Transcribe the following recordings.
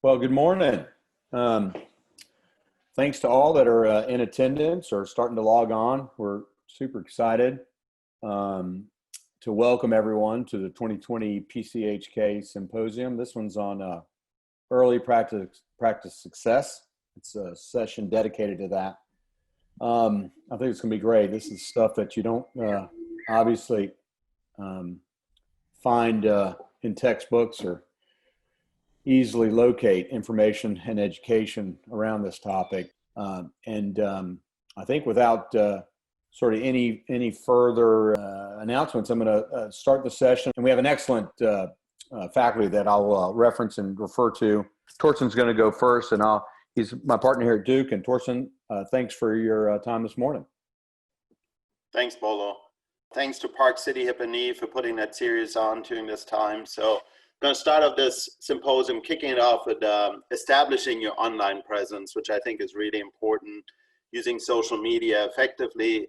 Well, good morning. Um, Thanks to all that are in attendance or starting to log on. We're super excited um, to welcome everyone to the 2020 PCHK Symposium. This one's on early practice success. It's a session dedicated to that. I think it's going to be great. This is stuff that you don't obviously find in textbooks or easily locate information and education around this topic. I think without sort of any further announcements, I'm going to start the session. And we have an excellent faculty that I'll reference and refer to. Thorsten's going to go first, and he's my partner here at Duke. And Thorsten, thanks for your time this morning. Thanks, Bolo. Thanks to Park City Hip and Knee for putting that series on during this time. So I'm going to start off this symposium, kicking it off with establishing your online presence, which I think is really important, using social media effectively.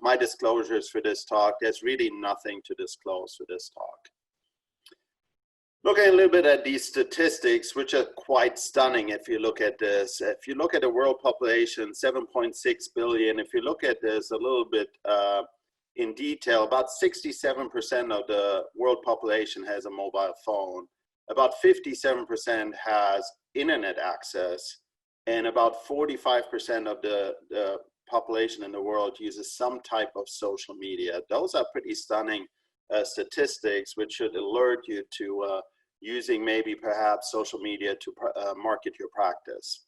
My disclosures for this talk, there's really nothing to disclose for this talk. Looking a little bit at these statistics, which are quite stunning if you look at this. If you look at the world population, 7.6 billion, if you look at this a little bit in detail, about 67% of the world population has a mobile phone. About 57% has internet access, and about 45% of the population in the world uses some type of social media. Those are pretty stunning statistics, which should alert you to using maybe perhaps social media to market your practice.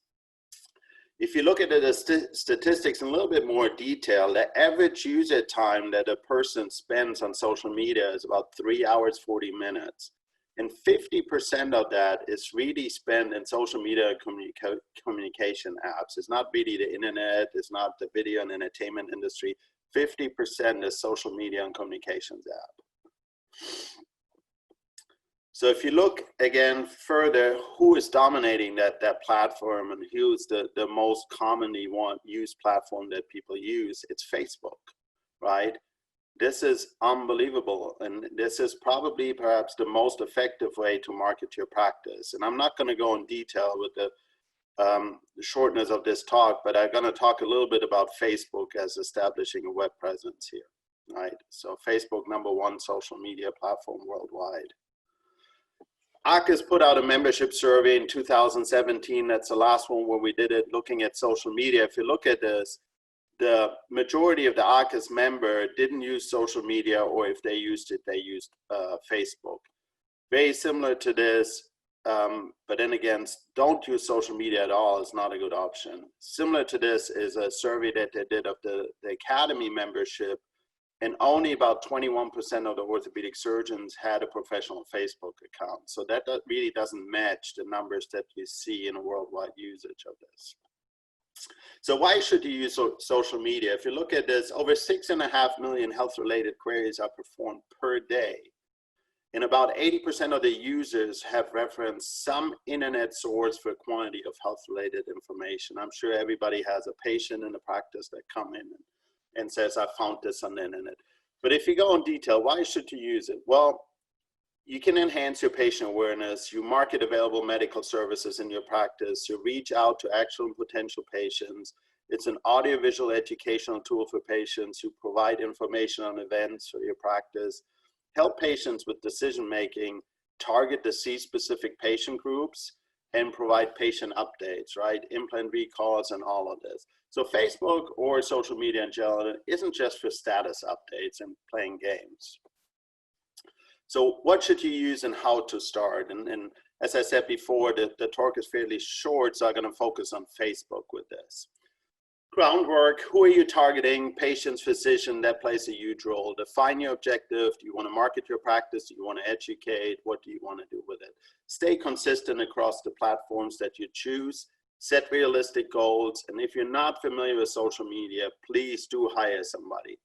If you look at the statistics in a little bit more detail, the average user time that a person spends on social media is about 3 hours, 40 minutes. And 50% of that is really spent in social media communication apps. It's not really the internet, it's not the video and entertainment industry. 50% is social media and communications app. So if you look again further, who is dominating that platform and who's the most commonly used platform that people use, it's Facebook, right? This is unbelievable. And this is probably perhaps the most effective way to market your practice. And I'm not gonna go in detail with the shortness of this talk, but I'm gonna talk a little bit about Facebook as establishing a web presence here, right? So Facebook, #1 social media platform worldwide. Dacus put out a membership survey in 2017. That's the last one where we did it looking at social media. If you look at this, the majority of the Dacus member didn't use social media, or if they used it, they used Facebook. Very similar to this, but then again, don't use social media at all is not a good option. Similar to this is a survey that they did of the Academy membership, and only about 21% of the orthopedic surgeons had a professional Facebook account. So that really doesn't match the numbers that you see in a worldwide usage of this. So why should you use social media? If you look at this, over 6.5 million health-related queries are performed per day. And about 80% of the users have referenced some internet source for quantity of health-related information. I'm sure everybody has a patient in the practice that come in and says, I found this on the internet. But if you go in detail, why should you use it? Well, you can enhance your patient awareness, you market available medical services in your practice, you reach out to actual and potential patients. It's an audiovisual educational tool for patients, you provide information on events for your practice, help patients with decision-making, target disease-specific patient groups, and provide patient updates, right? Implant recalls and all of this. So Facebook or social media in general isn't just for status updates and playing games. So what should you use and how to start? And as I said before, the talk is fairly short, so I'm gonna focus on Facebook with this. Groundwork, who are you targeting? Patients, physician, that plays a huge role. Define your objective. Do you want to market your practice? Do you want to educate? What do you want to do with it? Stay consistent across the platforms that you choose. Set realistic goals. And if you're not familiar with social media, please do hire somebody.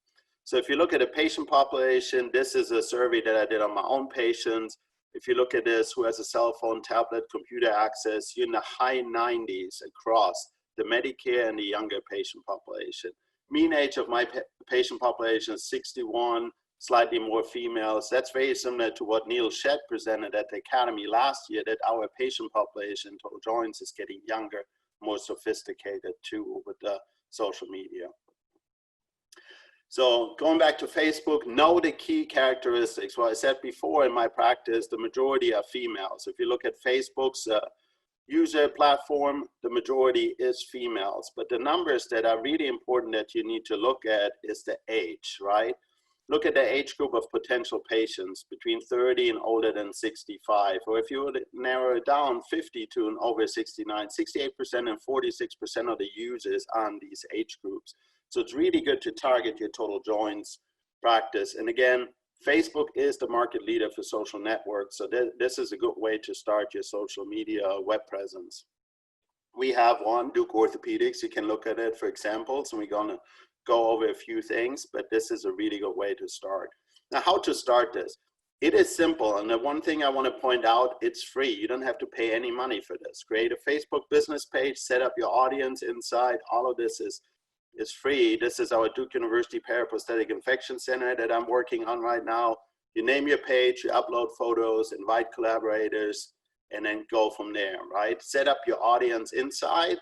So if you look at a patient population, this is a survey that I did on my own patients. If you look at this, who has a cell phone, tablet, computer access, you're in the high 90s across the Medicare and the younger patient population. Mean age of my patient population is 61. slightly more females. That's very similar to what Neil Shedd presented at the Academy last year, that our patient population, total joints, is getting younger, more sophisticated too with the social media. So going back to Facebook, know the key characteristics. Well, I said before in my practice, the majority are females. If you look at Facebook's user platform, the majority is females. But the numbers that are really important that you need to look at is the age, right? Look at the age group of potential patients between 30 and older than 65. Or if you would narrow it down, 50 to and over 69, 68% and 46% of the users on these age groups. So it's really good to target your total joints practice. And again, Facebook is the market leader for social networks. So this is a good way to start your social media web presence. We have one, Duke Orthopaedics. You can look at it for examples, and we're going to go over a few things, but this is a really good way to start. Now, how to start this? It is simple. And the one thing I want to point out, it's free. You don't have to pay any money for this. Create a Facebook business page, set up your audience inside. All of this is free. This is our Duke University Paraprosthetic Infection Center that I'm working on right now. You name your page, you upload photos, invite collaborators, and then go from there, right? Set up your audience inside.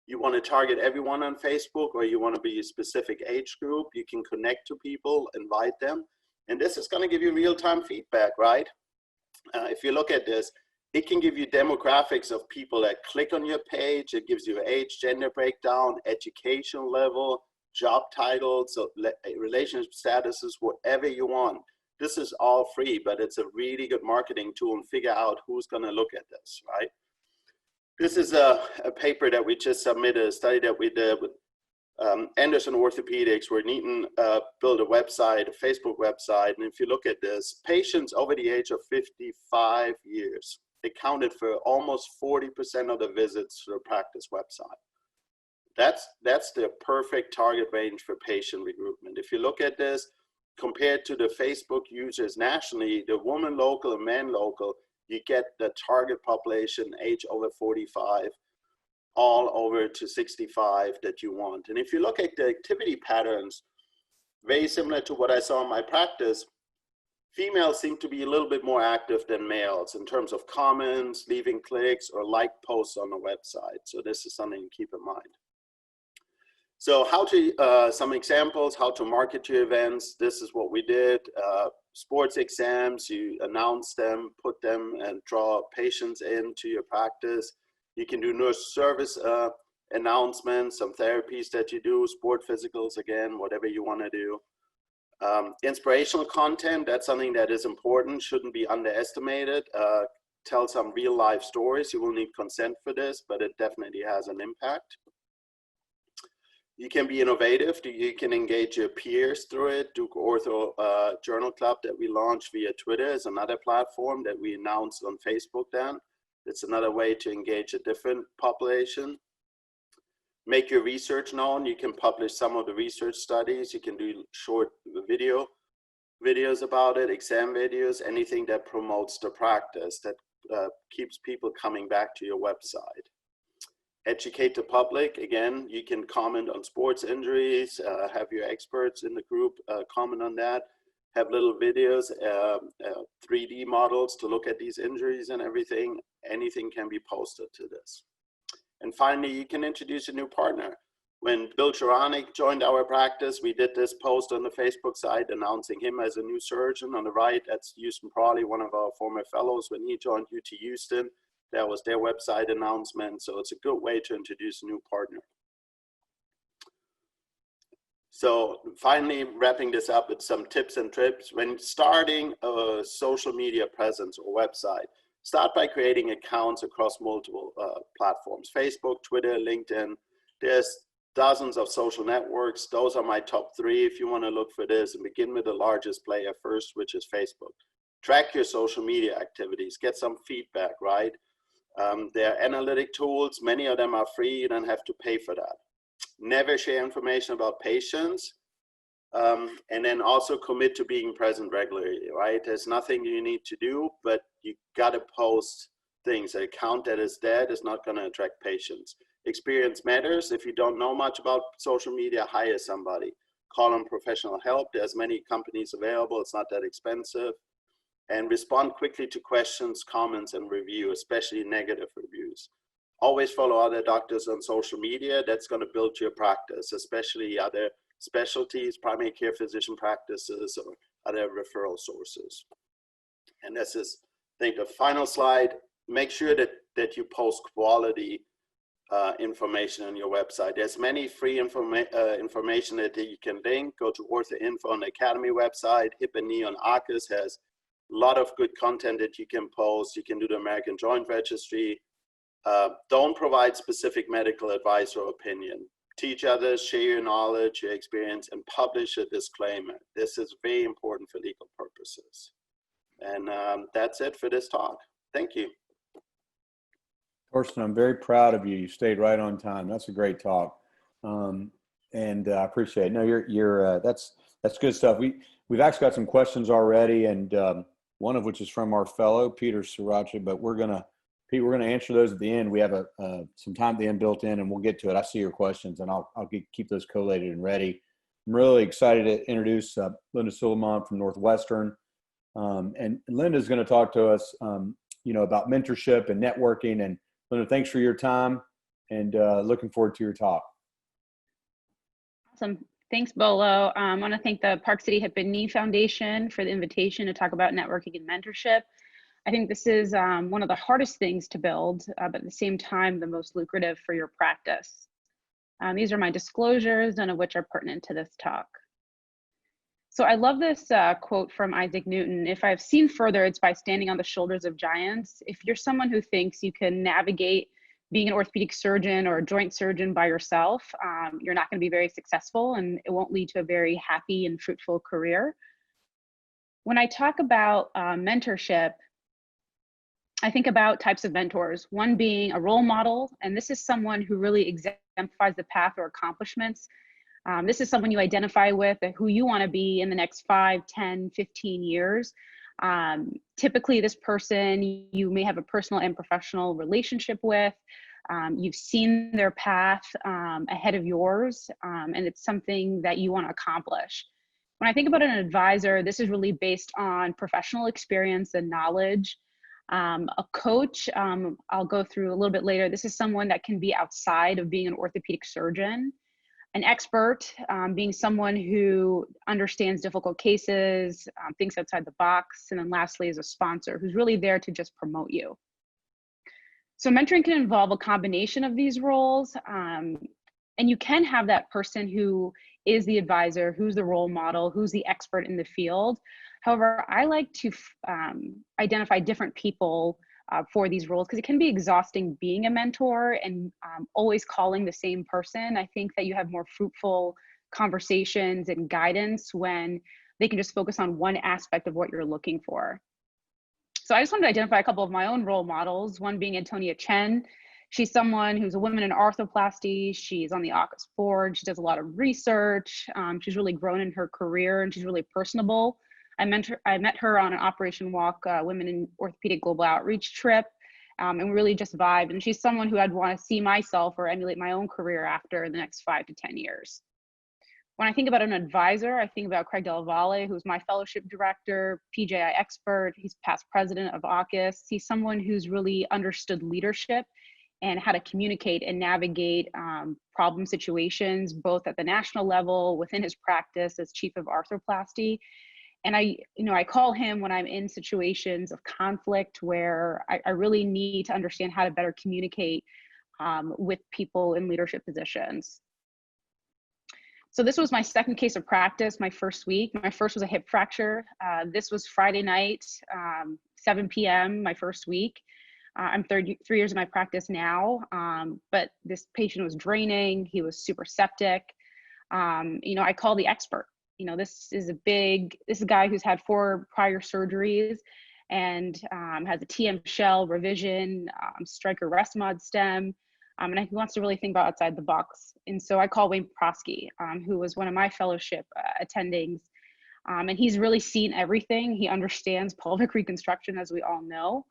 You want to target everyone on Facebook, or you want to be a specific age group, you can connect to people, invite them. And this is going to give you real-time feedback, right? If you look at this, it can give you demographics of people that click on your page. It gives you age, gender breakdown, education level, job titles, so relationship statuses, whatever you want. This is all free, but it's a really good marketing tool and figure out who's going to look at this, right? This is a paper that we just submitted, a study that we did with Anderson Orthopaedics, where Neaton built a website, a Facebook website. And if you look at this, patients over the age of 55 years accounted for almost 40% of the visits to the practice website. That's the perfect target range for patient recruitment. If you look at this, compared to the Facebook users nationally, the woman local and man local, you get the target population age over 45, all over to 65 that you want. And if you look at the activity patterns, very similar to what I saw in my practice, females seem to be a little bit more active than males in terms of comments, leaving clicks, or like posts on the website. So this is something to keep in mind. So some examples, how to market your events. This is what we did. Sports exams, you announce them, put them, and draw patients into your practice. You can do nurse service announcements, some therapies that you do, sport physicals, again, whatever you want to do. Inspirational content, that's something that is important, shouldn't be underestimated. Tell some real life stories. You will need consent for this, but it definitely has an impact. You can be innovative. You can engage your peers through it. Duke Ortho Journal Club that we launched via Twitter is another platform that we announced on Facebook then. It's another way to engage a different population. Make your research known. You can publish some of the research studies. You can do short videos about it, exam videos, anything that promotes the practice, that keeps people coming back to your website. Educate the public. Again, you can comment on sports injuries, have your experts in the group comment on that, have little videos, 3D models to look at these injuries and everything. Anything can be posted to this. And finally, you can introduce a new partner. When Bill Chironic joined our practice, we did this post on the Facebook site announcing him as a new surgeon. On the right, that's Houston Prawley, one of our former fellows. When he joined UT Houston, that was their website announcement. So it's a good way to introduce a new partner. So finally, wrapping this up with some tips and tricks. When starting a social media presence or website, start by creating accounts across multiple platforms: Facebook, Twitter, LinkedIn. There's dozens of social networks. Those are my top 3 if you want to look for this, and begin with the largest player first, which is Facebook. Track your social media activities, get some feedback, right? There are analytic tools. Many of them are free. You don't have to pay for that. Never share information about patients. And then also commit to being present regularly, right? There's nothing you need to do, but you got to post things. An account that is dead is not going to attract patients. Experience matters. If you don't know much about social media, hire somebody. call on professional help. There's many companies available. It's not that expensive. And respond quickly to questions, comments, and review, especially negative reviews. Always follow other doctors on social media. That's going to build your practice, especially other specialties, primary care physician practices, or other referral sources. And this is, I think, the final slide. Make sure that you post quality information on your website. There's many free information that you can link. Go to OrthoInfo on the Academy website. Hip and Knee on Dacus has a lot of good content that you can post. You can do the American Joint Registry. Don't provide specific medical advice or opinion. Teach others, share your knowledge, your experience, and publish a disclaimer. This is very important for legal purposes. And that's it for this talk. Thank you. Thorsten, I'm very proud of you. You stayed right on time. That's a great talk, and I appreciate it. No, you're that's good stuff. We've actually got some questions already, and one of which is from our fellow Peter Sriracha, but we're gonna answer those at the end. We have some time at the end built in, and we'll get to it. I see your questions, and I'll keep those collated and ready. I'm really excited to introduce Linda Suleiman from Northwestern, and Linda's going to talk to us, about mentorship and networking. And Linda, thanks for your time, and looking forward to your talk. Awesome. Thanks, Bolo. I want to thank the Park City Hip and Knee Foundation for the invitation to talk about networking and mentorship. I think this is one of the hardest things to build, but at the same time, the most lucrative for your practice. These are my disclosures, none of which are pertinent to this talk. So I love this quote from Isaac Newton: "If I've seen further, it's by standing on the shoulders of giants." If you're someone who thinks you can navigate being an orthopedic surgeon or a joint surgeon by yourself, you're not going to be very successful, and it won't lead to a very happy and fruitful career. When I talk about mentorship, I think about types of mentors, one being a role model, and this is someone who really exemplifies the path or accomplishments. This is someone you identify with, who you want to be in the next 5, 10, 15 years. Typically, this person you may have a personal and professional relationship with. You've seen their path ahead of yours, and it's something that you want to accomplish. When I think about an advisor, this is really based on professional experience and knowledge. A coach, I'll go through a little bit later. This is someone that can be outside of being an orthopedic surgeon. An expert, being someone who understands difficult cases, thinks outside the box. And then lastly is a sponsor who's really there to just promote you. So mentoring can involve a combination of these roles. And you can have that person who is the advisor, who's the role model, who's the expert in the field. However, I like to identify different people for these roles, because it can be exhausting being a mentor and always calling the same person. I think that you have more fruitful conversations and guidance when they can just focus on one aspect of what you're looking for. So I just wanted to identify a couple of my own role models, one being Antonia Chen. She's someone who's a woman in arthroplasty. She's on the Dacus board. She does a lot of research. She's really grown in her career, and she's really personable. I met her on an Operation Walk Women in Orthopedic Global Outreach trip, and we really just vibed. And she's someone who I'd want to see myself or emulate my own career after in the next 5 to 10 years. When I think about an advisor, I think about Craig Del Valle, who's my fellowship director, PJI expert. He's past president of Dacus. He's someone who's really understood leadership and how to communicate and navigate problem situations, both at the national level, within his practice as chief of arthroplasty. And I call him when I'm in situations of conflict where I really need to understand how to better communicate with people in leadership positions. So this was my second case of practice, my first week. My first was a hip fracture. This was Friday night, 7 p.m., my first week. I'm 3 years in my practice now, but this patient was draining. He was super septic. I call the expert. This is a guy who's had 4 prior surgeries and has a TM shell, revision, Stryker rest mod stem, and he wants to really think about outside the box. And so I call Wayne Prosky, who was one of my fellowship attendings, and he's really seen everything. He understands pelvic reconstruction, as we all know.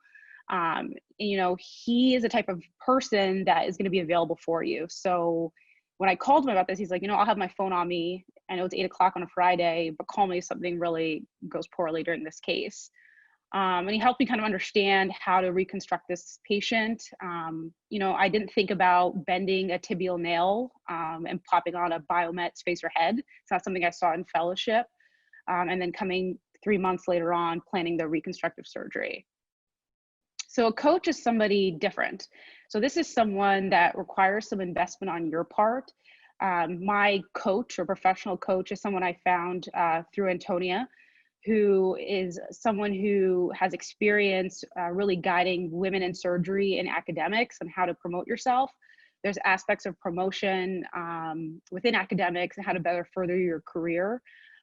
He is a type of person that is going to be available for you. So when I called him about this, he's like, I'll have my phone on me. I know it's 8 o'clock on a Friday, but call me if something really goes poorly during this case. And he helped me kind of understand how to reconstruct this patient. I didn't think about bending a tibial nail and popping on a biomet spacer head. It's not something I saw in fellowship. And then coming 3 months later on, planning the reconstructive surgery. So a coach is somebody different. So this is someone that requires some investment on your part. My coach or professional coach is someone I found through Antonia, who is someone who has experience really guiding women in surgery and academics and how to promote yourself. There's aspects of promotion within academics and how to better further your career,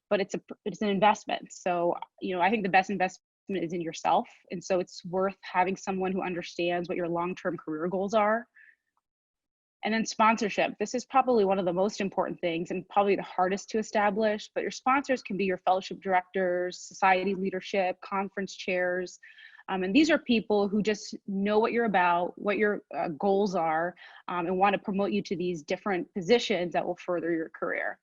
but it's an investment. So, I think the best investment is in yourself. And so it's worth having someone who understands what your long-term career goals are. And then sponsorship. This is probably one of the most important things and probably the hardest to establish, but your sponsors can be your fellowship directors, society leadership, conference chairs. And these are people who just know what you're about, what your goals are, and want to promote you to these different positions that will further your career.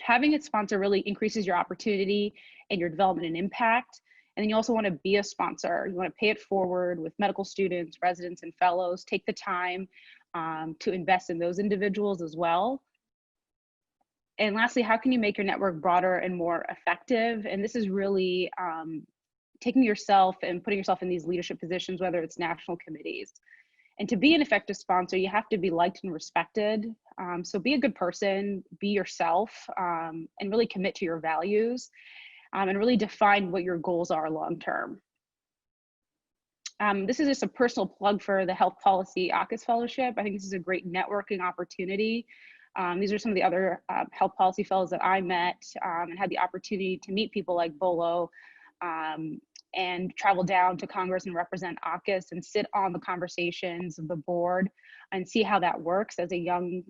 Having a sponsor really increases your opportunity and your development and impact. And then you also want to be a sponsor. You want to pay it forward with medical students, residents, and fellows. Take the time to invest in those individuals as well. And lastly, how can you make your network broader and more effective? And this is really taking yourself and putting yourself in these leadership positions, whether it's national committees. And to be an effective sponsor, you have to be liked and respected. So be a good person, be yourself, and really commit to your values, and really define what your goals are long-term. This is just a personal plug for the Health Policy ACUS Fellowship. I think this is a great networking opportunity. These are some of the other health policy fellows that I met and had the opportunity to meet people like Bolo and travel down to Congress and represent ACUS and sit on the conversations of the board and see how that works as a young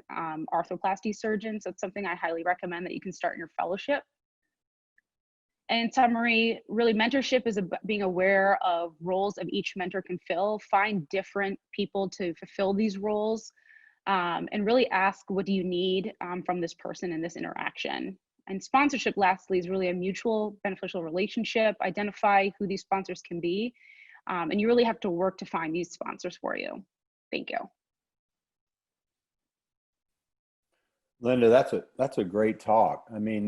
arthroplasty surgeon. So it's something I highly recommend that you can start in your fellowship. And in summary, really mentorship is being aware of roles of each mentor can fill, find different people to fulfill these roles, and really ask, what do you need from this person in this interaction? And sponsorship, lastly, is really a mutual beneficial relationship. Identify who these sponsors can be, and you really have to work to find these sponsors for you. Thank you. Linda, that's a great talk. I mean,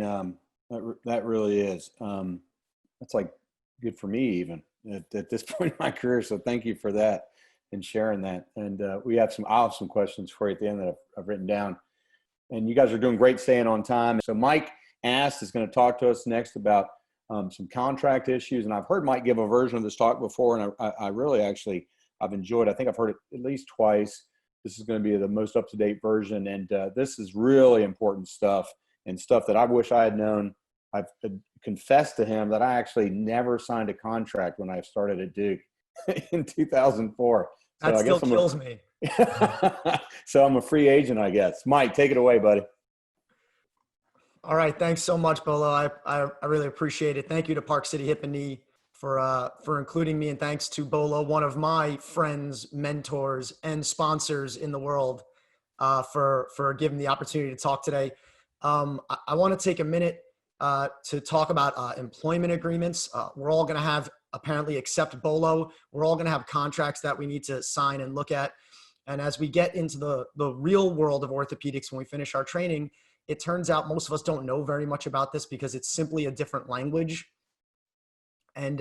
that really is. That's like good for me even at this point in my career. So thank you for that and sharing that. And I'll have some questions for you at the end that I've written down. And you guys are doing great staying on time. So Mike Ast is going to talk to us next about some contract issues. And I've heard Mike give a version of this talk before, and I really I've enjoyed it. I think I've heard it at least twice. This is going to be the most up-to-date version. And this is really important stuff and stuff that I wish I had known. I've confessed to him that I actually never signed a contract when I started at Duke in 2004. So that still kills me. So I'm a free agent, I guess. Mike, take it away, buddy. All right. Thanks so much, Bolo. I really appreciate it. Thank you to Park City Hip and Knee for including me. And thanks to Bolo, one of my friends, mentors, and sponsors in the world, for giving the opportunity to talk today. I want to take a minute to talk about employment agreements. We're all going to have, apparently, except Bolo, we're all going to have contracts that we need to sign and look at. And as we get into the real world of orthopedics, when we finish our training, it turns out most of us don't know very much about this because it's simply a different language. And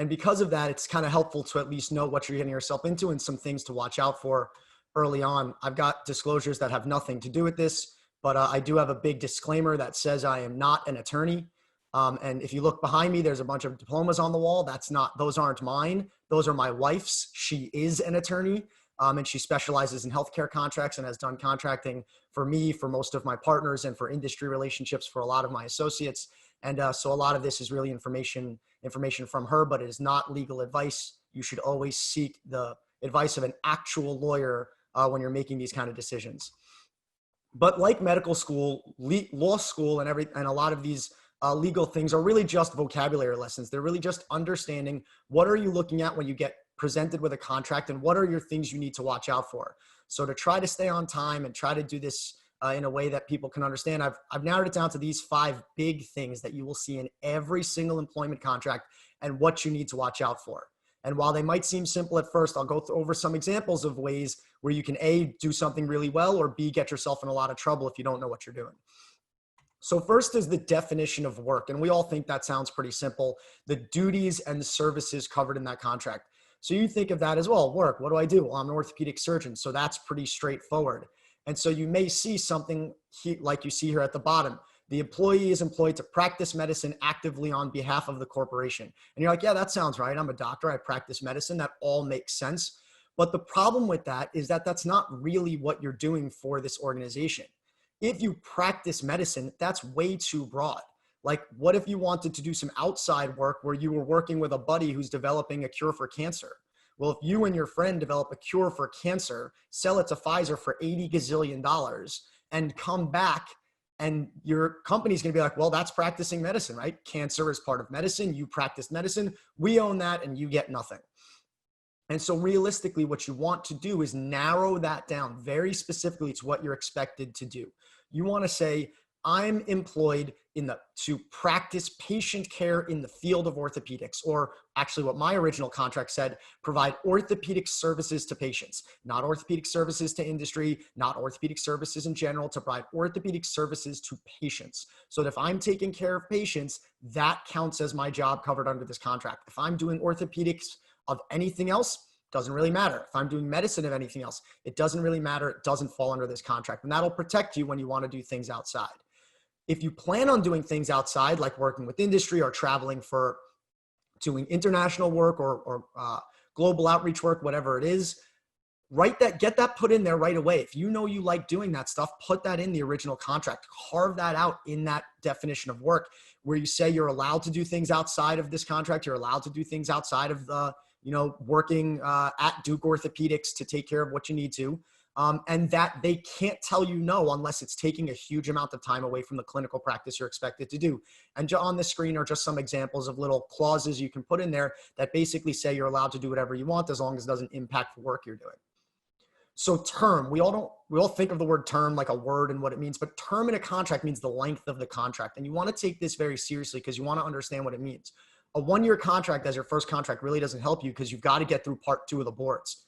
because of that, it's kind of helpful to at least know what you're getting yourself into and some things to watch out for early on. I've got disclosures that have nothing to do with this, but I do have a big disclaimer that says I am not an attorney. And if you look behind me, there's a bunch of diplomas on the wall. Those aren't mine. Those are my wife's. She is an attorney. And she specializes in healthcare contracts and has done contracting for me, for most of my partners, and for industry relationships for a lot of my associates. And so a lot of this is really information from her, but it is not legal advice. You should always seek the advice of an actual lawyer when you're making these kind of decisions. But like medical school, law school, and a lot of these legal things are really just vocabulary lessons. They're really just understanding what are you looking at when you get presented with a contract, and what are your things you need to watch out for. So to try to stay on time and try to do this in a way that people can understand, I've narrowed it down to these 5 big things that you will see in every single employment contract and what you need to watch out for. And while they might seem simple at first, I'll go over some examples of ways where you can A, do something really well, or B, get yourself in a lot of trouble if you don't know what you're doing. So first is the definition of work. And we all think that sounds pretty simple. The duties and the services covered in that contract. So you think of that as, well, work. What do I do? Well, I'm an orthopedic surgeon. So that's pretty straightforward. And so you may see something like you see here at the bottom. The employee is employed to practice medicine actively on behalf of the corporation. And you're like, yeah, that sounds right. I'm a doctor. I practice medicine. That all makes sense. But the problem with that is that that's not really what you're doing for this organization. If you practice medicine, that's way too broad. Like, what if you wanted to do some outside work where you were working with a buddy who's developing a cure for cancer? Well, if you and your friend develop a cure for cancer, sell it to Pfizer for $80 gazillion and come back, and your company's going to be like, well, that's practicing medicine, right? Cancer is part of medicine. You practice medicine. We own that and you get nothing. And so realistically, what you want to do is narrow that down very specifically to what you're expected to do. You want to say, I'm employed to practice patient care in the field of orthopedics, or actually what my original contract said, provide orthopedic services to patients, not orthopedic services to industry, not orthopedic services in general, to provide orthopedic services to patients. So that if I'm taking care of patients, that counts as my job covered under this contract. If I'm doing orthopedics of anything else, doesn't really matter. If I'm doing medicine of anything else, it doesn't really matter. It doesn't fall under this contract. And that'll protect you when you want to do things outside. If you plan on doing things outside, like working with industry or traveling for doing international work or global outreach work, whatever it is, get that put in there right away. If you know you like doing that stuff, put that in the original contract. Carve that out in that definition of work, where you say you're allowed to do things outside of this contract. You're allowed to do things outside of the, working at Duke Orthopedics to take care of what you need to. And that they can't tell you no unless it's taking a huge amount of time away from the clinical practice you're expected to do. And on the screen are just some examples of little clauses you can put in there that basically say you're allowed to do whatever you want as long as it doesn't impact the work you're doing. So term, we all think of the word term like a word and what it means, but term in a contract means the length of the contract. And you want to take this very seriously because you want to understand what it means. A 1-year contract as your first contract really doesn't help you because you've got to get through part 2 of the boards.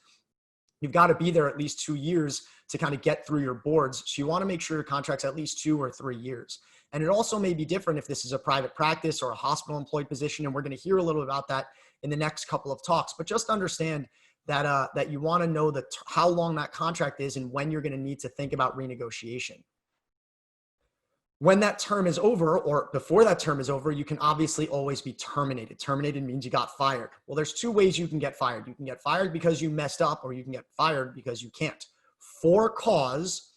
You've got to be there at least 2 years to kind of get through your boards. So you want to make sure your contract's at least 2 or 3 years. And it also may be different if this is a private practice or a hospital employed position. And we're going to hear a little bit about that in the next couple of talks, but just understand that, that you want to know how long that contract is and when you're going to need to think about renegotiation. When that term is over, or before that term is over, you can obviously always be terminated. Terminated means you got fired. Well, there's 2 ways you can get fired. You can get fired because you messed up, or you can get fired because you can't. For cause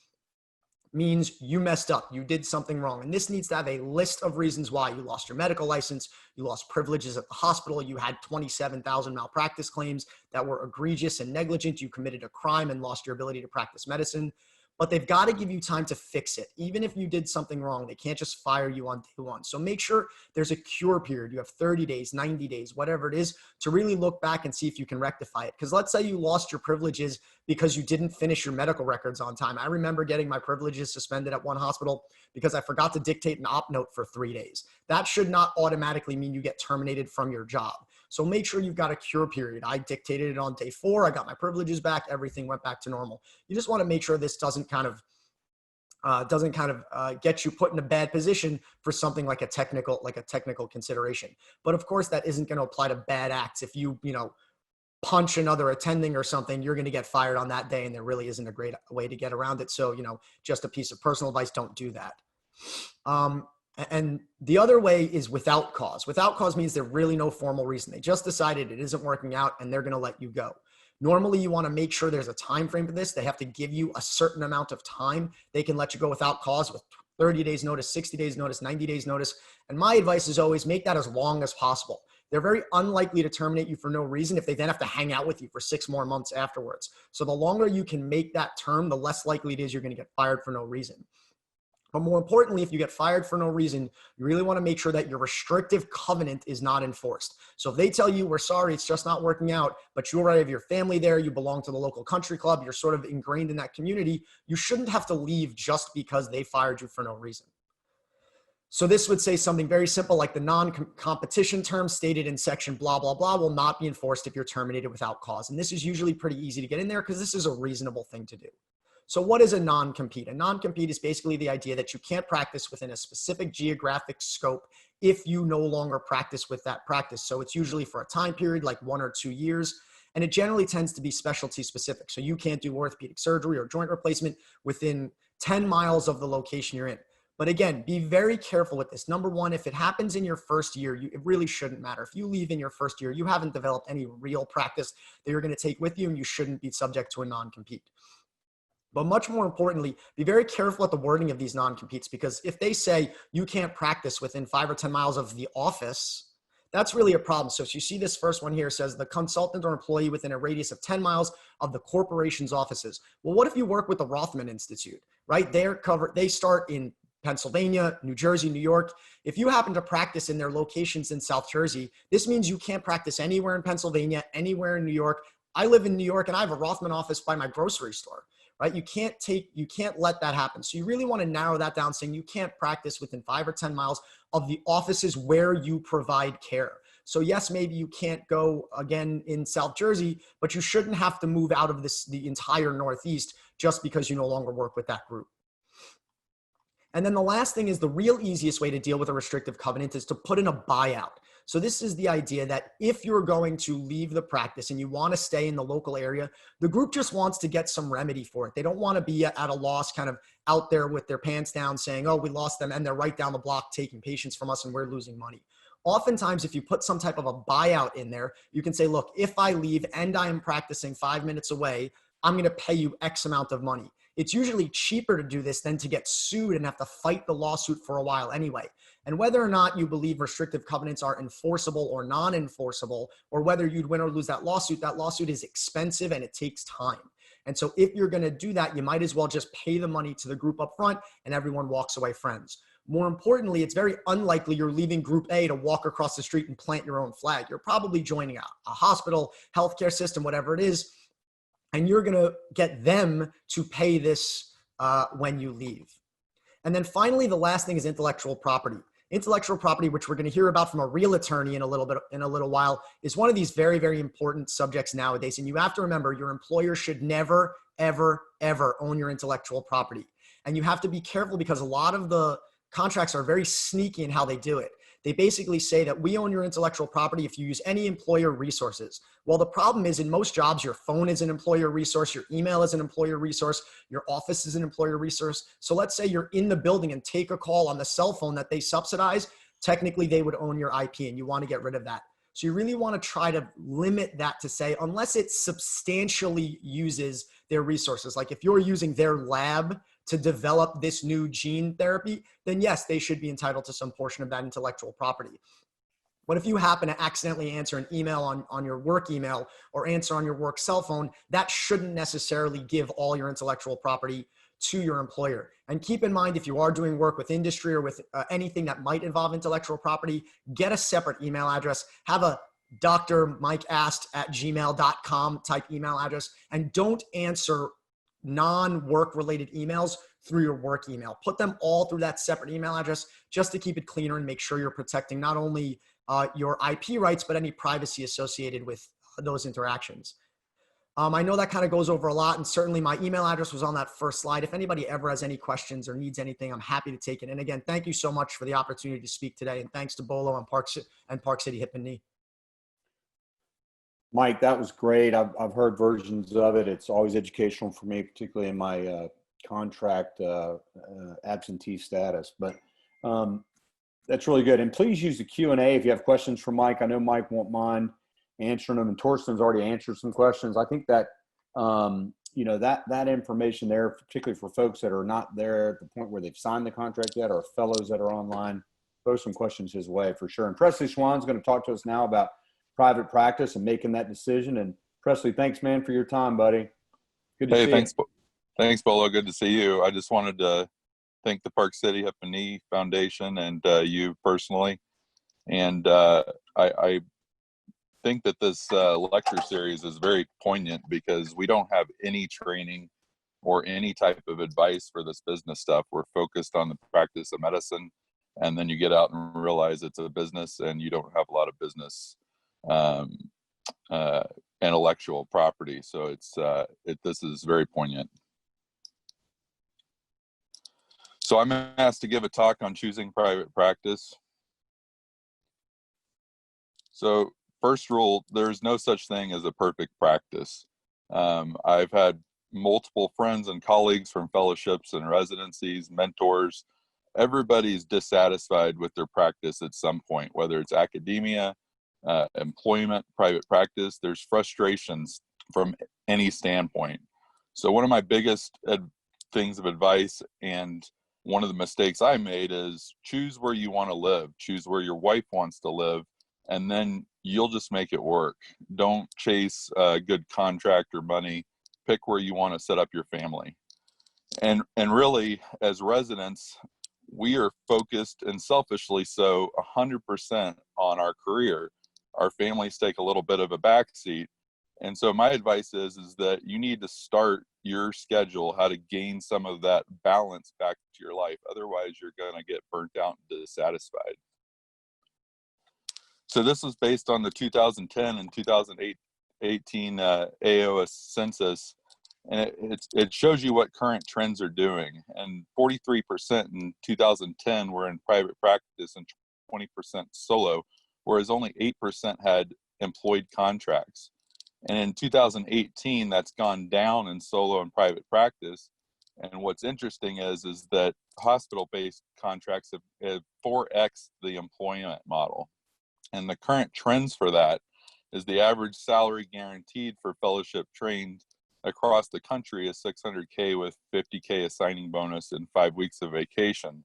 means you messed up. You did something wrong. And this needs to have a list of reasons why. You lost your medical license. You lost privileges at the hospital. You had 27,000 malpractice claims that were egregious and negligent. You committed a crime and lost your ability to practice medicine. But they've got to give you time to fix it. Even if you did something wrong, they can't just fire you on day 1. So make sure there's a cure period. You have 30 days, 90 days, whatever it is, to really look back and see if you can rectify it. Because let's say you lost your privileges because you didn't finish your medical records on time. I remember getting my privileges suspended at one hospital because I forgot to dictate an op note for 3 days. That should not automatically mean you get terminated from your job. So make sure you've got a cure period. I dictated it on day 4. I got my privileges back. Everything went back to normal. You just want to make sure this doesn't kind of get you put in a bad position for something like a technical consideration. But of course, that isn't going to apply to bad acts. If you punch another attending or something, you're going to get fired on that day, and there really isn't a great way to get around it. So just a piece of personal advice: don't do that. And the other way is without cause. Without cause means there's really no formal reason. They just decided it isn't working out and they're going to let you go. Normally, you want to make sure there's a time frame for this. They have to give you a certain amount of time. They can let you go without cause with 30 days notice, 60 days notice, 90 days notice. And my advice is always make that as long as possible. They're very unlikely to terminate you for no reason if they then have to hang out with you for 6 more months afterwards. So the longer you can make that term, the less likely it is you're going to get fired for no reason. But more importantly, if you get fired for no reason, you really want to make sure that your restrictive covenant is not enforced. So if they tell you, we're sorry, it's just not working out, but you already have your family there, you belong to the local country club, you're sort of ingrained in that community, you shouldn't have to leave just because they fired you for no reason. So this would say something very simple like the non-competition terms stated in section blah, blah, blah will not be enforced if you're terminated without cause. And this is usually pretty easy to get in there because this is a reasonable thing to do. So what is a non-compete? A non-compete is basically the idea that you can't practice within a specific geographic scope if you no longer practice with that practice. So it's usually for a time period like 1 or 2 years, and it generally tends to be specialty specific. So you can't do orthopedic surgery or joint replacement within 10 miles of the location you're in. But again, be very careful with this. Number one, if it happens in your first year, it really shouldn't matter. If you leave in your first year, you haven't developed any real practice that you're going to take with you, and you shouldn't be subject to a non-compete. But much more importantly, be very careful at the wording of these non-competes, because if they say you can't practice within 5 or 10 miles of the office, that's really a problem. So if you see this first one here, it says the consultant or employee within a radius of 10 miles of the corporation's offices. Well, what if you work with the Rothman Institute, right? They start in Pennsylvania, New Jersey, New York. If you happen to practice in their locations in South Jersey, this means you can't practice anywhere in Pennsylvania, anywhere in New York. I live in New York and I have a Rothman office by my grocery store. Right? You can't let that happen. So you really want to narrow that down, saying you can't practice within 5 or 10 miles of the offices where you provide care. So yes, maybe you can't go again in South Jersey, but you shouldn't have to move out of the entire Northeast just because you no longer work with that group. And then the last thing is the real easiest way to deal with a restrictive covenant is to put in a buyout. So this is the idea that if you're going to leave the practice and you want to stay in the local area, the group just wants to get some remedy for it. They don't want to be at a loss, kind of out there with their pants down saying, oh, we lost them, and they're right down the block taking patients from us and we're losing money. Oftentimes, if you put some type of a buyout in there, you can say, look, if I leave and I am practicing 5 minutes away, I'm going to pay you X amount of money. It's usually cheaper to do this than to get sued and have to fight the lawsuit for a while anyway. And whether or not you believe restrictive covenants are enforceable or non-enforceable, or whether you'd win or lose that lawsuit is expensive and it takes time. And so if you're going to do that, you might as well just pay the money to the group up front and everyone walks away friends. More importantly, it's very unlikely you're leaving Group A to walk across the street and plant your own flag. You're probably joining a hospital, healthcare system, whatever it is, and you're going to get them to pay this when you leave. And then finally, the last thing is intellectual property. Intellectual property, which we're going to hear about from a real attorney in a little while, is one of these very, very important subjects nowadays. And you have to remember, your employer should never, ever, ever own your intellectual property. And you have to be careful because a lot of the contracts are very sneaky in how they do it. They basically say that we own your intellectual property if you use any employer resources. Well, the problem is in most jobs, your phone is an employer resource, your email is an employer resource, your office is an employer resource. So let's say you're in the building and take a call on the cell phone that they subsidize. Technically, they would own your IP and you want to get rid of that. So you really want to try to limit that to say, unless it substantially uses their resources. Like if you're using their lab to develop this new gene therapy, then yes, they should be entitled to some portion of that intellectual property. But if you happen to accidentally answer an email on your work email or answer on your work cell phone, that shouldn't necessarily give all your intellectual property to your employer. And keep in mind, if you are doing work with industry or with anything that might involve intellectual property, get a separate email address, have a drmikeasked@gmail.com type email address, and don't answer non-work related emails through your work email. Put them all through that separate email address just to keep it cleaner and make sure you're protecting not only your IP rights, but any privacy associated with those interactions. I know that kind of goes over a lot, and certainly my email address was on that first slide. If anybody ever has any questions or needs anything, I'm happy to take it. And again, thank you so much for the opportunity to speak today, and thanks to Bolo and Park City Hip and Knee. Mike, that was great. I've heard versions of it. It's always educational for me, particularly in my contract absentee status. But that's really good. And please use the Q&A if you have questions for Mike. I know Mike won't mind answering them, and Thorsten's already answered some questions. I think that that information there, particularly for folks that are not there at the point where they've signed the contract yet, or fellows that are online, throw some questions his way for sure. And Presley Swann's going to talk to us now about private practice and making that decision. And Presley, thanks, man, for your time, buddy. Good to see you. Thanks, Bolo. Good to see you. I just wanted to thank the Park City Hip and Knee Foundation and you personally. And I think that this lecture series is very poignant because we don't have any training or any type of advice for this business stuff. We're focused on the practice of medicine, and then you get out and realize it's a business and you don't have a lot of business intellectual property. So this is very poignant. So I'm asked to give a talk on choosing private practice. So first rule, there's no such thing as a perfect practice. I've had multiple friends and colleagues from fellowships and residencies, mentors. Everybody's dissatisfied with their practice at some point, whether it's academia, employment, private practice. There's frustrations from any standpoint. So one of my biggest things of advice, and one of the mistakes I made, is choose where you want to live, choose where your wife wants to live, and then you'll just make it work. Don't chase good contract or money. Pick where you want to set up your family. And really, as residents, we are focused, and selfishly so, 100% on our career. Our families take a little bit of a backseat. And so my advice is that you need to start your schedule, how to gain some of that balance back to your life. Otherwise, you're going to get burnt out and dissatisfied. So this was based on the 2010 and 2018 AOS census. And it shows you what current trends are doing. And 43% in 2010 were in private practice and 20% solo, whereas only 8% had employed contracts. And in 2018, that's gone down in solo and private practice. And what's interesting is that hospital-based contracts have 4x the employment model. And the current trends for that is the average salary guaranteed for fellowship trained across the country is $600K with $50K a signing bonus and 5 weeks of vacation.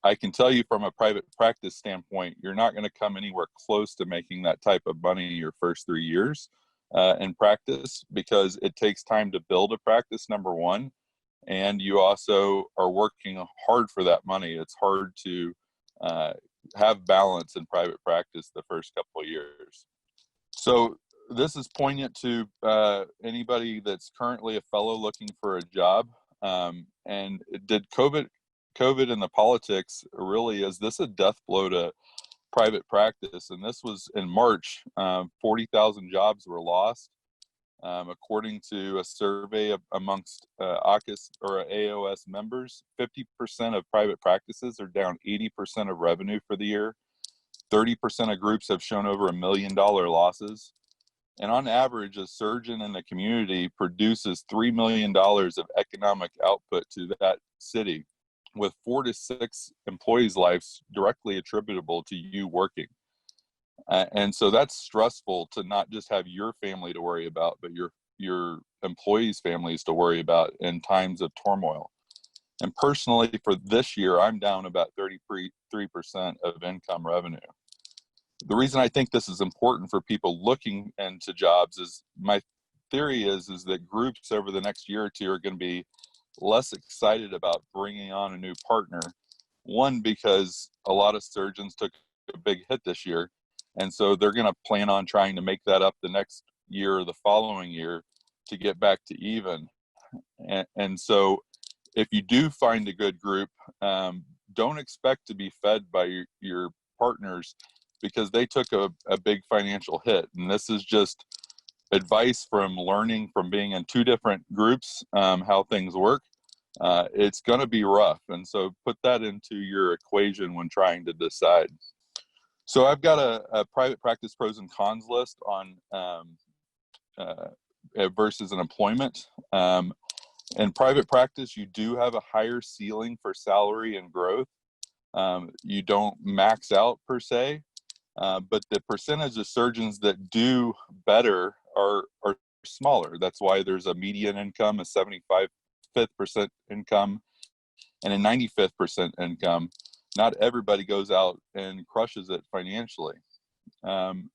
I can tell you from a private practice standpoint, you're not going to come anywhere close to making that type of money your first 3 years in practice, because it takes time to build a practice, number one, and you also are working hard for that money. It's hard to have balance in private practice the first couple of years. So this is poignant to anybody that's currently a fellow looking for a job. And did COVID and the politics really, is this a death blow to private practice? And this was in March. 40,000 jobs were lost. According to a survey amongst AUKUS or AOS members, 50% of private practices are down 80% of revenue for the year. 30% of groups have shown over $1 million losses. And on average, a surgeon in the community produces $3 million of economic output to that city, with 4 to 6 employees' lives directly attributable to you working. And so that's stressful to not just have your family to worry about, but your employees' families to worry about in times of turmoil. And personally, for this year, I'm down about 33% of income revenue. The reason I think this is important for people looking into jobs is, my theory is that groups over the next year or two are going to be less excited about bringing on a new partner. One, because a lot of surgeons took a big hit this year, and so they're going to plan on trying to make that up the next year or the following year to get back to even. And so if you do find a good group, don't expect to be fed by your partners, because they took a big financial hit. And this is just advice from learning from being in 2 different groups, how things work. It's going to be rough. And so put that into your equation when trying to decide. So I've got a private practice pros and cons list on versus an employment. In private practice, you do have a higher ceiling for salary and growth. You don't max out per se, but the percentage of surgeons that do better are smaller. That's why there's a median income, a 75th percent income, and a 95th percent income. Not everybody goes out and crushes it financially. And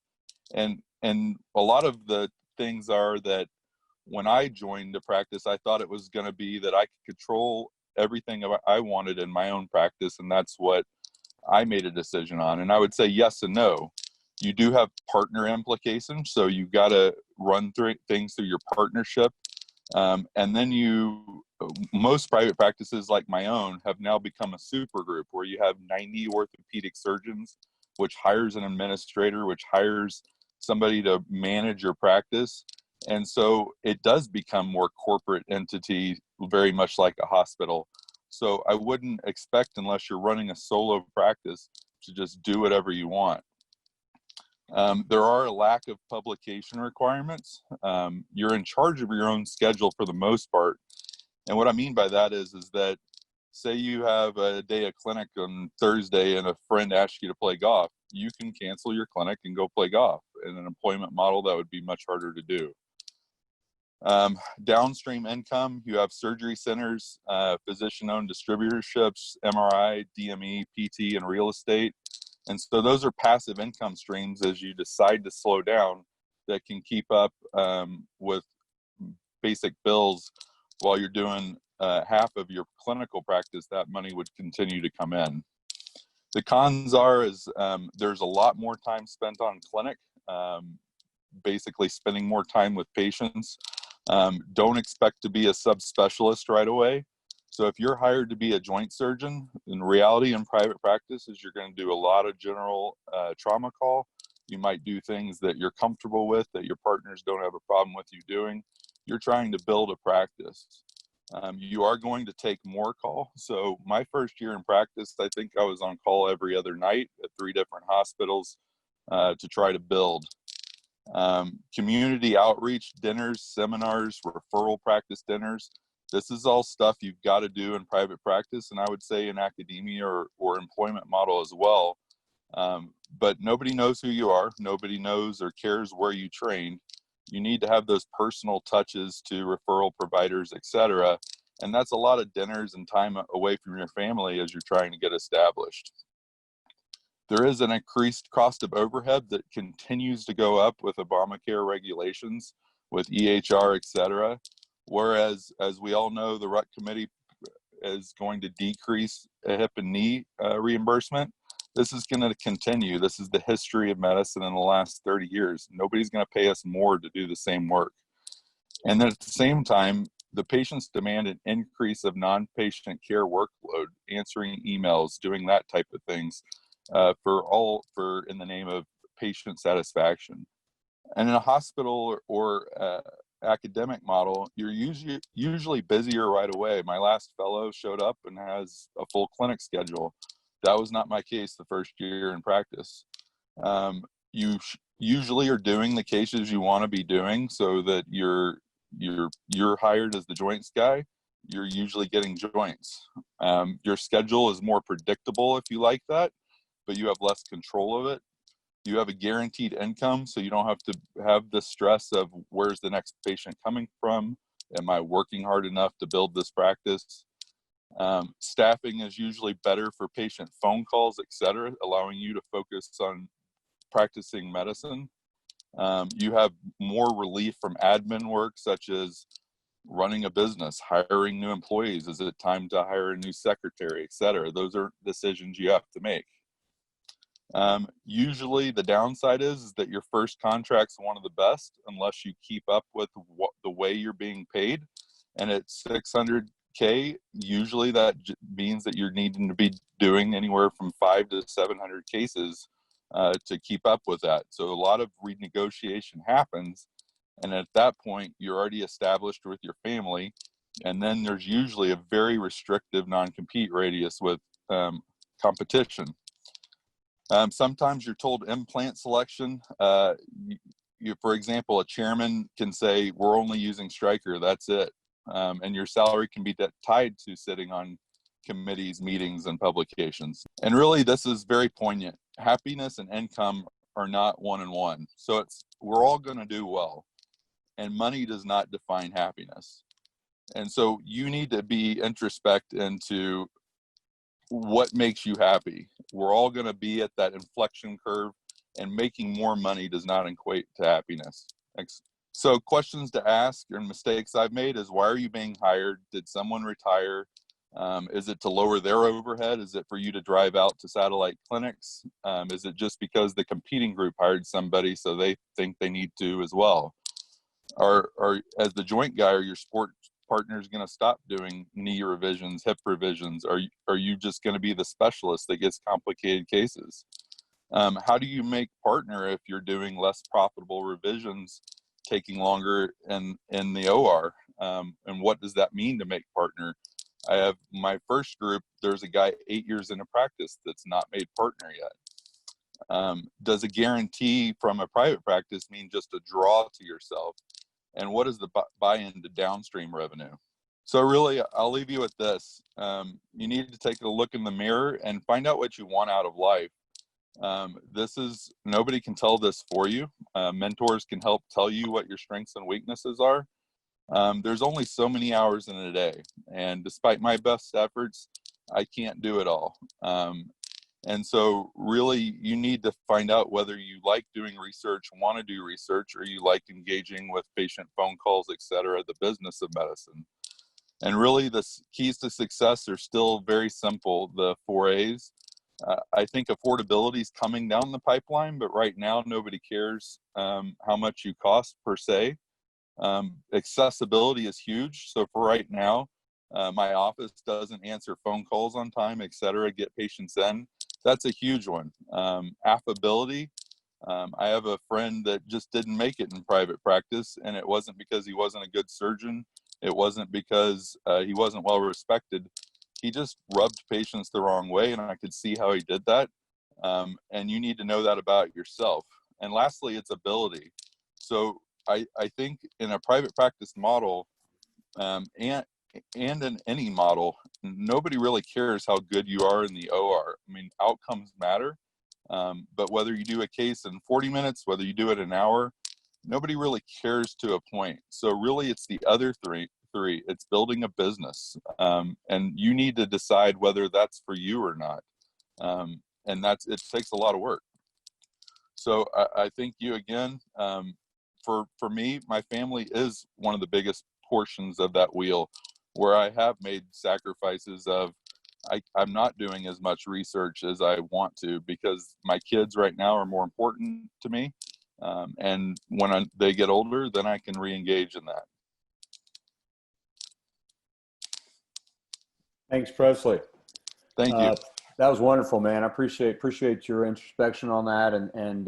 a lot of the things are that when I joined the practice, I thought it was going to be that I could control everything I wanted in my own practice, and that's what I made a decision on. And I would say yes and no. You do have partner implications, so you've got to run through things through your partnership. And then most private practices like my own have now become a super group where you have 90 orthopedic surgeons, which hires an administrator, which hires somebody to manage your practice. And so it does become more corporate entity, very much like a hospital. So I wouldn't expect, unless you're running a solo practice, to just do whatever you want. There are a lack of publication requirements. You're in charge of your own schedule for the most part. And what I mean by that is that, say you have a day of clinic on Thursday and a friend asks you to play golf, you can cancel your clinic and go play golf. In an employment model, that would be much harder to do. Downstream income, you have surgery centers, physician-owned distributorships, MRI, DME, PT, and real estate. And so those are passive income streams as you decide to slow down that can keep up with basic bills while you're doing half of your clinical practice. That money would continue to come in. The cons is there's a lot more time spent on clinic, basically spending more time with patients. Don't expect to be a subspecialist right away. So if you're hired to be a joint surgeon, in reality in private practice is you're going to do a lot of general trauma call. You might do things that you're comfortable with, that your partners don't have a problem with you doing. You're trying to build a practice. You are going to take more call. So my first year in practice, I think I was on call every other night at 3 different hospitals to try to build. Community outreach, dinners, seminars, referral practice dinners. This is all stuff you've got to do in private practice, and I would say in academia or employment model as well. But nobody knows who you are. Nobody knows or cares where you trained. You need to have those personal touches to referral providers, etc. And that's a lot of dinners and time away from your family as you're trying to get established. There is an increased cost of overhead that continues to go up with Obamacare regulations, with EHR, etc. Whereas, as we all know, the RUC committee is going to decrease a hip and knee reimbursement. This is going to continue. This is the history of medicine in the last 30 years. Nobody's going to pay us more to do the same work. And then at the same time, the patients demand an increase of non-patient care workload, answering emails, doing that type of things, for in the name of patient satisfaction. And in a hospital or academic model, you're usually busier right away. My last fellow showed up and has a full clinic schedule. That was not my case the first year in practice. You usually are doing the cases you want to be doing, so that you're hired as the joints guy. You're usually getting joints. Your schedule is more predictable if you like that, but you have less control of it. You have a guaranteed income, so you don't have to have the stress of where's the next patient coming from? Am I working hard enough to build this practice? Staffing is usually better for patient phone calls, etc., allowing you to focus on practicing medicine. You have more relief from admin work, such as running a business, hiring new employees. Is it time to hire a new secretary, etc.? Those are decisions you have to make. Usually the downside is that your first contract's one of the best unless you keep up with the way you're being paid. And at $600K, usually that means that you're needing to be doing anywhere from 500 to 700 cases to keep up with that. So a lot of renegotiation happens. And at that point, you're already established with your family. And then there's usually a very restrictive non-compete radius with competition. Sometimes you're told implant selection. For example, a chairman can say, we're only using Stryker, that's it. And your salary can be tied to sitting on committees, meetings, and publications. And really, this is very poignant. Happiness and income are not one and one. So we're all going to do well. And money does not define happiness. And so you need to be introspect into what makes you happy. We're all going to be at that inflection curve, and making more money does not equate to happiness. Thanks. So questions to ask and mistakes I've made is, why are you being hired? Did someone retire? Is it to lower their overhead? Is it for you to drive out to satellite clinics? Is it just because the competing group hired somebody so they think they need to as well? Or as the joint guy, are your sport partners going to stop doing knee revisions, hip revisions? Are you just going to be the specialist that gets complicated cases? How do you make partner if you're doing less profitable revisions, taking longer in the OR? And what does that mean to make partner? I have my first group, there's a guy 8 years into practice that's not made partner yet. Does a guarantee from a private practice mean just a draw to yourself? And what is the buy-in to downstream revenue? So really, I'll leave you with this. You need to take a look in the mirror and find out what you want out of life. Nobody can tell this for you. Mentors can help tell you what your strengths and weaknesses are. There's only so many hours in a day, and despite my best efforts, I can't do it all. And so really you need to find out whether you like doing research, want to do research, or you like engaging with patient phone calls, et cetera, the business of medicine. And really the keys to success are still very simple, the 4 A's. I think affordability is coming down the pipeline, but right now nobody cares how much you cost per se. Accessibility is huge. So for right now, my office doesn't answer phone calls on time, et cetera, get patients in. That's a huge one. Affability. I have a friend that just didn't make it in private practice, and it wasn't because he wasn't a good surgeon. It wasn't because he wasn't well respected. He just rubbed patients the wrong way, and I could see how he did that. And you need to know that about yourself. And lastly, it's ability. So I think in a private practice model, and in any model, nobody really cares how good you are in the OR. I mean, outcomes matter, but whether you do a case in 40 minutes, whether you do it an hour, nobody really cares to a point. So really it's the other three. It's building a business, and you need to decide whether that's for you or not. And it takes a lot of work. So I think you again, for me, my family is one of the biggest portions of that wheel, where I have made sacrifices of I'm not doing as much research as I want to because my kids right now are more important to me. And when they get older, then I can re-engage in that. Thanks, Presley. Thank you. That was wonderful, man. I appreciate your introspection on that, and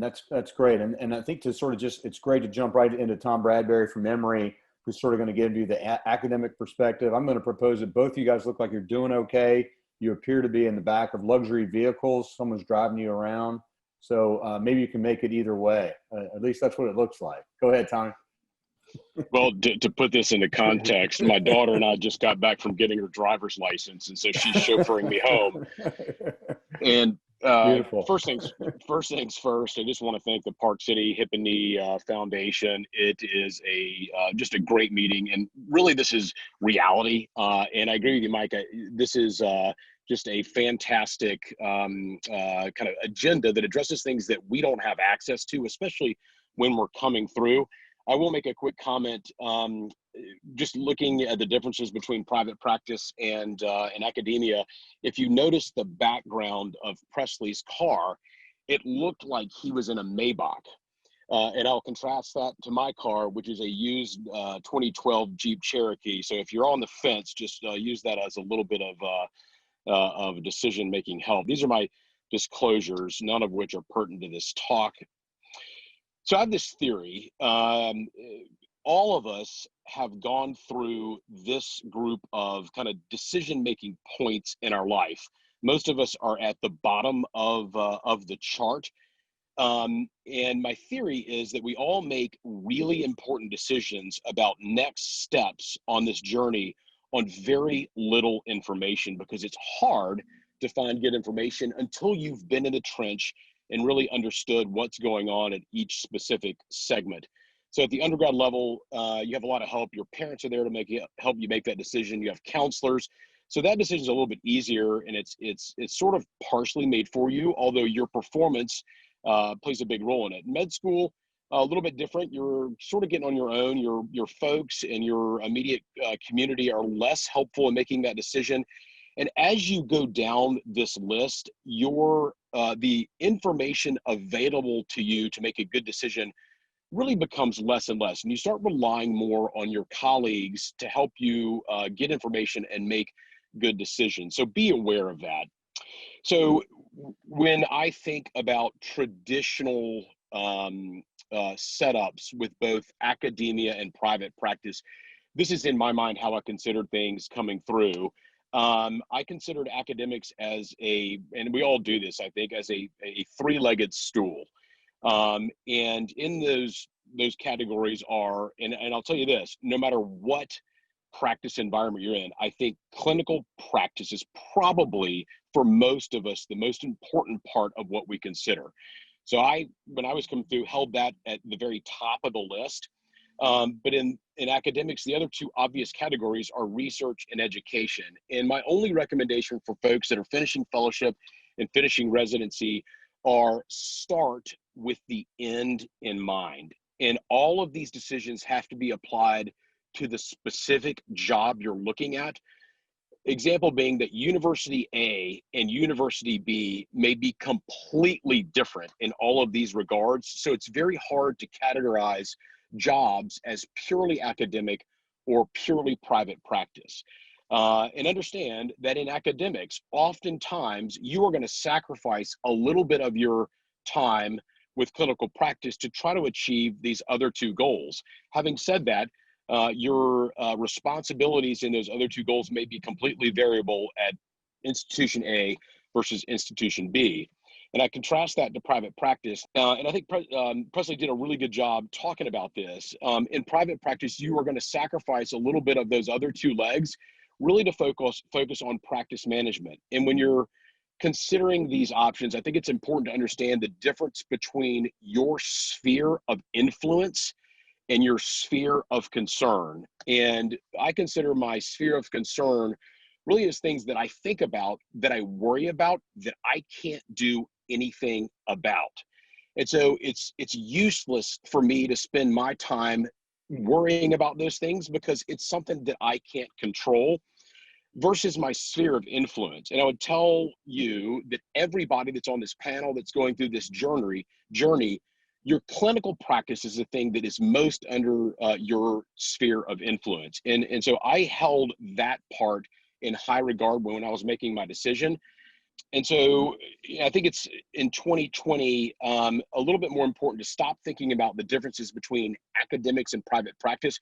that's great. And I think to sort of it's great to jump right into Tom Bradbury from memory, who's sort of going to give you the academic perspective. I'm going to propose that both of you guys look like you're doing okay. You appear to be in the back of luxury vehicles. Someone's driving you around. So maybe you can make it either way. At least that's what it looks like. Go ahead, Tommy. Well, to put this into context, my daughter and I just got back from getting her driver's license, and so she's chauffeuring me home. And first things first, I just want to thank the Park City Hip and Knee Foundation. It is just a great meeting, and really this is reality. And I agree with you, Mike. This is just a fantastic kind of agenda that addresses things that we don't have access to, especially when we're coming through. I will make a quick comment, just looking at the differences between private practice and academia. If you notice the background of Presley's car, it looked like he was in a Maybach. And I'll contrast that to my car, which is a used 2012 Jeep Cherokee. So if you're on the fence, just use that as a little bit of decision-making help. These are my disclosures, none of which are pertinent to this talk. So I have this theory. All of us have gone through this group of kind of decision-making points in our life. Most of us are at the bottom of the chart. And my theory is that we all make really important decisions about next steps on this journey on very little information, because it's hard to find good information until you've been in the trench and really understood what's going on at each specific segment. So at the undergrad level, you have a lot of help. Your parents are there to help you make that decision. You have counselors. So that decision is a little bit easier, and it's sort of partially made for you, although your performance plays a big role in it. Med school, a little bit different. You're sort of getting on your own. Your folks and your immediate community are less helpful in making that decision. And as you go down this list, the information available to you to make a good decision really becomes less and less. And you start relying more on your colleagues to help you get information and make good decisions. So be aware of that. So when I think about traditional setups with both academia and private practice, this is in my mind how I considered things coming through. I considered academics as and we all do this, I think, as a three-legged stool. And in those categories are, and I'll tell you this, no matter what practice environment you're in, I think clinical practice is probably, for most of us, the most important part of what we consider. So when I was coming through, held that at the very top of the list. But in academics, the other two obvious categories are research and education. And my only recommendation for folks that are finishing fellowship and finishing residency are start with the end in mind. And all of these decisions have to be applied to the specific job you're looking at. Example being that University A and University B may be completely different in all of these regards. So it's very hard to categorize jobs as purely academic or purely private practice. And understand that in academics, oftentimes you are going to sacrifice a little bit of your time with clinical practice to try to achieve these other two goals. Having said that, your responsibilities in those other two goals may be completely variable at institution A versus institution B. And I contrast that to private practice. And I think Presley did a really good job talking about this. In private practice, you are going to sacrifice a little bit of those other two legs really to focus on practice management. And when you're considering these options, I think it's important to understand the difference between your sphere of influence and your sphere of concern. And I consider my sphere of concern really as things that I think about, that I worry about, that I can't do anything about. And so it's useless for me to spend my time worrying about those things because it's something that I can't control, versus my sphere of influence. And I would tell you that everybody that's on this panel that's going through this journey, your clinical practice is the thing that is most under your sphere of influence. And so I held that part in high regard when I was making my decision. And so I think it's in 2020, a little bit more important to stop thinking about the differences between academics and private practice,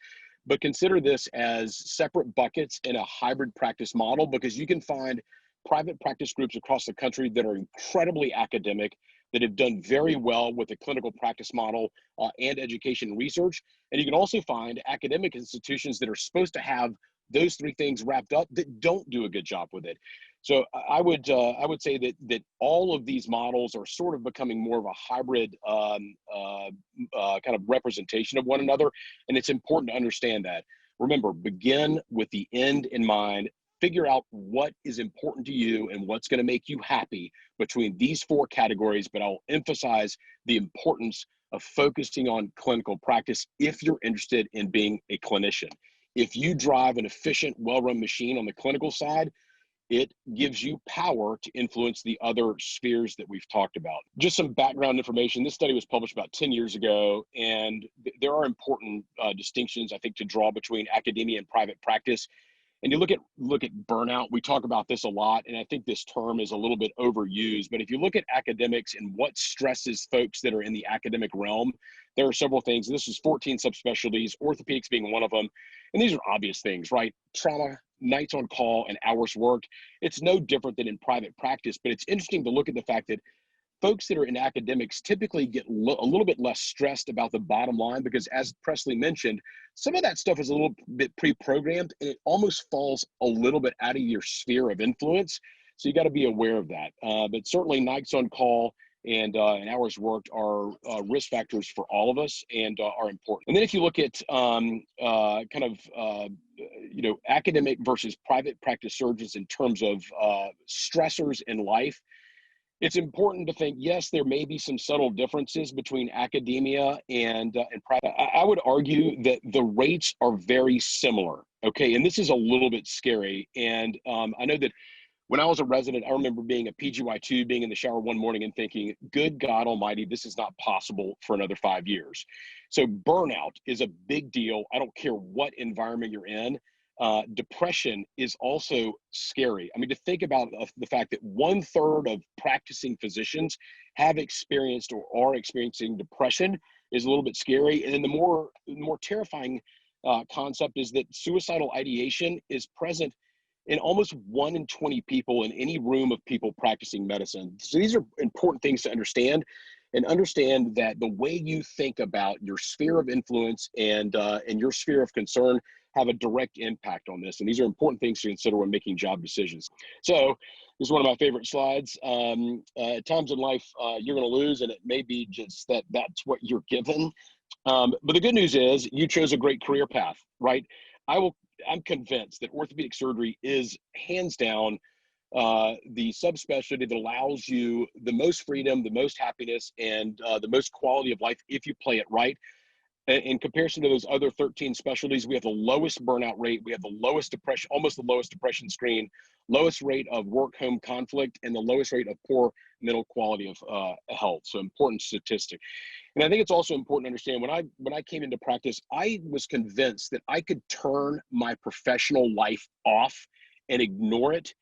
but consider this as separate buckets in a hybrid practice model, because you can find private practice groups across the country that are incredibly academic, that have done very well with the clinical practice model and education and research. And you can also find academic institutions that are supposed to have those three things wrapped up that don't do a good job with it. So I would say that all of these models are sort of becoming more of a hybrid kind of representation of one another. And it's important to understand that. Remember, begin with the end in mind. Figure out what is important to you and what's going to make you happy between these four categories. But I'll emphasize the importance of focusing on clinical practice if you're interested in being a clinician. If you drive an efficient, well-run machine on the clinical side, it gives you power to influence the other spheres that we've talked about. Just some background information. This study was published about 10 years ago, and there are important distinctions, I think, to draw between academia and private practice. And you look at burnout. We talk about this a lot, and I think this term is a little bit overused. But if you look at academics and what stresses folks that are in the academic realm, there are several things. This is 14 subspecialties, orthopedics being one of them. And these are obvious things, right? Trauma, nights on call, and hours worked. It's no different than in private practice, but it's interesting to look at the fact that folks that are in academics typically get a little bit less stressed about the bottom line, because as Presley mentioned, some of that stuff is a little bit pre-programmed and it almost falls a little bit out of your sphere of influence. So you got to be aware of that. But certainly nights on call and hours worked are risk factors for all of us and are important. And then if you look at academic versus private practice surgeons in terms of stressors in life, it's important to think, yes, there may be some subtle differences between academia and private. I would argue that the rates are very similar. Okay. And this is a little bit scary. And I know that when I was a resident, I remember being a PGY2, being in the shower one morning and thinking, good God Almighty, this is not possible for another 5 years. So burnout is a big deal. I don't care what environment you're in. Depression is also scary. I mean, to think about the fact that 1/3 of practicing physicians have experienced or are experiencing depression is a little bit scary. And then the more terrifying concept is that suicidal ideation is present in almost 1 in 20 people in any room of people practicing medicine. So these are important things to understand, and understand that the way you think about your sphere of influence and your sphere of concern have a direct impact on this. And these are important things to consider when making job decisions. So this is one of my favorite slides. At times in life, you're going to lose, and it may be just that's what you're given. But the good news is you chose a great career path, right? I'm convinced that orthopedic surgery is hands down the subspecialty that allows you the most freedom, the most happiness, and the most quality of life if you play it right. In comparison to those other 13 specialties, we have the lowest burnout rate. We have the lowest depression, almost the lowest depression screen, lowest rate of work-home conflict, and the lowest rate of poor mental quality of health. So important statistic. And I think it's also important to understand when I came into practice, I was convinced that I could turn my professional life off and ignore it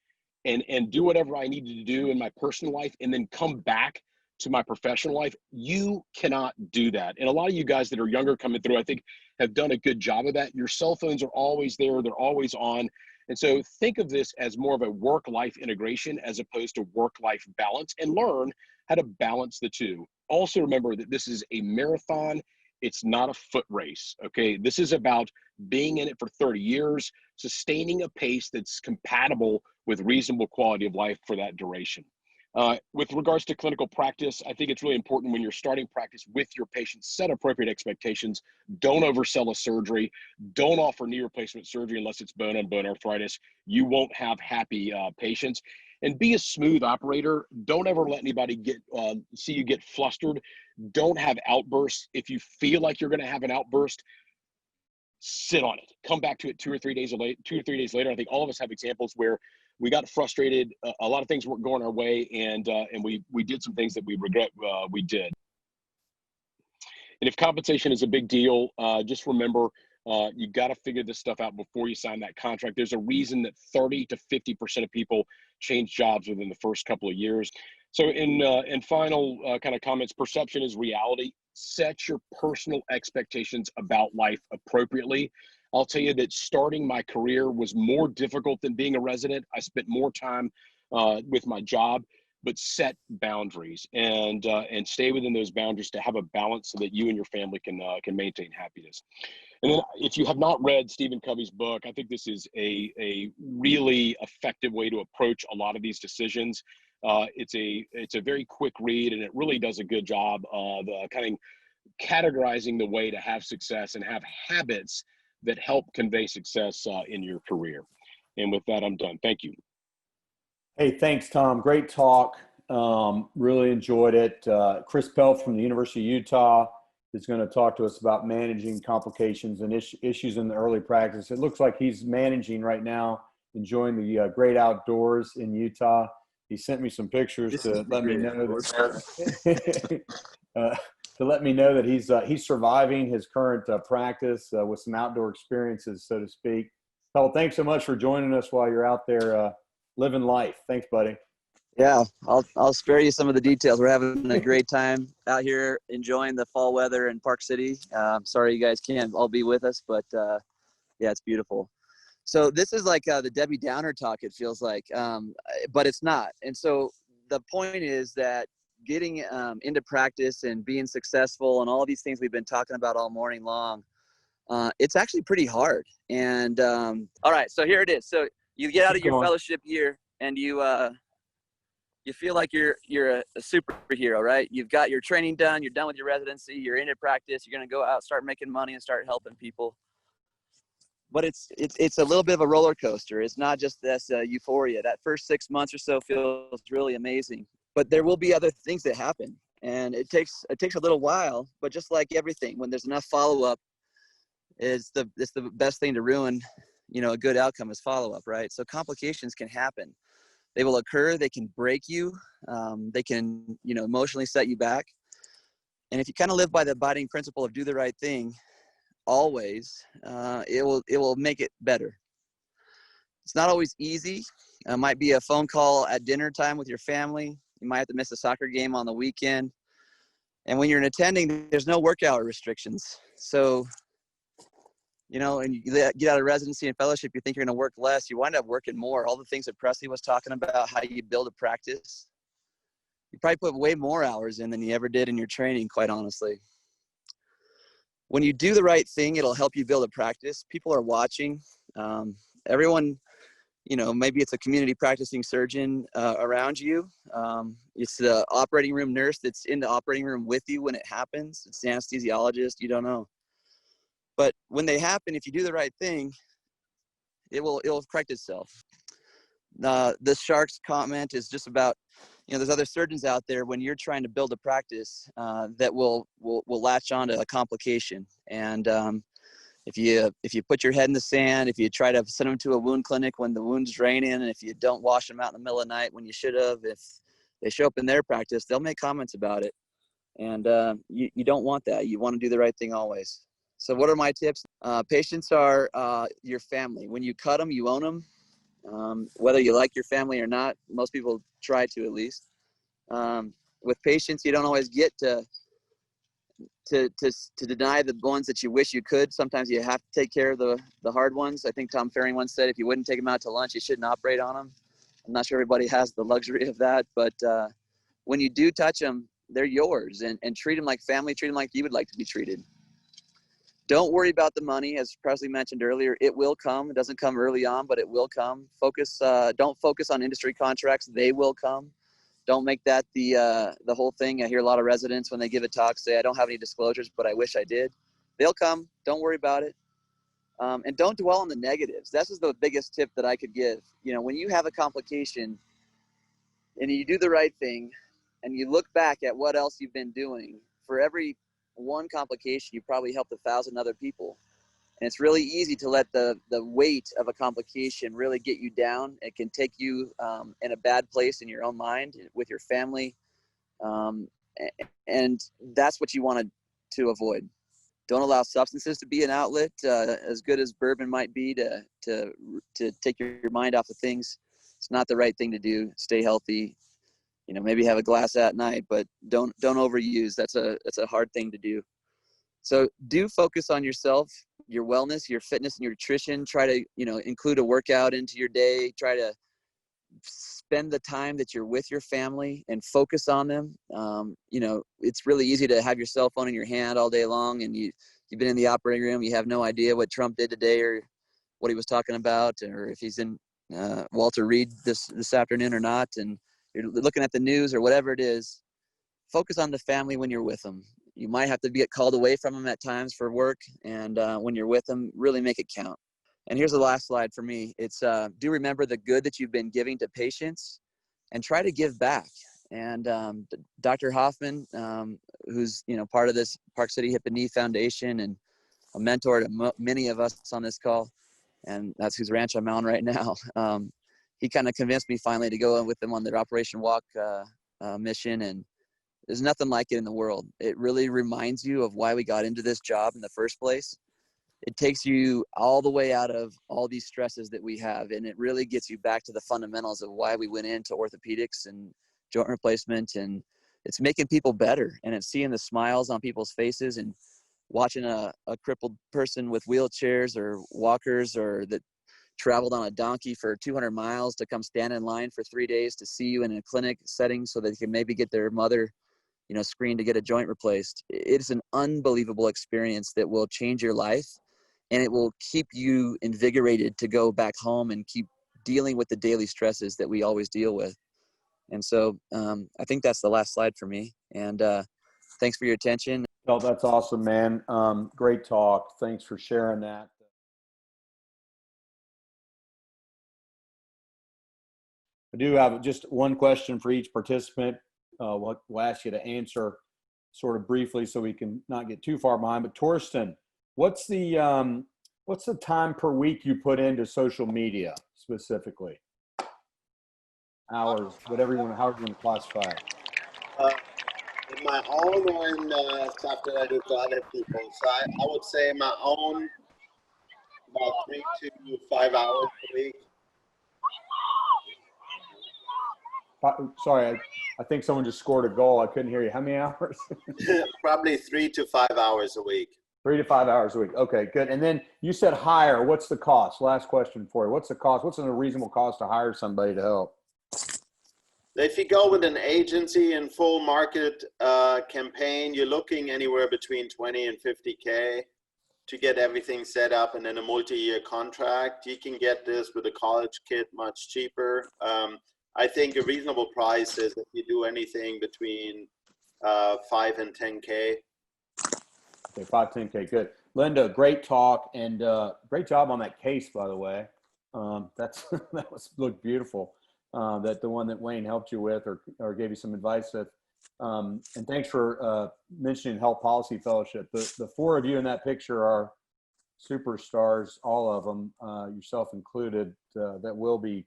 and do whatever I needed to do in my personal life and then come back to my professional life. You cannot do that. And a lot of you guys that are younger coming through, I think, have done a good job of that. Your cell phones are always there. They're always on. And so think of this as more of a work-life integration as opposed to work-life balance, and learn how to balance the two. Also remember that this is a marathon. It's not a foot race, okay? This is about being in it for 30 years, sustaining a pace that's compatible with reasonable quality of life for that duration. With regards to clinical practice, I think it's really important when you're starting practice with your patients, set appropriate expectations. Don't oversell a surgery. Don't offer knee replacement surgery unless it's bone-on-bone arthritis. You won't have happy patients. And be a smooth operator. Don't ever let anybody see you get flustered. Don't have outbursts. If you feel like you're going to have an outburst, sit on it. Come back to it 2 or 3 days later. I think all of us have examples where we got frustrated. A lot of things weren't going our way, and we did some things that we regret we did. And if compensation is a big deal, just remember you got to figure this stuff out before you sign that contract. There's a reason that 30 to 50% of people change jobs within the first couple of years. So in final kind of comments, perception is reality. Set your personal expectations about life appropriately. I'll tell you that starting my career was more difficult than being a resident. I spent more time with my job, but set boundaries and stay within those boundaries to have a balance so that you and your family can maintain happiness. And then if you have not read Stephen Covey's book, I think this is a really effective way to approach a lot of these decisions. It's a very quick read, and it really does a good job of kind of categorizing the way to have success and have habits that help convey success in your career. And with that, I'm done. Thank you. Hey, thanks, Tom. Great talk. Really enjoyed it. Chris Pelt from the University of Utah is going to talk to us about managing complications and issues in the early practice. It looks like he's managing right now, enjoying the great outdoors in Utah. He sent me some pictures to let me know that he's surviving his current practice with some outdoor experiences, so to speak. Pavel, thanks so much for joining us while you're out there living life. Thanks, buddy. Yeah, I'll spare you some of the details. We're having a great time out here enjoying the fall weather in Park City. Sorry you guys can't all be with us, but yeah, it's beautiful. So this is like the Debbie Downer talk, it feels like, but it's not. And so the point is that getting into practice and being successful and all these things we've been talking about all morning long, it's actually pretty hard. And all right, so here it is. So you get out of your fellowship year and you feel like you're a superhero, right? You've got your training done, you're done with your residency, you're into practice, you're going to go out, start making money and start helping people. But it's a little bit of a roller coaster. It's not just this euphoria. That first 6 months or so feels really amazing. but there will be other things that happen, and it takes a little while. But just like everything, when there's enough follow-up, it's the best thing to ruin, a good outcome is follow-up, right? So complications can happen. They will occur. They can break you. They can, emotionally set you back. And if you kind of live by the abiding principle of do the right thing, always, it will make it better. It's not always easy. It might be a phone call at dinner time with your family. You might have to miss a soccer game on the weekend. And when you're attending, there's no workout restrictions. So, and you get out of residency and fellowship, you think you're going to work less. You wind up working more. All the things that Presley was talking about, how you build a practice, you probably put way more hours in than you ever did in your training, quite honestly. When you do the right thing, it'll help you build a practice. People are watching. Everyone, maybe it's a community practicing surgeon around you. It's the operating room nurse that's in the operating room with you when it happens. It's the anesthesiologist. You don't know. But when they happen, if you do the right thing, it'll correct itself. The sharks comment is just about, there's other surgeons out there when you're trying to build a practice that will latch on to a complication. And if you put your head in the sand, if you try to send them to a wound clinic when the wound's draining, and if you don't wash them out in the middle of the night when you should have, if they show up in their practice, they'll make comments about it. And you don't want that. You want to do the right thing always. So what are my tips? Patients are your family. When you cut them, you own them. Whether you like your family or not, most people try to, at least. With patients, you don't always get to deny the ones that you wish you could. Sometimes you have to take care of the hard ones. I think Tom Ferring once said, if you wouldn't take them out to lunch, you shouldn't operate on them. I'm not sure everybody has the luxury of that, but when you do touch them, they're yours, and treat them like family, treat them like you would like to be treated. Don't worry about the money. As Presley mentioned earlier, it will come. It doesn't come early on, but it will come. Don't focus on industry contracts. They will come. Don't make that the whole thing. I hear a lot of residents when they give a talk say, I don't have any disclosures, but I wish I did. They'll come. Don't worry about it. And don't dwell on the negatives. This is the biggest tip that I could give. When you have a complication and you do the right thing and you look back at what else you've been doing, for every one complication, you probably helped 1,000 other people. And it's really easy to let the weight of a complication really get you down. It can take you in a bad place in your own mind, with your family. And that's what you want to avoid. Don't allow substances to be an outlet. As good as bourbon might be to take your mind off of things, it's not the right thing to do. Stay healthy. Maybe have a glass at night, but don't overuse. That's a hard thing to do. So do focus on yourself, your wellness, your fitness, and your nutrition. Try to, include a workout into your day. Try to spend the time that you're with your family and focus on them. It's really easy to have your cell phone in your hand all day long, and you've been in the operating room. You have no idea what Trump did today or what he was talking about, or if he's in Walter Reed this afternoon or not. And you're looking at the news or whatever it is. Focus on the family when you're with them. You might have to get called away from them at times for work, and when you're with them, really make it count. And here's the last slide for me. It's do remember the good that you've been giving to patients, and try to give back. And Dr. Hoffman, who's part of this Park City Hip and Knee Foundation and a mentor to many of us on this call, and that's whose ranch I'm on right now. He kind of convinced me finally to go with them on their Operation Walk mission, and there's nothing like it in the world. It really reminds you of why we got into this job in the first place. It takes you all the way out of all these stresses that we have, and it really gets you back to the fundamentals of why we went into orthopedics and joint replacement. And it's making people better, and it's seeing the smiles on people's faces, and watching a crippled person with wheelchairs or walkers, or that traveled on a donkey for 200 miles to come stand in line for 3 days to see you in a clinic setting so that they can maybe get their mother screened to get a joint replaced. It's an unbelievable experience that will change your life, and it will keep you invigorated to go back home and keep dealing with the daily stresses that we always deal with. And so I think that's the last slide for me. And thanks for your attention. Well, that's awesome, man. Great talk. Thanks for sharing that. I do have just one question for each participant. we'll ask you to answer sort of briefly so we can not get too far behind. But Thorsten, what's the time per week you put into social media specifically? Hours, however you want to classify it. In my own or in stuff that I do for other people. So I would say my own, about 3 to 5 hours a week. Sorry, I think someone just scored a goal. I couldn't hear you. How many hours? Probably 3 to 5 hours a week. 3 to 5 hours a week. Okay, good. And then you said hire. What's the cost? Last question for you. What's the cost? What's a reasonable cost to hire somebody to help? If you go with an agency and full market campaign, you're looking anywhere between 20 and 50K to get everything set up, and then a multi-year contract. You can get this with a college kit much cheaper. I think a reasonable price is if you do anything between 5 and 10K. Okay, 5, 10K, good. Linda, great talk, and great job on that case, by the way. That looked beautiful. That the one that Wayne helped you with or gave you some advice with. And thanks for mentioning Health Policy Fellowship. The 4 of you in that picture are superstars, all of them, yourself included, that will be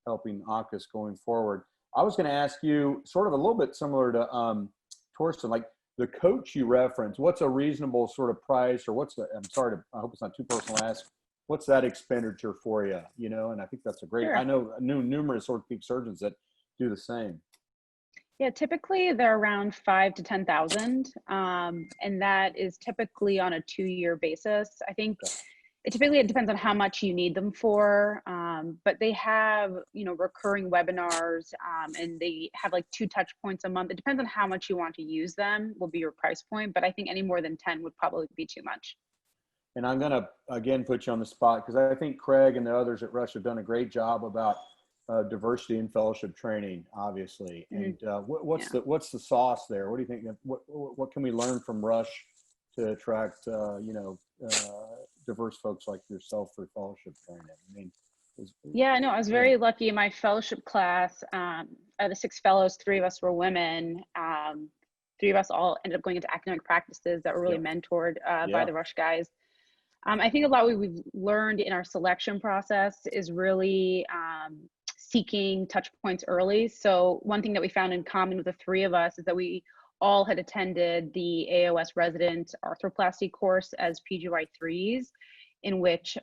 helping AUKUS going forward. I was going to ask you sort of a little bit similar to Thorsten, like the coach you reference, what's a reasonable sort of price, or I hope it's not too personal to ask, what's that expenditure for you, and I think that's a great, Sure. I know numerous orthopedic surgeons that do the same. Yeah, typically they're around 5 to 10,000, and that is typically on a 2-year basis. I think it depends on how much you need them for, but they have recurring webinars, and they have like 2 touch points a month. It depends on how much you want to use them will be your price point, but I think any more than 10 would probably be too much. And I'm going to again put you on the spot because I think Craig and the others at Rush have done a great job about diversity and fellowship training, obviously. And what's the sauce there? What do you think? What can we learn from Rush to attract diverse folks like yourself for fellowship training? I mean, I was very lucky in my fellowship class. Out of the 6 fellows, 3 of us were women. 3 of us all ended up going into academic practices that were really mentored by the Rush guys. I think a lot we've learned in our selection process is really seeking touch points early. So one thing that we found in common with the 3 of us is that we all had attended the AOS resident arthroplasty course as PGY3s, in which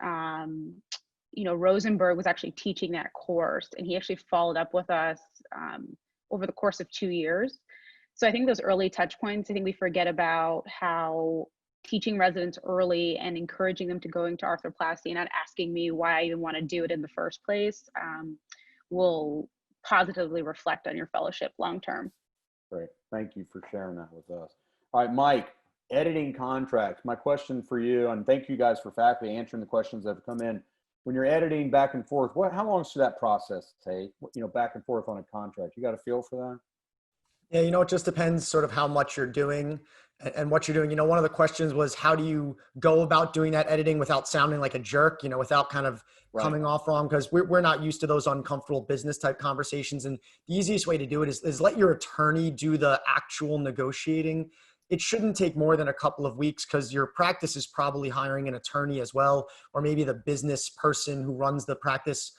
Rosenberg was actually teaching that course, and he actually followed up with us over the course of 2 years. So I think those early touch points, I think we forget about how teaching residents early and encouraging them to go into arthroplasty and not asking me why I even want to do it in the first place will positively reflect on your fellowship long term. Great. Thank you for sharing that with us. All right, Mike, editing contracts. My question for you, and thank you guys for faculty answering the questions that have come in. When you're editing back and forth, how long should that process take? Back and forth on a contract. You got a feel for that? Yeah, it just depends sort of how much you're doing and what you're doing. One of the questions was, how do you go about doing that editing without sounding like a jerk, without kind of coming off wrong? Because we're not used to those uncomfortable business type conversations. And the easiest way to do it is let your attorney do the actual negotiating. It shouldn't take more than a couple of weeks because your practice is probably hiring an attorney as well, or maybe the business person who runs the practice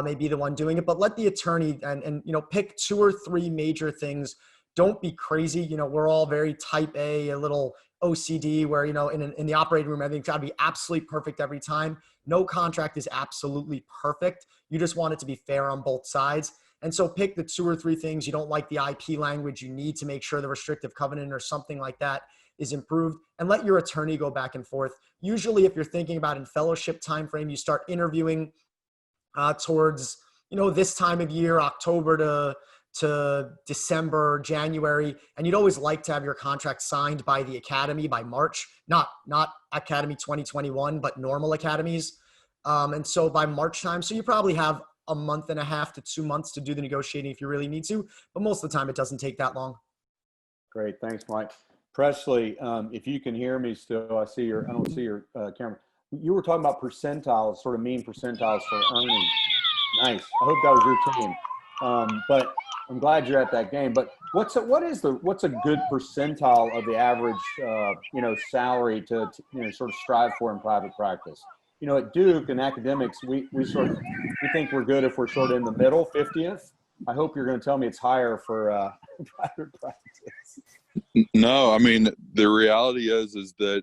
may be the one doing it. But let the attorney and pick 2 or 3 major things. Don't be crazy. We're all very type A, a little OCD where, in the operating room, everything's got to be absolutely perfect every time. No contract is absolutely perfect. You just want it to be fair on both sides. And so pick the 2 or 3 things you don't like the IP language you need to make sure the restrictive covenant or something like that is improved, and let your attorney go back and forth. Usually if you're thinking about in fellowship timeframe, you start interviewing towards, this time of year, October to December, January, and you'd always like to have your contract signed by the academy by March, not Academy 2021, but normal academies. And so by March time, so you probably have a month and a half to 2 months to do the negotiating if you really need to, but most of the time it doesn't take that long. Great, thanks, Mike. Presley, if you can hear me still, I don't see your camera. You were talking about percentiles, sort of mean percentiles for earnings. Nice. I hope that was your team. But I'm glad you're at that game. But what's a good percentile of the average, salary to sort of strive for in private practice? At Duke and academics, we think we're good if we're sort of in the middle, 50th. I hope you're going to tell me it's higher for private practice. No, I mean, the reality is that,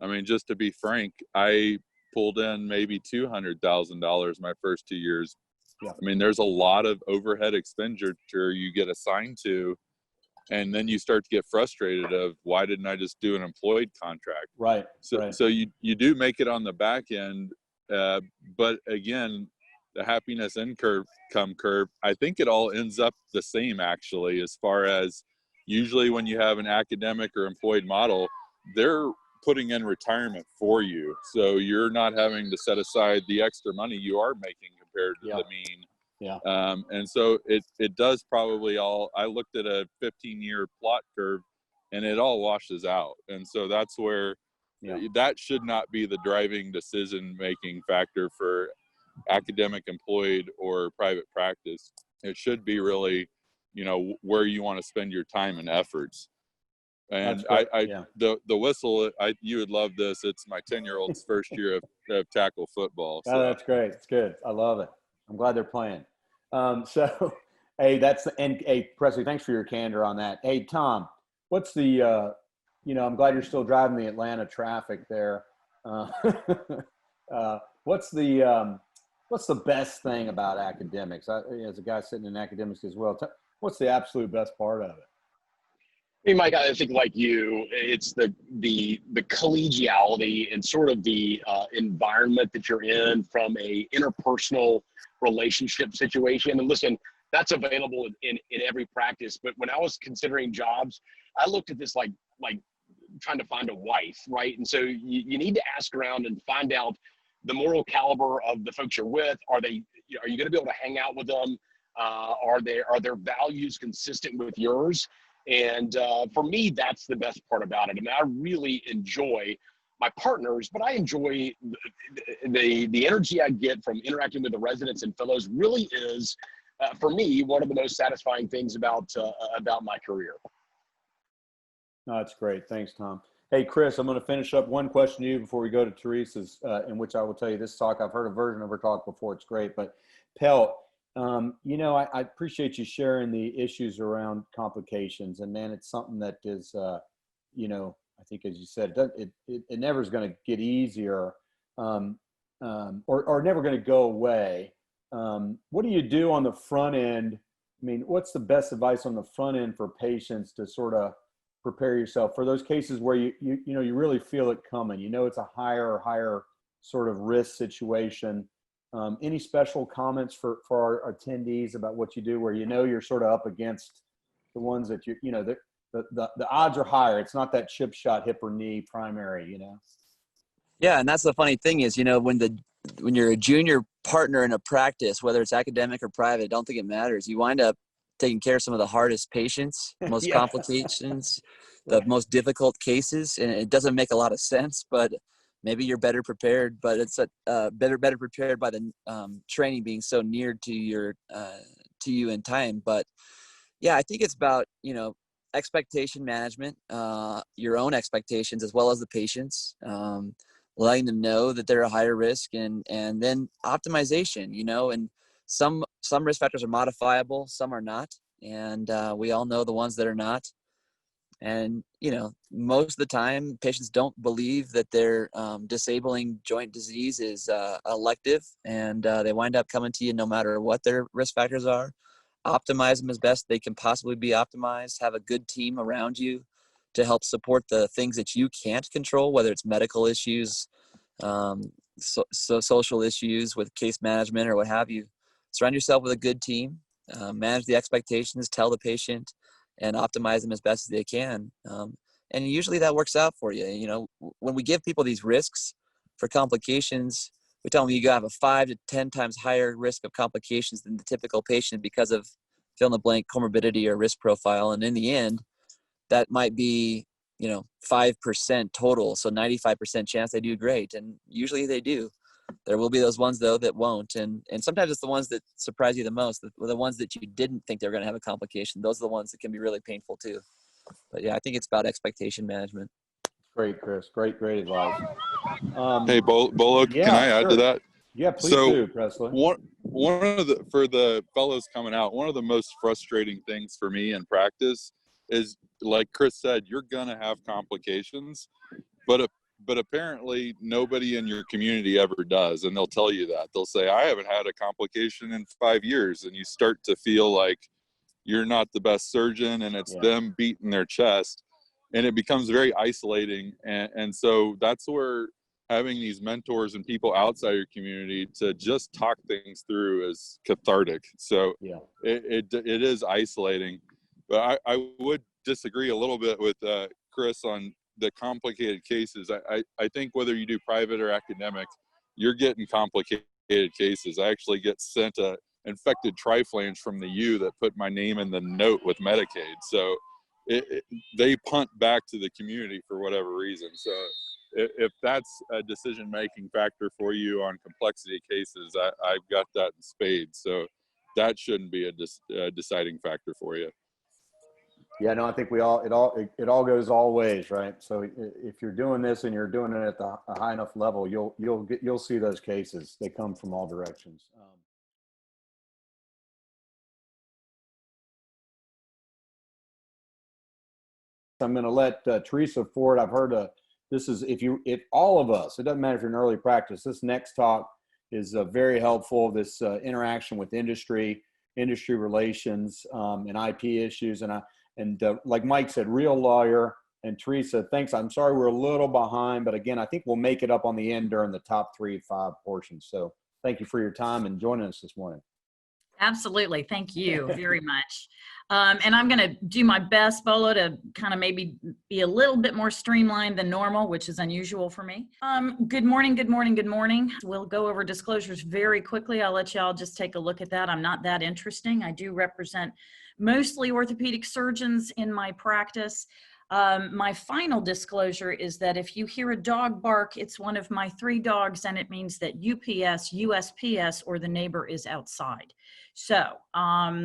I mean, just to be frank, I pulled in maybe $200,000 my first 2 years. Yeah. I mean, there's a lot of overhead expenditure you get assigned to, and then you start to get frustrated of, why didn't I just do an employed contract? Right. So you do make it on the back end, but again, the happiness income curve, I think it all ends up the same, actually, as far as usually when you have an academic or employed model, they're putting in retirement for you. So you're not having to set aside the extra money you are making compared to the mean. Yeah. And so it does probably all, I looked at a 15-year plot curve and it all washes out. And so that's where that should not be the driving decision-making factor for academic, employed, or private practice. It should be really, where you want to spend your time and efforts. And the whistle, you would love this. It's my 10-year-old's first year of tackle football. So. Oh, that's great. It's good. I love it. I'm glad they're playing. Hey, Presley, thanks for your candor on that. Hey, Tom, what's the, I'm glad you're still driving the Atlanta traffic there. What's the best thing about academics? As a guy sitting in academics as well, what's the absolute best part of it? I mean, Mike, I think like you, it's the collegiality and sort of the environment that you're in from a interpersonal relationship situation. And listen, that's available in every practice. But when I was considering jobs, I looked at this like trying to find a wife, right? And so you need to ask around and find out the moral caliber of the folks you're with. Are you going to be able to hang out with them? Are their values consistent with yours? And for me, that's the best part about it. I mean, I really enjoy my partners, but I enjoy the energy I get from interacting with the residents and fellows. Really is, for me, one of the most satisfying things about my career. No, that's great. Thanks, Tom. Hey, Chris, I'm going to finish up one question to you before we go to Teresa's, in which I will tell you this talk. I've heard a version of her talk before. It's great. But Pelt, I appreciate you sharing the issues around complications. And, man, it's something that is, I think, as you said, it never is going to get easier or never going to go away. What do you do on the front end? I mean, what's the best advice on the front end for patients to sort of prepare yourself for those cases where you really feel it coming? It's a higher sort of risk situation. Any special comments for our attendees about what you do where you're sort of up against the ones that the odds are higher? It's not that chip shot hip or knee primary, Yeah, and that's the funny thing is, when you're a junior partner in a practice, whether it's academic or private, I don't think it matters. You wind up taking care of some of the hardest patients, most complications, the most difficult cases, and it doesn't make a lot of sense, but maybe you're better prepared. But it's better prepared by the training being so near to you in time. But yeah, I think it's about expectation management, your own expectations as well as the patients, letting them know that they're a higher risk, and then optimization. And some risk factors are modifiable, some are not, and we all know the ones that are not. And most of the time patients don't believe that their disabling joint disease is elective, and they wind up coming to you no matter what their risk factors are. Optimize them as best they can possibly be optimized. Have a good team around you to help support the things that you can't control, whether it's medical issues, social issues with case management or what have you. Surround yourself with a good team, manage the expectations, tell the patient, and optimize them as best as they can. And usually that works out for you. When we give people these risks for complications, we tell them you have a 5 to 10 times higher risk of complications than the typical patient because of fill in the blank comorbidity or risk profile. And in the end, that might be, 5% total. So 95% chance they do great. And usually they do. There will be those ones though that won't, and sometimes it's the ones that surprise you the most, the ones that you didn't think they're going to have a complication. Those are the ones that can be really painful too. But yeah, I think it's about expectation management. Great, Chris. Great advice. Hey, Bolo, yeah, can I add to that? Yeah, please do, Presley. One of the, for the fellows coming out, one of the most frustrating things for me in practice is, like Chris said, you're gonna have complications, but apparently nobody in your community ever does, and they'll tell you that. They'll say, I haven't had a complication in 5 years, and you start to feel like you're not the best surgeon, and it's them beating their chest, and it becomes very isolating. And so that's where having these mentors and people outside your community to just talk things through is cathartic. So it is isolating. But I would disagree a little bit with Chris on the complicated cases. I think whether you do private or academic, you're getting complicated cases. I actually get sent a infected triflange from the U that put my name in the note with Medicaid. So they punt back to the community for whatever reason. So if that's a decision-making factor for you on complexity cases, I've got that in spades. So that shouldn't be a deciding factor for you. Yeah, no, I think it all goes all ways, right? So if you're doing this and you're doing it at a high enough level, you'll see those cases. They come from all directions. I'm going to let Teresa forward. I've heard this is if all of us, it doesn't matter if you're in early practice, this next talk is very helpful. This interaction with industry relations, and IP issues, and like Mike said, real lawyer. And Teresa, thanks. I'm sorry we're a little behind, but again, I think we'll make it up on the end during the top 3-5 portions. So thank you for your time and joining us this morning. Absolutely. Thank you very much. And I'm going to do my best, Bolo, to kind of maybe be a little bit more streamlined than normal, which is unusual for me. Good morning. We'll go over disclosures very quickly. I'll let y'all just take a look at that. I'm not that interesting. I do represent mostly orthopedic surgeons in my practice. My final disclosure is that if you hear a dog bark, it's one of my 3 dogs, and it means that UPS, USPS, or the neighbor is outside. So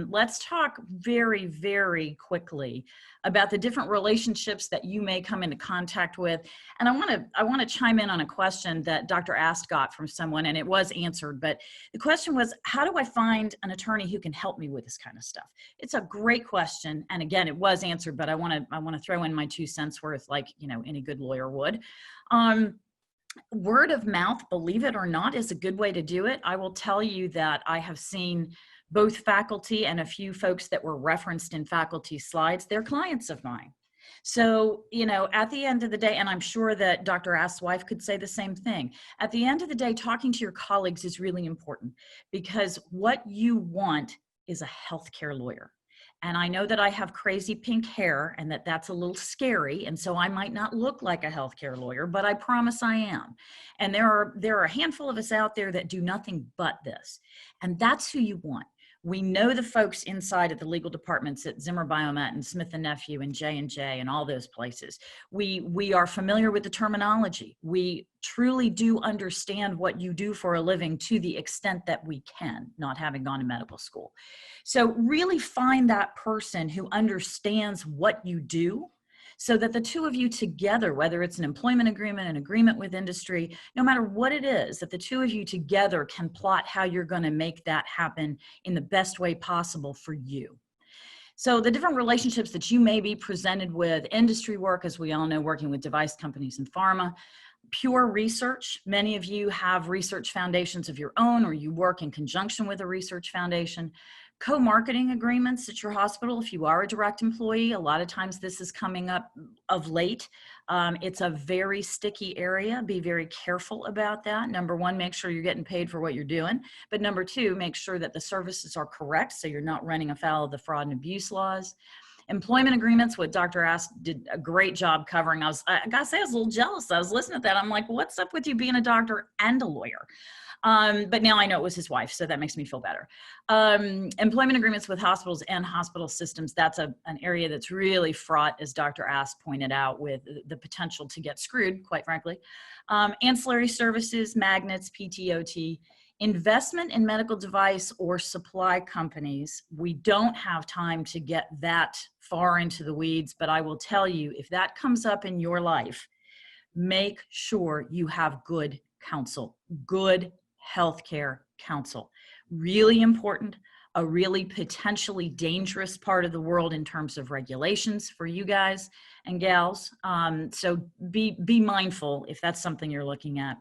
let's talk very, very quickly about the different relationships that you may come into contact with. And I want to chime in on a question that Dr. Ast got from someone, and it was answered, but the question was, how do I find an attorney who can help me with this kind of stuff? It's a great question. And again, it was answered, but I want to throw in my 2 cents worth, like, any good lawyer would. Word of mouth, believe it or not, is a good way to do it. I will tell you that I have seen both faculty and a few folks that were referenced in faculty slides. They're clients of mine. So, at the end of the day, and I'm sure that Dr. Ast's wife could say the same thing, at the end of the day, talking to your colleagues is really important, because what you want is a healthcare lawyer. And I know that I have crazy pink hair and that's a little scary. And so I might not look like a healthcare lawyer, but I promise I am. And there are a handful of us out there that do nothing but this. And that's who you want. We know the folks inside at the legal departments at Zimmer Biomet and Smith & Nephew and J&J and all those places. We are familiar with the terminology. We truly do understand what you do for a living to the extent that we can, not having gone to medical school. So really find that person who understands what you do, so that the 2 of you together, whether it's an employment agreement, an agreement with industry, no matter what it is, that the 2 of you together can plot how you're going to make that happen in the best way possible for you. So the different relationships that you may be presented with, industry work, as we all know, working with device companies and pharma, pure research. Many of you have research foundations of your own, or you work in conjunction with a research foundation. Co-marketing agreements at your hospital, if you are a direct employee, a lot of times this is coming up of late. It's a very sticky area. Be very careful about that. Number 1, make sure you're getting paid for what you're doing. But number 2, make sure that the services are correct, so you're not running afoul of the fraud and abuse laws. Employment agreements, what Dr. Ask did a great job covering. I gotta say, I was a little jealous. I was listening to that. I'm like, what's up with you being a doctor and a lawyer? But now I know it was his wife, so that makes me feel better. Employment agreements with hospitals and hospital systems, that's an area that's really fraught, as Dr. Ask pointed out, with the potential to get screwed, quite frankly. Ancillary services, magnets, PTOT, investment in medical device or supply companies. We don't have time to get that far into the weeds, but I will tell you, if that comes up in your life, make sure you have good counsel, good healthcare counsel. Really important, a really potentially dangerous part of the world in terms of regulations for you guys and gals. So be mindful if that's something you're looking at.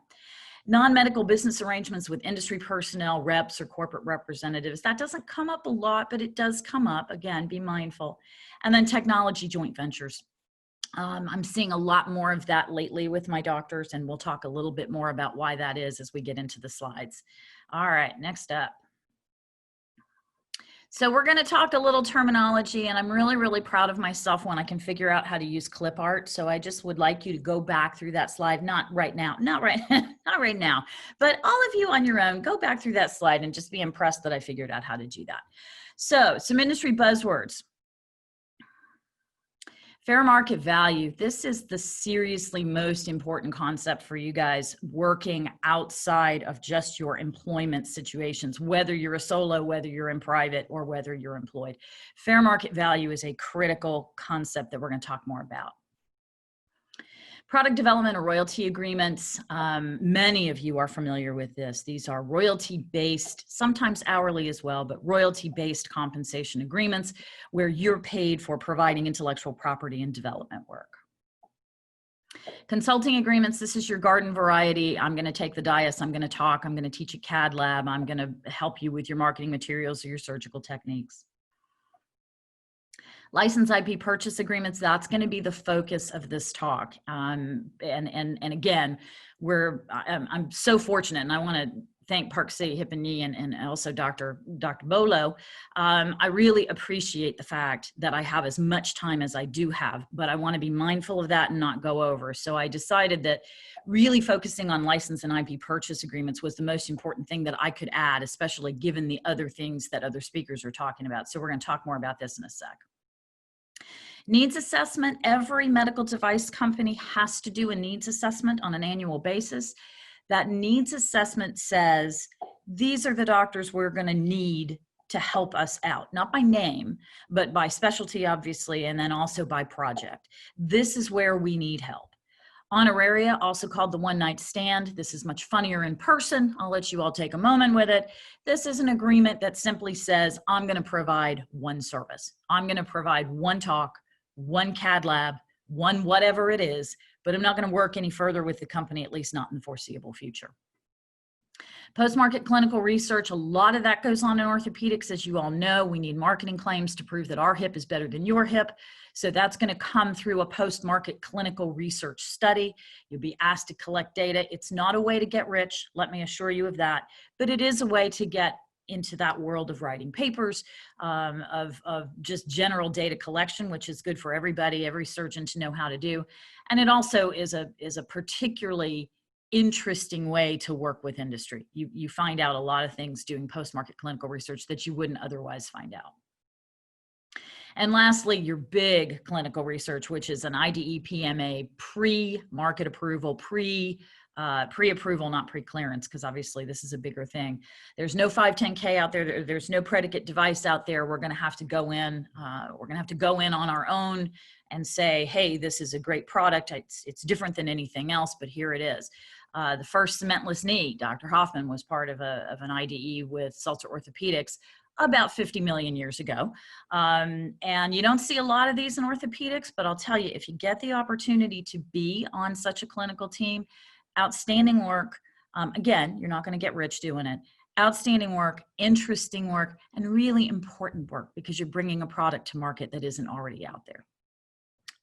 Non-medical business arrangements with industry personnel, reps, or corporate representatives. That doesn't come up a lot, but it does come up. Again, be mindful. And then technology joint ventures. I'm seeing a lot more of that lately with my doctors, and we'll talk a little bit more about why that is as we get into the slides. All right, next up. So we're going to talk a little terminology, and I'm really, really proud of myself when I can figure out how to use clip art. So I just would like you to go back through that slide, not right now, not right now, but all of you on your own, go back through that slide and just be impressed that I figured out how to do that. So some industry buzzwords. Fair market value. This is the seriously most important concept for you guys working outside of just your employment situations, whether you're a solo, whether you're in private, or whether you're employed. Fair market value is a critical concept that we're going to talk more about. Product development or royalty agreements. Many of you are familiar with this. These are royalty-based, sometimes hourly as well, but royalty-based compensation agreements where you're paid for providing intellectual property and development work. Consulting agreements, this is your garden variety. I'm going to take the dais, I'm going to talk, I'm going to teach a CAD lab, I'm going to help you with your marketing materials or your surgical techniques. License IP purchase agreements, that's going to be the focus of this talk. And again, I'm so fortunate, and I want to thank Park City Hip and Knee and also Dr. Bolo. I really appreciate the fact that I have as much time as I do have, but I want to be mindful of that and not go over. So I decided that really focusing on license and IP purchase agreements was the most important thing that I could add, especially given the other things that other speakers are talking about. So we're going to talk more about this in a sec. Needs assessment. Every medical device company has to do a needs assessment on an annual basis. That needs assessment says, these are the doctors we're going to need to help us out, not by name, but by specialty, obviously, and then also by project. This is where we need help. Honoraria, also called the one-night stand. This is much funnier in person. I'll let you all take a moment with it. This is an agreement that simply says, I'm going to provide one service. I'm going to provide one talk, one CAD lab, one whatever it is, but I'm not going to work any further with the company, at least not in the foreseeable future. Post-market clinical research, a lot of that goes on in orthopedics. As you all know, we need marketing claims to prove that our hip is better than your hip. So that's going to come through a post-market clinical research study. You'll be asked to collect data. It's not a way to get rich, let me assure you of that, but it is a way to get into that world of writing papers, of just general data collection, which is good for everybody, every surgeon to know how to do. And it also is a particularly interesting way to work with industry. You find out a lot of things doing post-market clinical research that you wouldn't otherwise find out. And lastly, your big clinical research, which is an IDE PMA, pre-market approval, pre-approval, not pre-clearance, because obviously this is a bigger thing. There's no 510K out there. There's no predicate device out there. We're going to have to go in. We're going to have to go in on our own and say, hey, this is a great product. It's different than anything else, but here it is. The first cementless knee, Dr. Hoffman was part of an IDE with Seltzer Orthopaedics about 50 million years ago. And you don't see a lot of these in orthopedics, but I'll tell you, if you get the opportunity to be on such a clinical team, outstanding work. Again, you're not going to get rich doing it. Outstanding work, interesting work, and really important work because you're bringing a product to market that isn't already out there.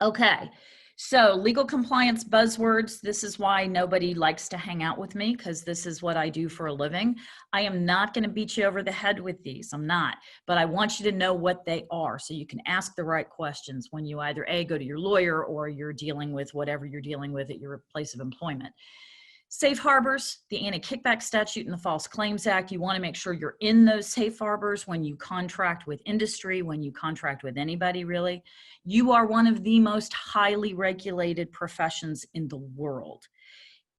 Okay, So legal compliance buzzwords, this is why nobody likes to hang out with me, because this is what I do for a living. I am not going to beat you over the head with these. I'm not. But I want you to know what they are so you can ask the right questions when you either A, go to your lawyer, or you're dealing with whatever you're dealing with at your place of employment. Safe harbors, the anti-kickback statute and the False Claims Act. You want to make sure you're in those safe harbors when you contract with industry, when you contract with anybody really. You are one of the most highly regulated professions in the world.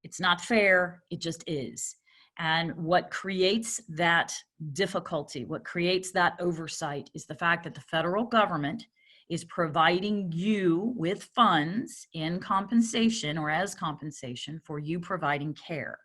It's not fair, it just is. And what creates that difficulty, what creates that oversight is the fact that the federal government is providing you with funds in compensation or as compensation for you providing care.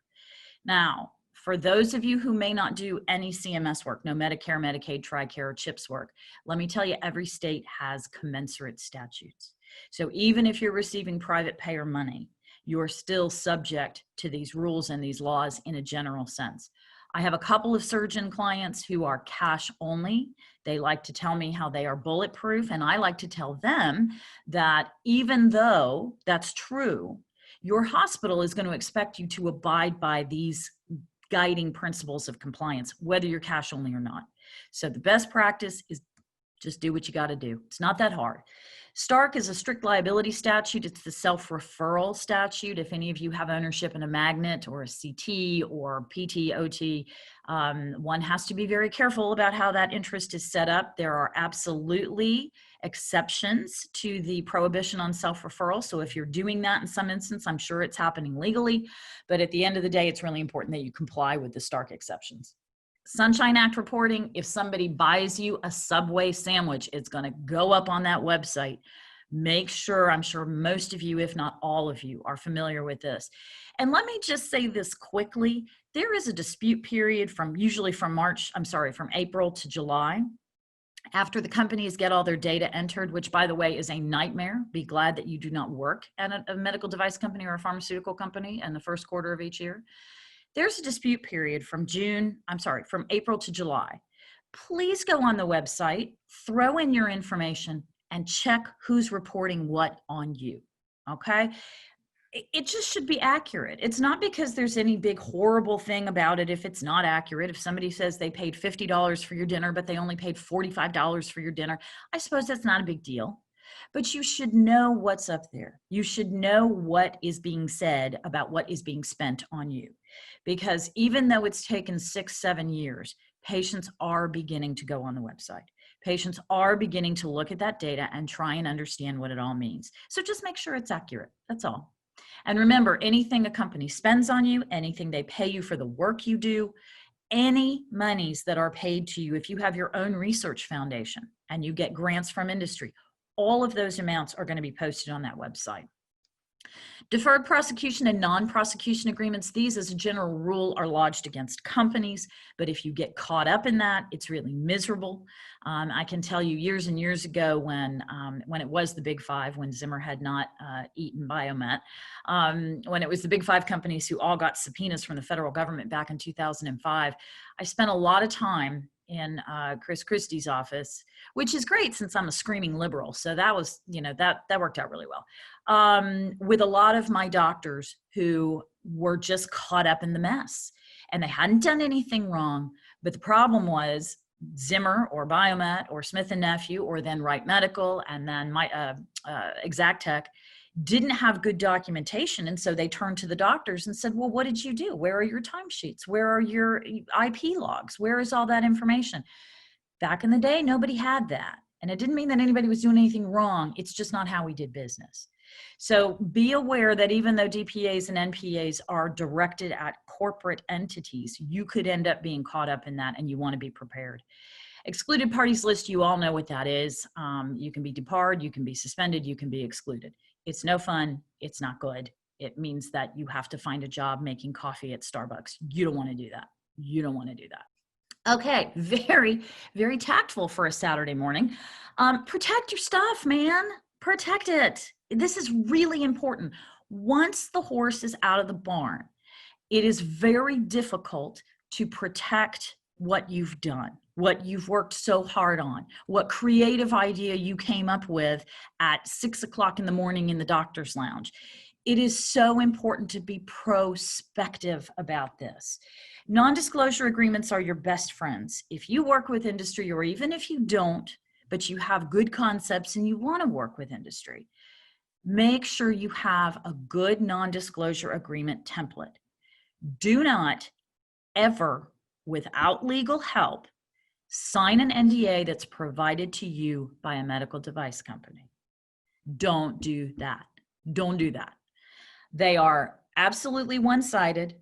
Now, for those of you who may not do any CMS work, no Medicare, Medicaid, TRICARE, or CHIPS work, let me tell you, every state has commensurate statutes. So even if you're receiving private payer money, you're still subject to these rules and these laws in a general sense. I have a couple of surgeon clients who are cash only. They like to tell me how they are bulletproof, and I like to tell them that even though that's true, your hospital is going to expect you to abide by these guiding principles of compliance, whether you're cash only or not. So the best practice is just do what you got to do. It's not that hard. Stark is a strict liability statute. It's the self-referral statute. If any of you have ownership in a magnet or a CT or PT, OT, one has to be very careful about how that interest is set up. There are absolutely exceptions to the prohibition on self-referral. So if you're doing that in some instance, I'm sure it's happening legally. But at the end of the day, it's really important that you comply with the Stark exceptions. Sunshine Act reporting, if somebody buys you a Subway sandwich, it's going to go up on that website. Make sure, I'm sure most of you, if not all of you, are familiar with this. And let me just say this quickly. There is a dispute period from April to July. After the companies get all their data entered, which by the way is a nightmare. Be glad that you do not work at a medical device company or a pharmaceutical company in the first quarter of each year. There's a dispute period from April to July. Please go on the website, throw in your information, and check who's reporting what on you, okay? It just should be accurate. It's not because there's any big horrible thing about it if it's not accurate. If somebody says they paid $50 for your dinner, but they only paid $45 for your dinner, I suppose that's not a big deal. But you should know what's up there. You should know what is being said about what is being spent on you. Because even though it's taken 6-7 years, patients are beginning to go on the website. Patients are beginning to look at that data and try and understand what it all means. So just make sure it's accurate. That's all. And remember, anything a company spends on you, anything they pay you for the work you do, any monies that are paid to you, if you have your own research foundation and you get grants from industry, all of those amounts are going to be posted on that website. Deferred prosecution and non-prosecution agreements, these as a general rule are lodged against companies, but if you get caught up in that, it's really miserable. I can tell you years and years ago when it was the Big Five, when Zimmer had not eaten Biomet, when it was the Big Five companies who all got subpoenas from the federal government back in 2005, I spent a lot of time in Chris Christie's office, which is great since I'm a screaming liberal. So that was, that worked out really well. With a lot of my doctors who were just caught up in the mess and they hadn't done anything wrong. But the problem was Zimmer or Biomet or Smith & Nephew or then Wright Medical and then my Exactech didn't have good documentation. And so they turned to the doctors and said, well, what did you do? Where are your timesheets? Where are your IP logs? Where is all that information? Back in the day, nobody had that. And it didn't mean that anybody was doing anything wrong. It's just not how we did business. So be aware that even though DPAs and NPAs are directed at corporate entities, you could end up being caught up in that and you want to be prepared. Excluded parties list, you all know what that is. You can be debarred, you can be suspended, you can be excluded. It's no fun. It's not good. It means that you have to find a job making coffee at Starbucks. You don't want to do that. You don't want to do that. Okay, very, very tactful for a Saturday morning. Protect your stuff, man. Protect it. This is really important. Once the horse is out of the barn, it is very difficult to protect what you've done, what you've worked so hard on, what creative idea you came up with at 6 o'clock in the morning in the doctor's lounge. It is so important to be prospective about this. Non-disclosure agreements are your best friends. If you work with industry, or even if you don't, but you have good concepts and you want to work with industry, make sure you have a good non-disclosure agreement template. Do not ever, without legal help, sign an NDA that's provided to you by a medical device company. Don't do that. Don't do that. They are absolutely one-sided.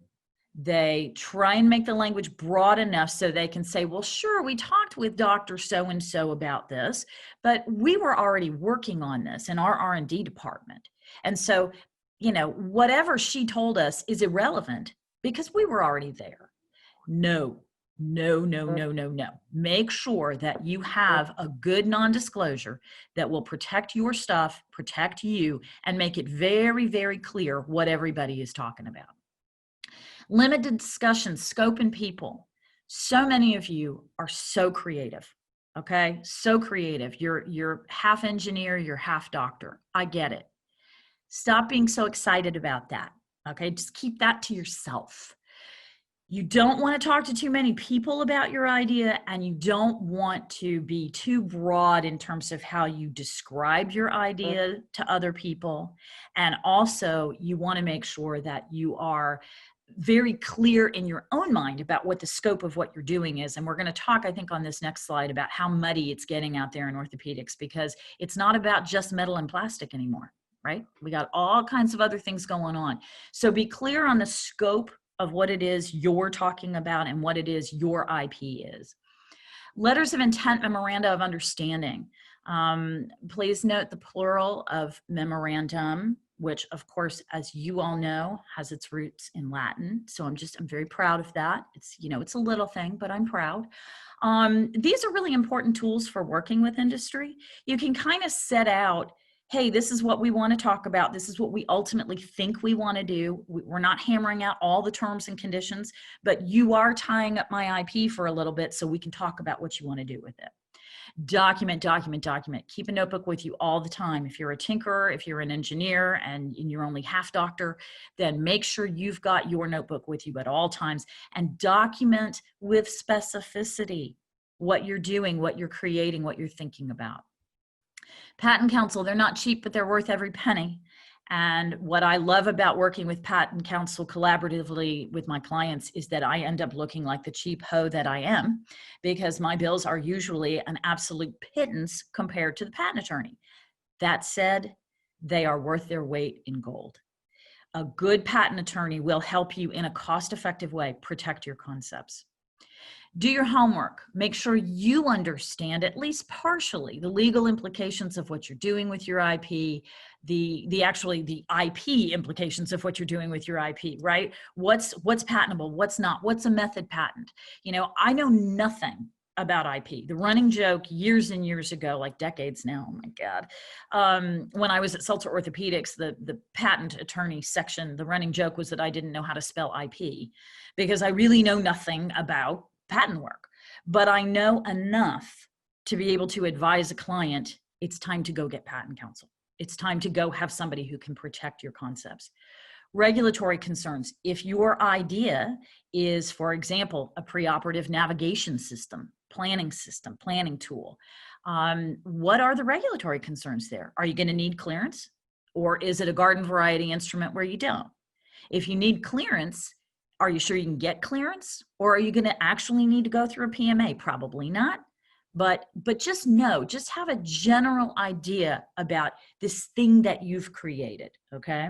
They try and make the language broad enough so they can say, well, sure, we talked with Dr. So-and-so about this, but we were already working on this in our R&D department. And so, you know, whatever she told us is irrelevant because we were already there. No. Make sure that you have a good non-disclosure that will protect your stuff, protect you, and make it very, very clear what everybody is talking about. Limited discussion, scope, and people. So many of you are so creative, okay? So creative. You're half engineer, you're half doctor. I get it. Stop being so excited about that, okay? Just keep that to yourself. You don't want to talk to too many people about your idea, and you don't want to be too broad in terms of how you describe your idea to other people. And also, you want to make sure that you are very clear in your own mind about what the scope of what you're doing is. And we're going to talk, I think, on this next slide about how muddy it's getting out there in orthopedics, because it's not about just metal and plastic anymore, right? We got all kinds of other things going on. So be clear on the scope of what it is you're talking about and what it is your IP is. Letters of intent, memoranda of understanding. Please note the plural of memorandum, which of course, as you all know, has its roots in Latin. So I'm very proud of that. It's, you know, it's a little thing, but I'm proud. These are really important tools for working with industry. You can kind of set out, hey, this is what we want to talk about. This is what we ultimately think we want to do. We're not hammering out all the terms and conditions, but you are tying up my IP for a little bit so we can talk about what you want to do with it. Document, document, document. Keep a notebook with you all the time. If you're a tinkerer, if you're an engineer and you're only half doctor, then make sure you've got your notebook with you at all times and document with specificity what you're doing, what you're creating, what you're thinking about. Patent counsel, they're not cheap, but they're worth every penny. And what I love about working with patent counsel collaboratively with my clients is that I end up looking like the cheap hoe that I am, because my bills are usually an absolute pittance compared to the patent attorney. That said, they are worth their weight in gold. A good patent attorney will help you in a cost-effective way protect your concepts. Do your homework. Make sure you understand at least partially the legal implications of what you're doing with your IP, the IP implications of what you're doing with your IP, right? What's patentable, what's not, what's a method patent? You know, I know nothing about IP. The running joke years and years ago, like decades now, oh my God, when I was at Seyler Orthopaedics, the patent attorney section, the running joke was that I didn't know how to spell IP because I really know nothing about patent work, but I know enough to be able to advise a client, it's time to go get patent counsel. It's time to go have somebody who can protect your concepts. Regulatory concerns. If your idea is, for example, a preoperative navigation system, planning tool, what are the regulatory concerns there? Are you going to need clearance? Or is it a garden variety instrument where you don't? If you need clearance, are you sure you can get clearance? Or are you going to actually need to go through a PMA? Probably not. But just know, just have a general idea about this thing that you've created, okay?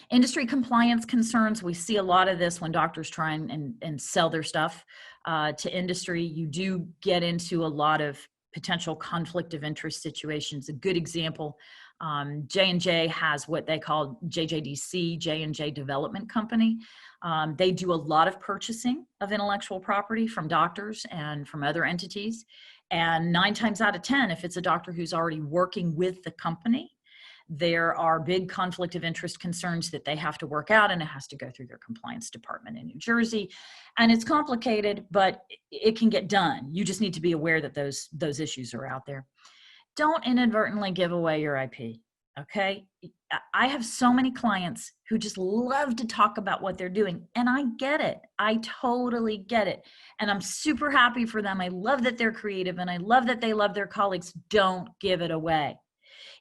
Industry compliance concerns. We see a lot of this when doctors try and sell their stuff to industry. You do get into a lot of potential conflict of interest situations. A good example, J&J has what they call JJDC, J&J Development Company. They do a lot of purchasing of intellectual property from doctors and from other entities. And 9 times out of 10, if it's a doctor who's already working with the company, There are big conflict of interest concerns that they have to work out, and it has to go through their compliance department in New Jersey. And it's complicated, but it can get done. You just need to be aware that those issues are out there. Don't inadvertently give away your IP, okay? I have so many clients who just love to talk about what they're doing, and I get it. I totally get it. And I'm super happy for them. I love that they're creative, and I love that they love their colleagues. Don't give it away.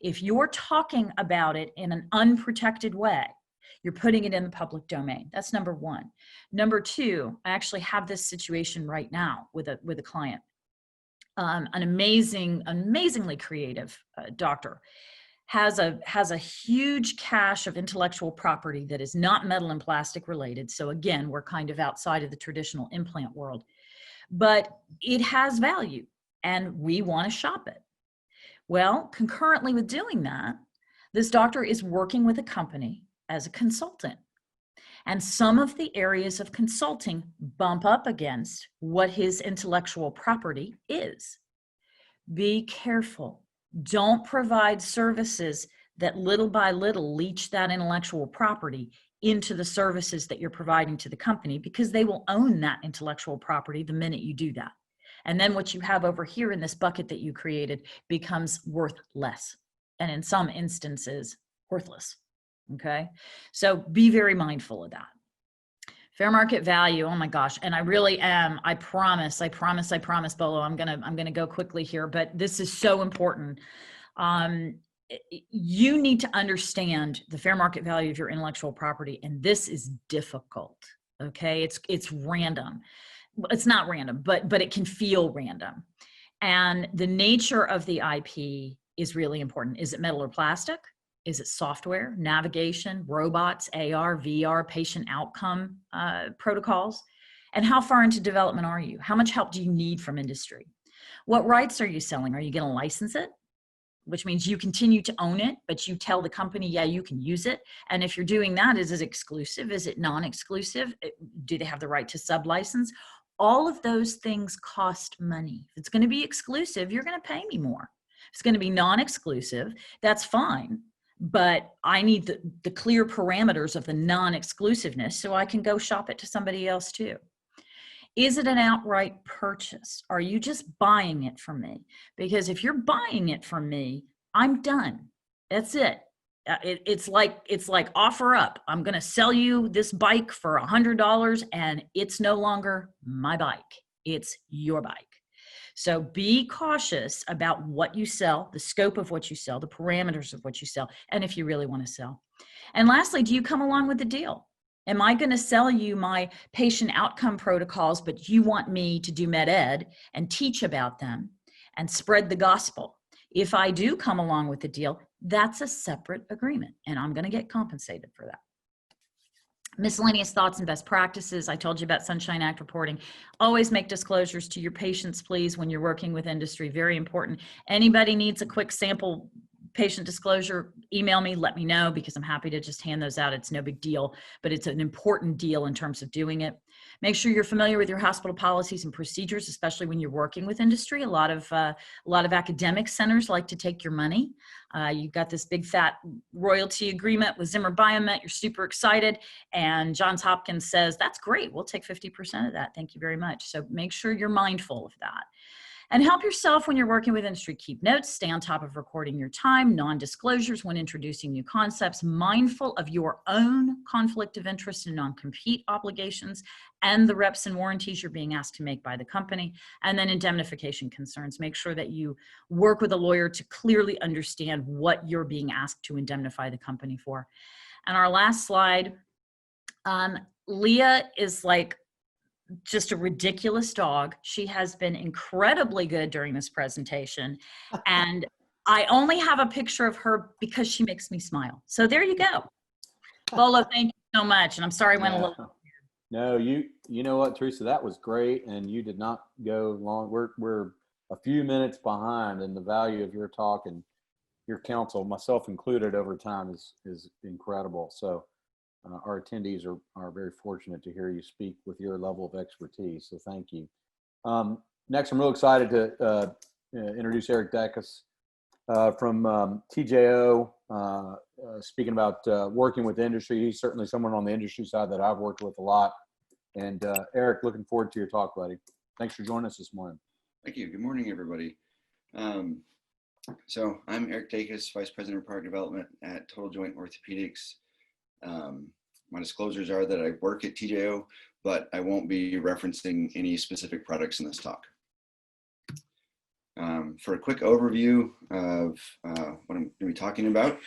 If you're talking about it in an unprotected way, you're putting it in the public domain. That's number one. Number two, I actually have this situation right now with a client. An amazingly creative doctor has a huge cache of intellectual property that is not metal and plastic related. So again, we're kind of outside of the traditional implant world, but it has value and we want to shop it. Well, concurrently with doing that, this doctor is working with a company as a consultant. And some of the areas of consulting bump up against what his intellectual property is. Be careful. Don't provide services that little by little leach that intellectual property into the services that you're providing to the company, because they will own that intellectual property the minute you do that. And then what you have over here in this bucket that you created becomes worth less. And in some instances, worthless. Okay, so be very mindful of that. Fair market value. Oh my gosh. And I really am. I promise, Bolo, I'm going to go quickly here, but this is so important. You need to understand the fair market value of your intellectual property. And this is difficult. Okay. It's random. It's not random, but it can feel random. And the nature of the IP is really important. Is it metal or plastic? Is it software, navigation, robots, AR, VR, patient outcome protocols? And how far into development are you? How much help do you need from industry? What rights are you selling? Are you going to license it? Which means you continue to own it, but you tell the company, yeah, you can use it. And if you're doing that, is it exclusive? Is it non-exclusive? Do they have the right to sub-license? All of those things cost money. If it's going to be exclusive, you're going to pay me more. If it's going to be non-exclusive, that's fine. But I need the clear parameters of the non-exclusiveness so I can go shop it to somebody else too. Is it an outright purchase? Are you just buying it from me? Because if you're buying it from me, I'm done. That's it. It's like offer up. I'm going to sell you this bike for $100 and it's no longer my bike. It's your bike. So be cautious about what you sell, the scope of what you sell, the parameters of what you sell, and if you really want to sell. And lastly, do you come along with the deal? Am I going to sell you my patient outcome protocols, but you want me to do med ed and teach about them and spread the gospel? If I do come along with the deal, that's a separate agreement, and I'm going to get compensated for that. Miscellaneous thoughts and best practices. I told you about Sunshine Act reporting. Always make disclosures to your patients, please, when you're working with industry. Very important. Anybody needs a quick sample patient disclosure, email me, let me know, because I'm happy to just hand those out. It's no big deal, but it's an important deal in terms of doing it. Make sure you're familiar with your hospital policies and procedures, especially when you're working with industry. A lot of academic centers like to take your money. You've got this big fat royalty agreement with Zimmer Biomet. You're super excited. And Johns Hopkins says, that's great. We'll take 50% of that. Thank you very much. So make sure you're mindful of that. And help yourself when you're working with industry. Keep notes, stay on top of recording your time, non-disclosures when introducing new concepts, mindful of your own conflict of interest and non-compete obligations, and the reps and warranties you're being asked to make by the company, and then indemnification concerns. Make sure that you work with a lawyer to clearly understand what you're being asked to indemnify the company for. And our last slide, Leah is like just a ridiculous dog. She has been incredibly good during this presentation. And I only have a picture of her because she makes me smile. So there you go. Bolo, thank you so much. And I'm sorry I went a little. No, you know what, Teresa, that was great. And you did not go long. We're a few minutes behind, and the value of your talk and your counsel, myself included, over time is incredible. So our attendees are very fortunate to hear you speak with your level of expertise. So thank you. Next, I'm real excited to introduce Eric Dacus from TJO. speaking about working with industry. He's certainly someone on the industry side that I've worked with a lot. And Eric, looking forward to your talk, buddy. Thanks for joining us this morning. Thank you. Good morning, everybody. So I'm Eric Dacus, Vice President of Product Development at Total Joint Orthopaedics. My disclosures are that I work at TJO, but I won't be referencing any specific products in this talk. For a quick overview of what I'm going to be talking about,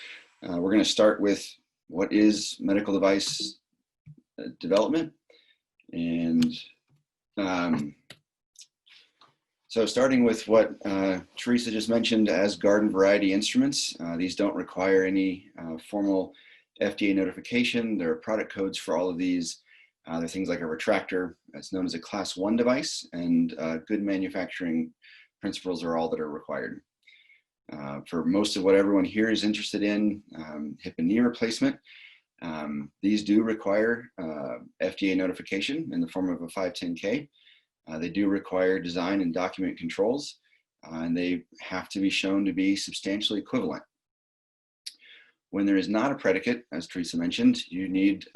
we're going to start with what is medical device development. And so starting with what Teresa just mentioned as garden variety instruments, these don't require any formal FDA notification. There are product codes for all of these. There are things like a retractor. It's known as a class 1 device, and good manufacturing principles are all that are required. For most of what everyone here is interested in, hip and knee replacement, these do require FDA notification in the form of a 510K. They do require design and document controls, and they have to be shown to be substantially equivalent. When there is not a predicate, as Teresa mentioned, you need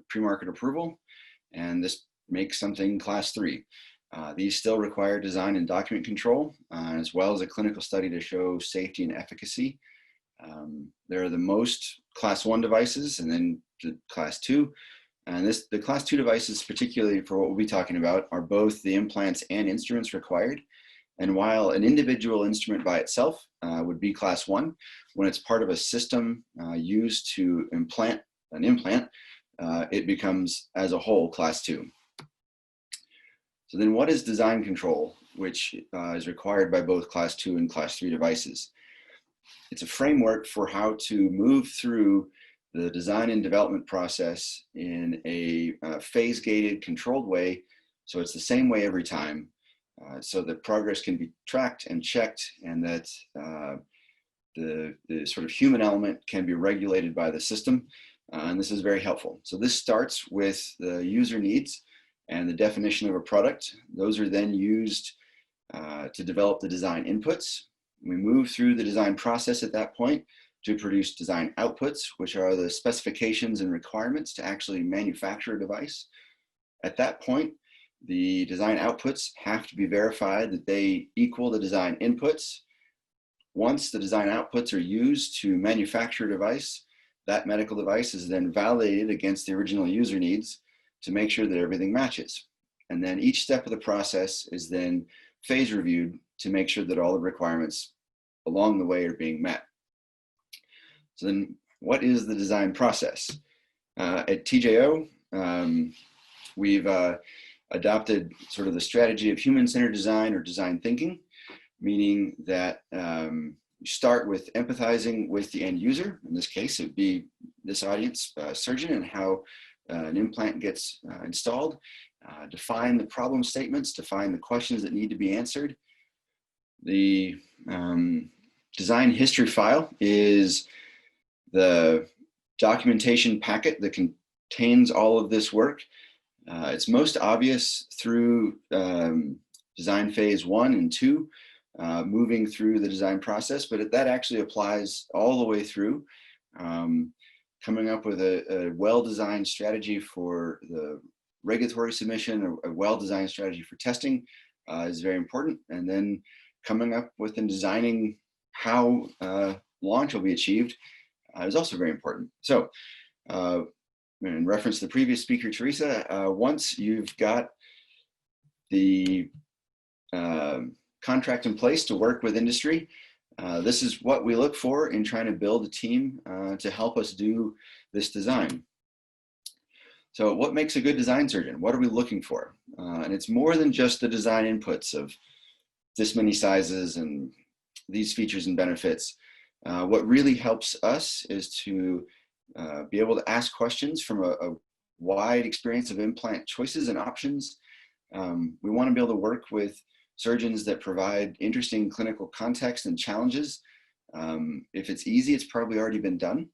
pre-market approval, and this makes something class 3. These still require design and document control, as well as a clinical study to show safety and efficacy. There are the most class 1 devices, and then the class 2. And the class 2 devices, particularly for what we'll be talking about, are both the implants and instruments required. And while an individual instrument by itself would be class 1, when it's part of a system used to implant an implant, it becomes as a whole class 2. So then what is design control, which is required by both class 2 and class 3 devices? It's a framework for how to move through the design and development process in a phase-gated, controlled way, so it's the same way every time, so that progress can be tracked and checked, and that the sort of human element can be regulated by the system, and this is very helpful. So this starts with the user needs and the definition of a product. Those are then used to develop the design inputs. We move through the design process at that point to produce design outputs, which are the specifications and requirements to actually manufacture a device. At that point, the design outputs have to be verified that they equal the design inputs. Once the design outputs are used to manufacture a device, that medical device is then validated against the original user needs to make sure that everything matches. And then each step of the process is then phase reviewed to make sure that all the requirements along the way are being met. So then what is the design process? At TJO, we've adopted sort of the strategy of human-centered design or design thinking, meaning that you start with empathizing with the end user. In this case, it would be this audience, surgeon, and how an implant gets installed. Define the problem statements, define the questions that need to be answered. The design history file is the documentation packet that contains all of this work. It's most obvious through design phase 1 and 2, moving through the design process, but that actually applies all the way through. Coming up with a well-designed strategy for the regulatory submission, a well-designed strategy for testing is very important. And then coming up with and designing how launch will be achieved is also very important. So in reference to the previous speaker, Teresa, once you've got the contract in place to work with industry, this is what we look for in trying to build a team to help us do this design. So what makes a good design surgeon? What are we looking for? And it's more than just the design inputs of this many sizes and these features and benefits. What really helps us is to be able to ask questions from a wide experience of implant choices and options. We want to be able to work with surgeons that provide interesting clinical context and challenges. If it's easy, it's probably already been done.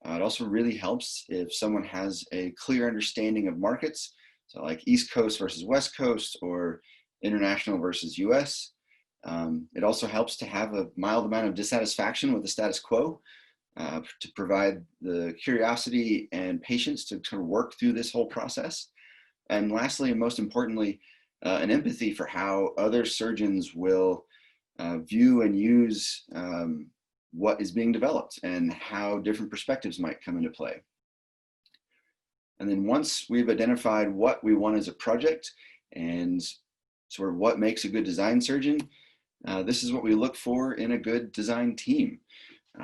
It also really helps if someone has a clear understanding of markets, so like East Coast versus West Coast or international versus US. It also helps to have a mild amount of dissatisfaction with the status quo. to provide the curiosity and patience to kind of work through this whole process. And lastly, and most importantly, an empathy for how other surgeons will view and use what is being developed and how different perspectives might come into play. And then once we've identified what we want as a project and sort of what makes a good design surgeon, this is what we look for in a good design team.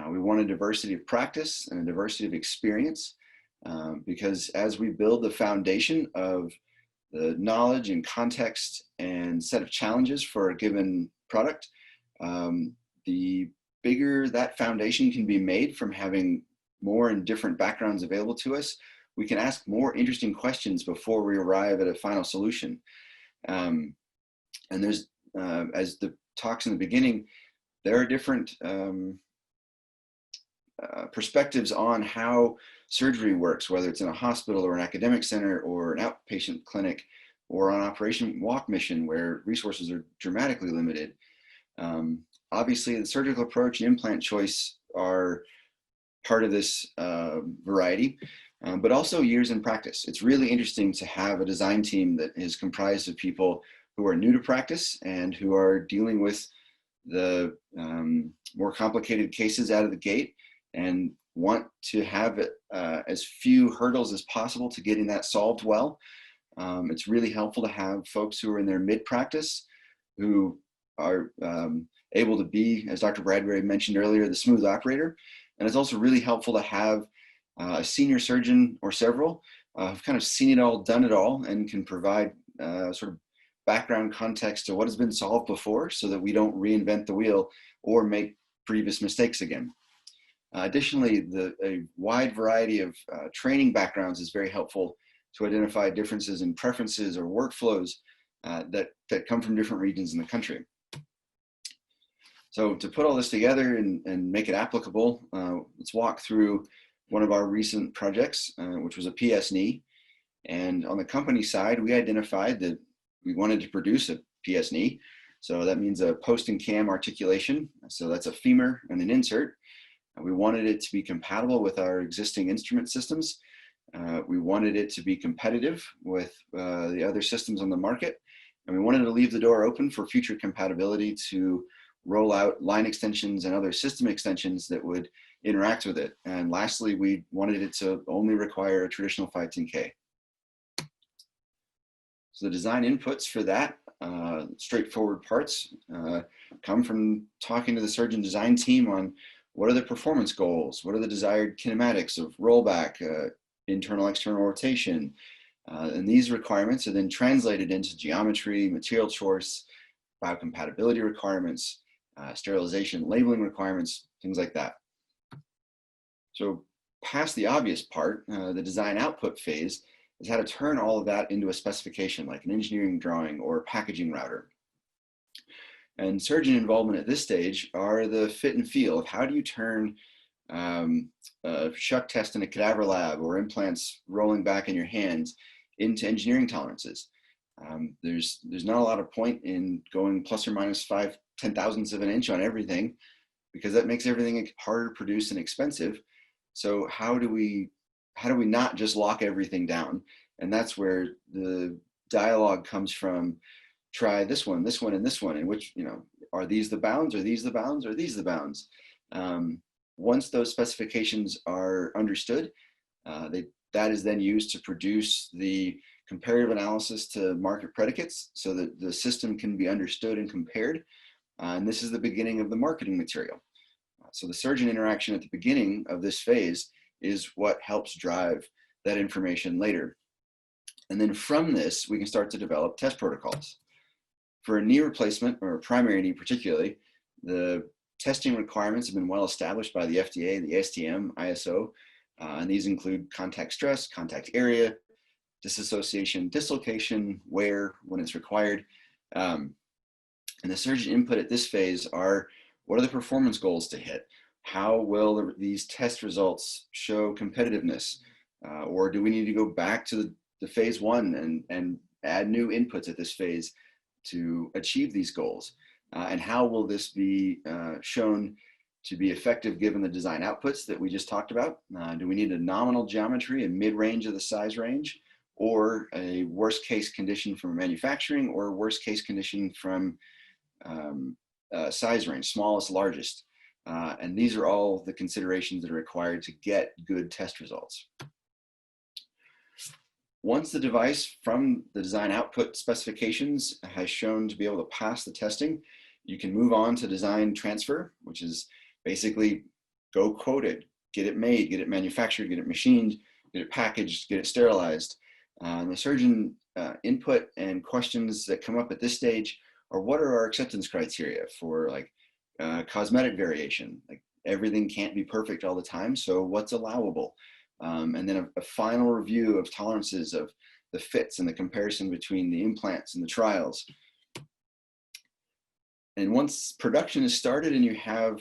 We want a diversity of practice and a diversity of experience, because as we build the foundation of the knowledge and context and set of challenges for a given product, the bigger that foundation can be made from having more and different backgrounds available to us, we can ask more interesting questions before we arrive at a final solution. And there's, as the talks in the beginning, there are different perspectives on how surgery works, whether it's in a hospital or an academic center or an outpatient clinic or on Operation Walk mission where resources are dramatically limited. Obviously, the surgical approach and implant choice are part of this variety, but also years in practice. It's really interesting to have a design team that is comprised of people who are new to practice and who are dealing with the more complicated cases out of the gate and want to have as few hurdles as possible to getting that solved well. It's really helpful to have folks who are in their mid-practice who are able to be, as Dr. Bradbury mentioned earlier, the smooth operator. And it's also really helpful to have a senior surgeon or several who've kind of seen it all, done it all, and can provide sort of background context to what has been solved before so that we don't reinvent the wheel or make previous mistakes again. Additionally, a wide variety of training backgrounds is very helpful to identify differences in preferences or workflows that come from different regions in the country. So to put all this together and make it applicable, let's walk through one of our recent projects, which was a PS knee. And on the company side, we identified that we wanted to produce a PS knee. So that means a post and cam articulation. So that's a femur and an insert. We wanted it to be compatible with our existing instrument systems. We wanted it to be competitive with the other systems on the market. And we wanted to leave the door open for future compatibility to roll out line extensions and other system extensions that would interact with it. And lastly, we wanted it to only require a traditional 510K. So the design inputs for that, straightforward parts, come from talking to the surgeon design team on what are the performance goals, what are the desired kinematics of rollback, internal, external rotation. And these requirements are then translated into geometry, material choice, biocompatibility requirements, sterilization, labeling requirements, things like that. So past the obvious part, the design output phase is how to turn all of that into a specification, like an engineering drawing or packaging router. And surgeon involvement at this stage are the fit and feel of how do you turn a shuck test in a cadaver lab or implants rolling back in your hands into engineering tolerances. There's not a lot of point in going plus or minus 5/10,000ths of an inch on everything, because that makes everything harder to produce and expensive. So how do we not just lock everything down? And that's where the dialogue comes from. Try this one, and this one, and which, are these the bounds? Are these the bounds? Are these the bounds? Once those specifications are understood, that is then used to produce the comparative analysis to market predicates so that the system can be understood and compared. And this is the beginning of the marketing material. So the surgeon interaction at the beginning of this phase is what helps drive that information later. And then from this, we can start to develop test protocols. For a knee replacement, or a primary knee particularly, the testing requirements have been well established by the FDA, the ASTM, ISO, and these include contact stress, contact area, disassociation, dislocation, wear when it's required. And the surgeon input at this phase are, what are the performance goals to hit? How will these test results show competitiveness? Or do we need to go back to the phase one and add new inputs at this phase to achieve these goals? And how will this be shown to be effective given the design outputs that we just talked about? Do we need a nominal geometry, a mid-range of the size range, or a worst case condition from manufacturing, or a worst case condition from size range, smallest, largest? And these are all the considerations that are required to get good test results. Once the device from the design output specifications has shown to be able to pass the testing, you can move on to design transfer, which is basically go quote it, get it made, get it manufactured, get it machined, get it packaged, get it sterilized. And the surgeon input and questions that come up at this stage are, what are our acceptance criteria for like cosmetic variation? Like everything can't be perfect all the time, so what's allowable? And then a final review of tolerances of the fits and the comparison between the implants and the trials. And once production is started and you have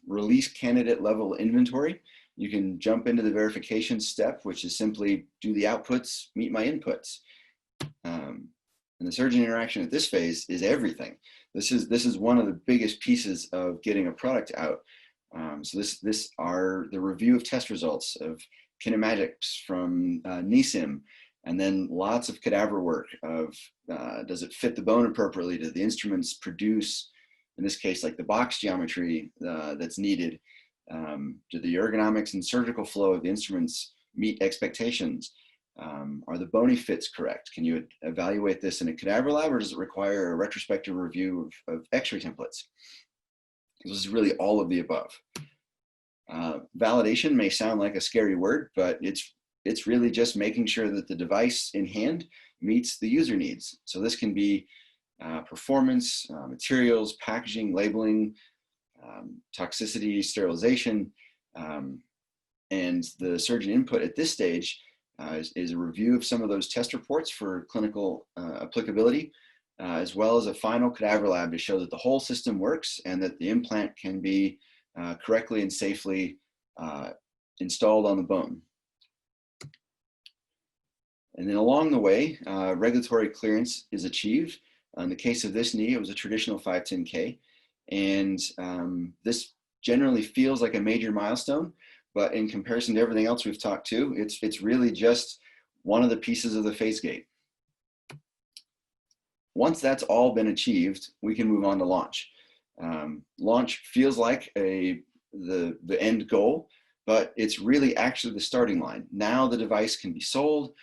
release candidate level inventory, you can jump into the verification step, which is simply do the outputs meet my inputs? And the surgeon interaction at this phase is everything. This is one of the biggest pieces of getting a product out. So this are the review of test results of kinematics from NESIM, and then lots of cadaver work of does it fit the bone appropriately? Do the instruments produce, in this case, like the box geometry that's needed? Do the ergonomics and surgical flow of the instruments meet expectations? Are the bony fits correct? Can you evaluate this in a cadaver lab, or does it require a retrospective review of X-ray templates? This is really all of the above. Validation may sound like a scary word, but it's really just making sure that the device in hand meets the user needs. So this can be performance, materials, packaging, labeling, toxicity, sterilization, and the surgeon input at this stage is a review of some of those test reports for clinical applicability, as well as a final cadaver lab to show that the whole system works and that the implant can be correctly and safely installed on the bone. And then along the way, regulatory clearance is achieved. In the case of this knee, it was a traditional 510K. And this generally feels like a major milestone, but in comparison to everything else we've talked to, it's really just one of the pieces of the phase gate. Once that's all been achieved, we can move on to launch. Launch feels like the end goal, but it's really actually the starting line. Now the device can be sold.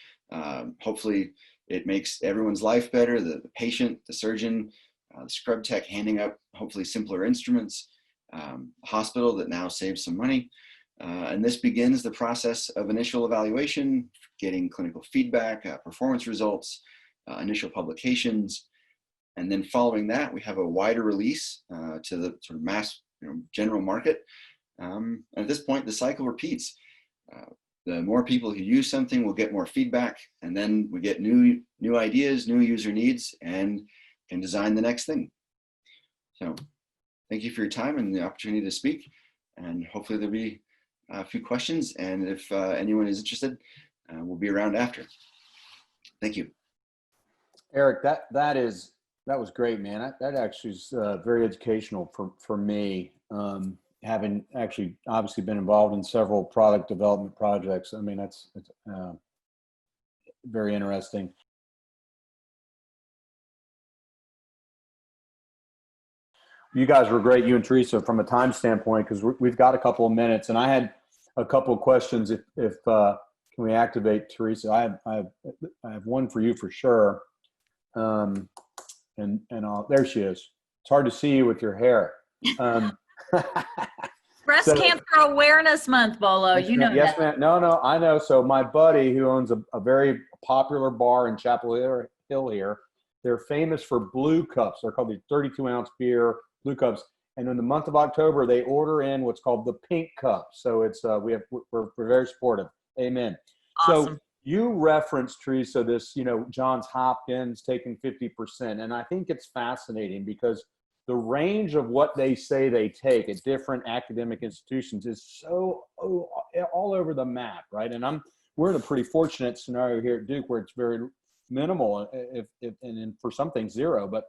Hopefully it makes everyone's life better, the patient, the surgeon, the scrub tech handing out hopefully simpler instruments, hospital that now saves some money. And this begins the process of initial evaluation, getting clinical feedback, performance results, initial publications. And then following that, we have a wider release to the sort of mass general market. And at this point, the cycle repeats. The more people who use something will get more feedback, and then we get new ideas, new user needs, and can design the next thing. So thank you for your time and the opportunity to speak. And hopefully there'll be a few questions. And if anyone is interested, we'll be around after. Thank you. Eric, that was great, man. That actually is very educational for me. Having actually obviously been involved in several product development projects. I mean, it's very interesting. You guys were great, you and Teresa, from a time standpoint, because we've got a couple of minutes, and I had a couple of questions. If can we activate Teresa? I have one for you for sure. And there she is. It's hard to see you with your hair. Breast Cancer Awareness Month, Bolo. You know yes, that. ma'am. No, I know. So my buddy who owns a very popular bar in Chapel Hill here, they're famous for blue cups. They're called the 32-ounce beer blue cups. And in the month of October, they order in what's called the pink cup. So it's we're very supportive. Amen. Awesome. So you referenced, Teresa, this, Johns Hopkins taking 50%. And I think it's fascinating because the range of what they say they take at different academic institutions is so all over the map, right? And we're in a pretty fortunate scenario here at Duke where it's very minimal, if for some things zero. But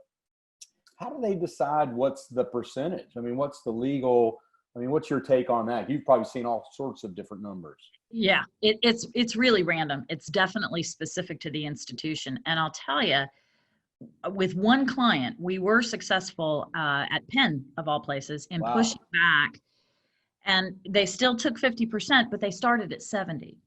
how do they decide what's the percentage? I mean, what's the legal, I mean, what's your take on that? You've probably seen all sorts of different numbers. Yeah, it's really random. It's definitely specific to the institution. And I'll tell you, with one client, we were successful at Penn, of all places, in pushing back. And they still took 50%, but they started at 70.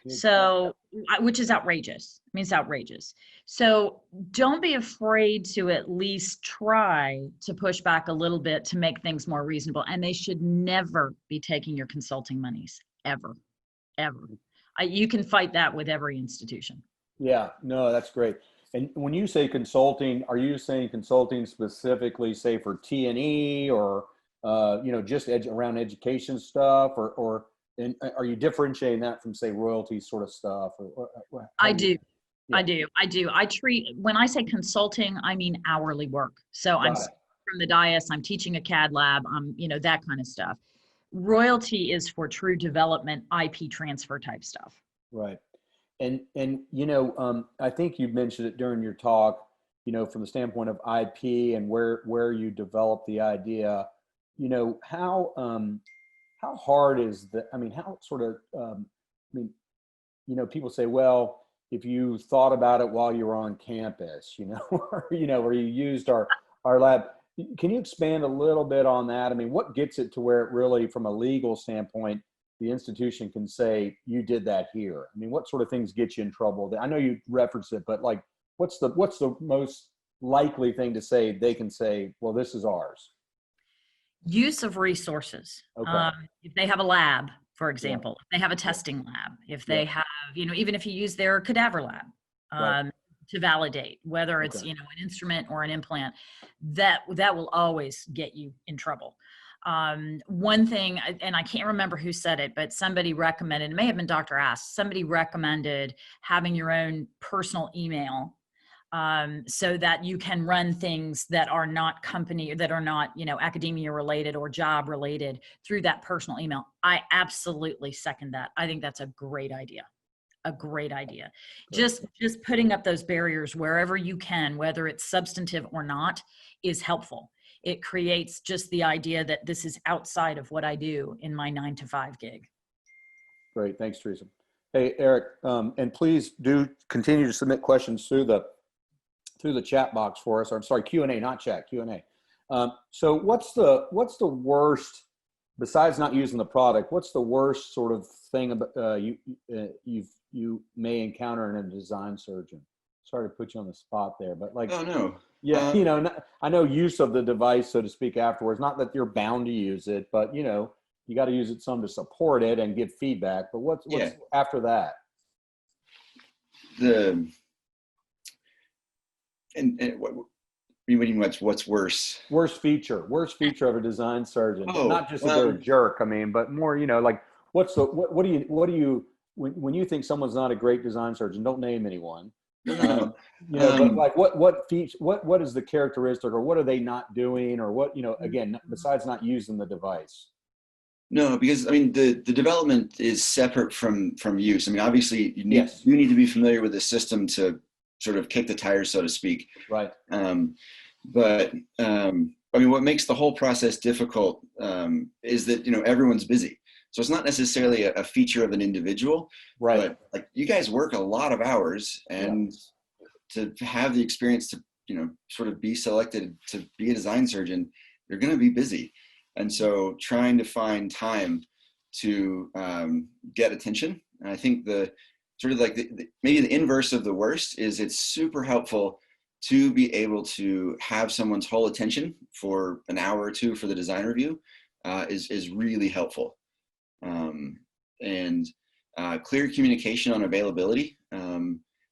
So, which is outrageous. I mean, it's outrageous. So don't be afraid to at least try to push back a little bit to make things more reasonable. And they should never be taking your consulting monies, ever, ever. You can fight that with every institution. Yeah, no, that's great. And when you say consulting, are you saying consulting specifically, say, for T&E or, you know, just around education stuff, or and are you differentiating that from, say, royalty sort of stuff? I do. Yeah. I do. I treat, when I say consulting, I mean hourly work. So I'm from the dais, I'm teaching a CAD lab, you know, that kind of stuff. Royalty is for true development, IP transfer type stuff. Right. And you know, I think you mentioned it during your talk, you know, from the standpoint of IP and where you develop the idea, you know, how hard is that? I mean, how sort of, I mean, you know, people say, well, if you thought about it while you were on campus, you know, or, you know, or you used our lab, can you expand a little bit on that? I mean, what gets it to where it really, from a legal standpoint, the institution can say, you did that here? I mean, what sort of things get you in trouble? I know you referenced it, but like, what's the most likely thing to say they can say, well, this is ours? Use of resources. Okay. If they have a lab, for example, if they have a testing lab, if they have, you know, even if you use their cadaver lab to validate whether it's, you know, an instrument or an implant, that will always get you in trouble. One thing, and I can't remember who said it, but somebody recommended, it may have been Dr. Ask, somebody recommended having your own personal email so that you can run things that are not company, that are not, you know, academia related or job related through that personal email. I absolutely second that. I think that's a great idea. A great idea. Just putting up those barriers wherever you can, whether it's substantive or not, is helpful. It creates just the idea that this is outside of what I do in my 9-to-5 gig. Great. Thanks, Teresa. Hey, Eric, and please do continue to submit questions through the chat box for us. Or, I'm sorry, Q&A, not chat, Q&A. So what's the worst, besides not using the product, what's the worst sort of thing about you may encounter in a design surgeon? Sorry to put you on the spot there, but like, oh no, yeah, you know, I know use of the device, so to speak, afterwards. Not that you're bound to use it, but you know, you got to use it some to support it and give feedback. But what's after that? What's worse? Worst feature of a design surgeon. Oh, not just that they're a jerk. I mean, but more, you know, like what do you when you think someone's not a great design surgeon? Don't name anyone. You know, but like what feature, what is the characteristic, or what are they not doing, or what, you know, again, besides not using the device? No, because I mean the development is separate from use. I mean, obviously you need to be familiar with the system to sort of kick the tires, so to speak. Right. But I mean, what makes the whole process difficult is that, you know, everyone's busy. So it's not necessarily a feature of an individual, right? But like, you guys work a lot of hours, and to have the experience to, you know, sort of be selected to be a design surgeon, you're going to be busy. And so trying to find time to get attention. And I think the sort of like maybe the inverse of the worst is it's super helpful to be able to have someone's whole attention for an hour or two for the design review is really helpful. And clear communication on availability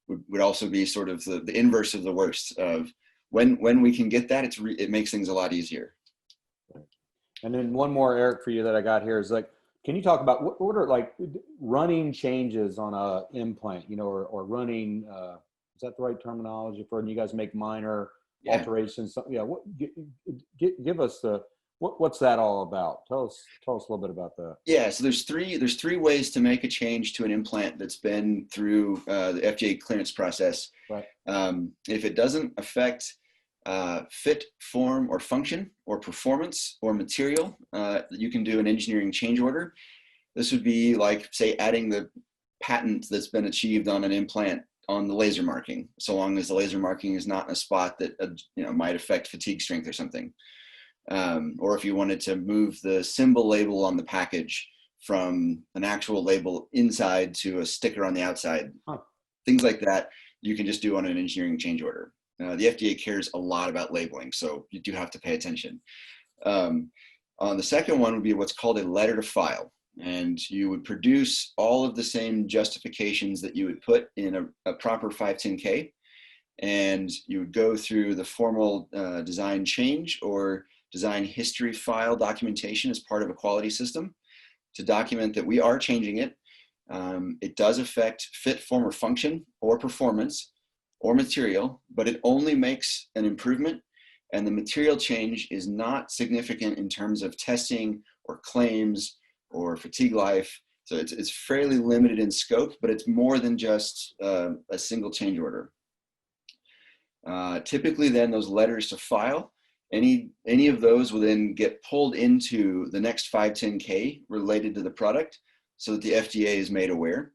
would also be sort of the inverse of the worst of when we can get that, it makes things a lot easier. And then one more, Eric, for you that I got here is like, can you talk about what are like running changes on a implant, you know, or running, is that the right terminology for it? And you guys make minor alterations. Yeah. Give us what's that all about? Tell us a little bit about that. Yeah. So there's three ways to make a change to an implant that's been through the FDA clearance process. Right. If it doesn't affect fit, form, or function, or performance, or material, you can do an engineering change order. This would be like, say, adding the patent that's been achieved on an implant on the laser marking, so long as the laser marking is not in a spot that might affect fatigue strength or something. Or if you wanted to move the symbol label on the package from an actual label inside to a sticker on the outside, things like that, you can just do on an engineering change order. The FDA cares a lot about labeling, so you do have to pay attention. On the second one would be what's called a letter to file. And you would produce all of the same justifications that you would put in a proper 510K. And you would go through the formal design change or design history file documentation as part of a quality system to document that we are changing it. It does affect fit, form, or function, or performance, or material, but it only makes an improvement. And the material change is not significant in terms of testing or claims or fatigue life. So it's fairly limited in scope, but it's more than just a single change order. Typically then those letters to file, any of those will then get pulled into the next 510K related to the product so that the FDA is made aware.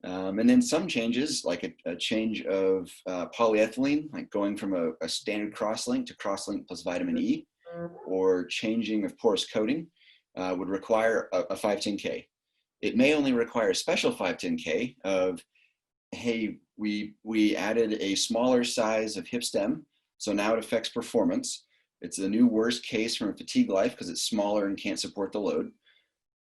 And then some changes, like a change of polyethylene, like going from a standard crosslink to crosslink plus vitamin E, or changing of porous coating, would require a 510K. It may only require a special 510K of, hey, we added a smaller size of hip stem, so now it affects performance. It's a new worst case from a fatigue life because it's smaller and can't support the load.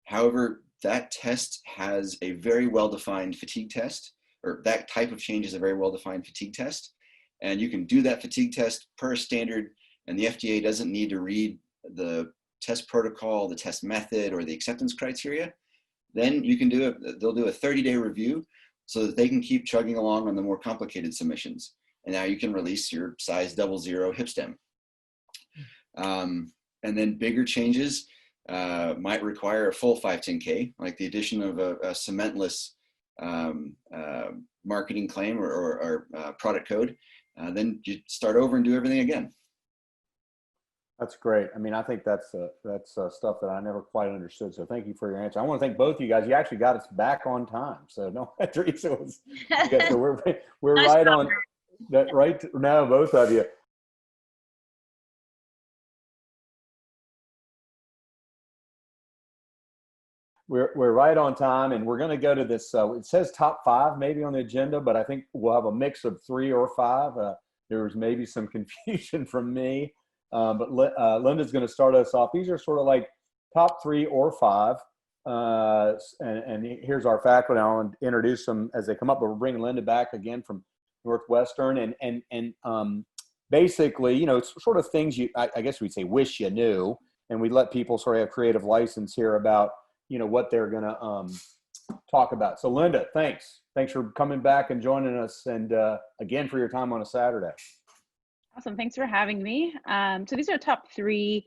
However, that test has a very well-defined fatigue test, or that type of change is a very well-defined fatigue test. And you can do that fatigue test per standard, and the FDA doesn't need to read the test protocol, the test method, or the acceptance criteria. Then you can they'll do a 30-day review so that they can keep chugging along on the more complicated submissions. And now you can release your size 00 hip stem. And then bigger changes might require a full 510K, like the addition of a cementless marketing claim or product code. Then you start over and do everything again. That's great. I mean, I think that's stuff that I never quite understood. So thank you for your answer. I want to thank both of you guys. You actually got us back on time. So no, Teresa was. Yeah, so we're nice right on that. Right now, both of you. We're right on time, and we're going to go to this. It says top 5 maybe on the agenda, but I think we'll have a mix of 3 or 5. There was maybe some confusion from me. But Linda's going to start us off. These are sort of like top 3 or 5. And here's our faculty. I'll introduce them as they come up, but we're bringing Linda back again from Northwestern. And basically, it's sort of things I guess we'd say wish you knew. And we let people sort of have creative license here about, what they're going to talk about. So Linda, thanks. Thanks for coming back and joining us. And again, for your time on a Saturday. Awesome. Thanks for having me. So these are top 3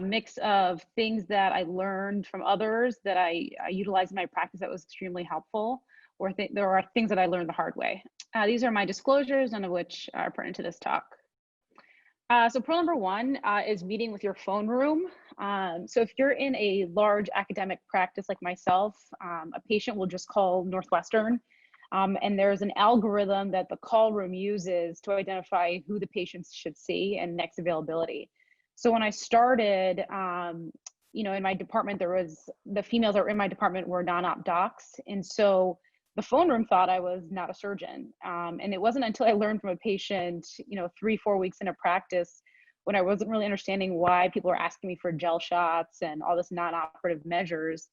mix of things that I learned from others that I utilized in my practice that was extremely helpful, or there are things that I learned the hard way. These are my disclosures, none of which are pertinent to this talk. So pro number 1 is meeting with your phone room. So if you're in a large academic practice like myself, a patient will just call Northwestern. And there's an algorithm that the call room uses to identify who the patients should see and next availability. So when I started, in my department, the females that were in my department were non-op docs. And so the phone room thought I was not a surgeon. And it wasn't until I learned from a patient, 3-4 weeks into practice, when I wasn't really understanding why people were asking me for gel shots and all this non-operative measures,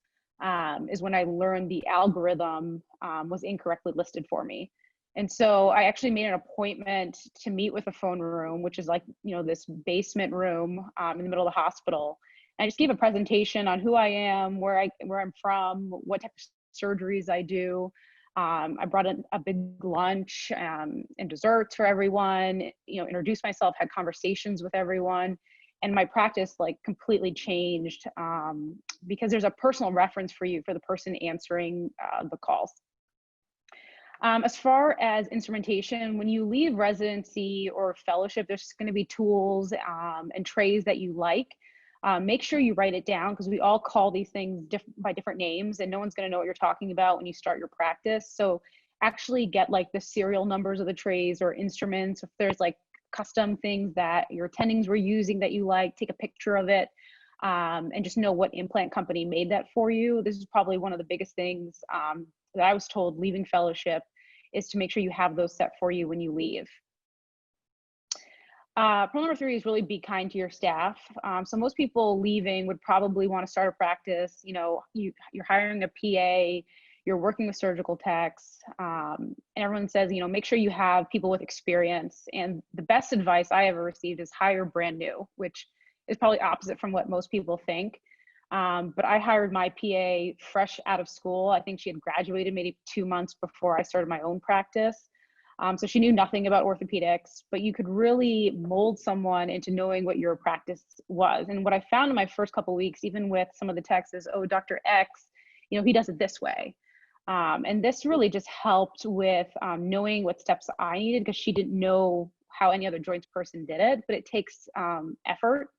is when I learned the algorithm was incorrectly listed for me. And so I actually made an appointment to meet with a phone room, which is like, this basement room in the middle of the hospital. And I just gave a presentation on who I am, where I'm from, what type of surgeries I do. I brought in a big lunch and desserts for everyone, introduced myself, had conversations with everyone. And my practice completely changed because there's a personal reference for you for the person answering the calls. As far as instrumentation, when you leave residency or fellowship, there's going to be tools and trays that you like. Make sure you write it down, because we all call these things by different names, and no one's going to know what you're talking about when you start your practice. So actually get like the serial numbers of the trays or instruments. If there's like custom things that your attendings were using that you like, take a picture of it, and just know what implant company made that for you. This is probably one of the biggest things that I was told leaving fellowship, is to make sure you have those set for you when you leave. Problem number 3 is really be kind to your staff. So most people leaving would probably want to start a practice. You know, you're hiring a PA, you're working with surgical techs, and everyone says, you know, make sure you have people with experience. And the best advice I ever received is hire brand new, which is probably opposite from what most people think. But I hired my PA fresh out of school. I think she had graduated maybe 2 months before I started my own practice. So she knew nothing about orthopedics, but you could really mold someone into knowing what your practice was. And what I found in my first couple of weeks, even with some of the techs, is, oh, Dr. X, you know, he does it this way. And this really just helped with knowing what steps I needed, because she didn't know how any other joints person did it, but it takes effort.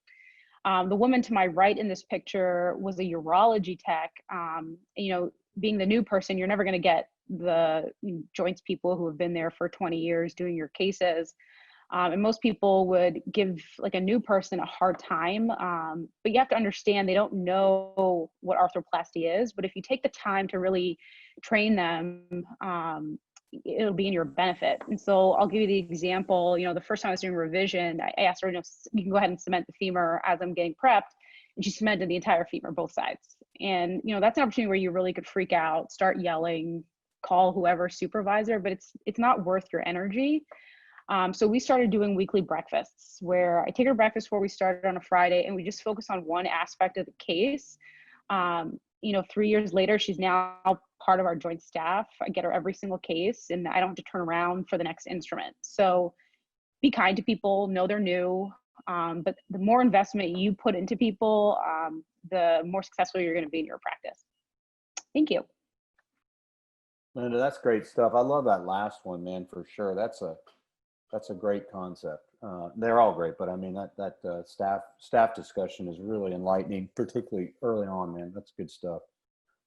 The woman to my right in this picture was a urology tech. You know, being the new person, you're never going to get the joints people who have been there for 20 years doing your cases. And most people would give like a new person a hard time. But you have to understand, they don't know what arthroplasty is. But if you take the time to really train them, it'll be in your benefit. And so I'll give you the example. You know, the first time I was doing revision, I asked her, you know, you can go ahead and cement the femur as I'm getting prepped. And she cemented the entire femur, both sides. And, you know, that's an opportunity where you really could freak out, start yelling, call whoever supervisor, but it's not worth your energy. So we started doing weekly breakfasts where I take her breakfast before we started on a Friday, and we just focus on one aspect of the case. You know, 3 years later, she's now part of our joint staff. I get her every single case, and I don't have to turn around for the next instrument. So be kind to people, know they're new. But the more investment you put into people, the more successful you're going to be in your practice. Thank you. Linda, that's great stuff. I love that last one, man, for sure. That's a great concept. They're all great, but I mean, that staff discussion is really enlightening, particularly early on, man. That's good stuff.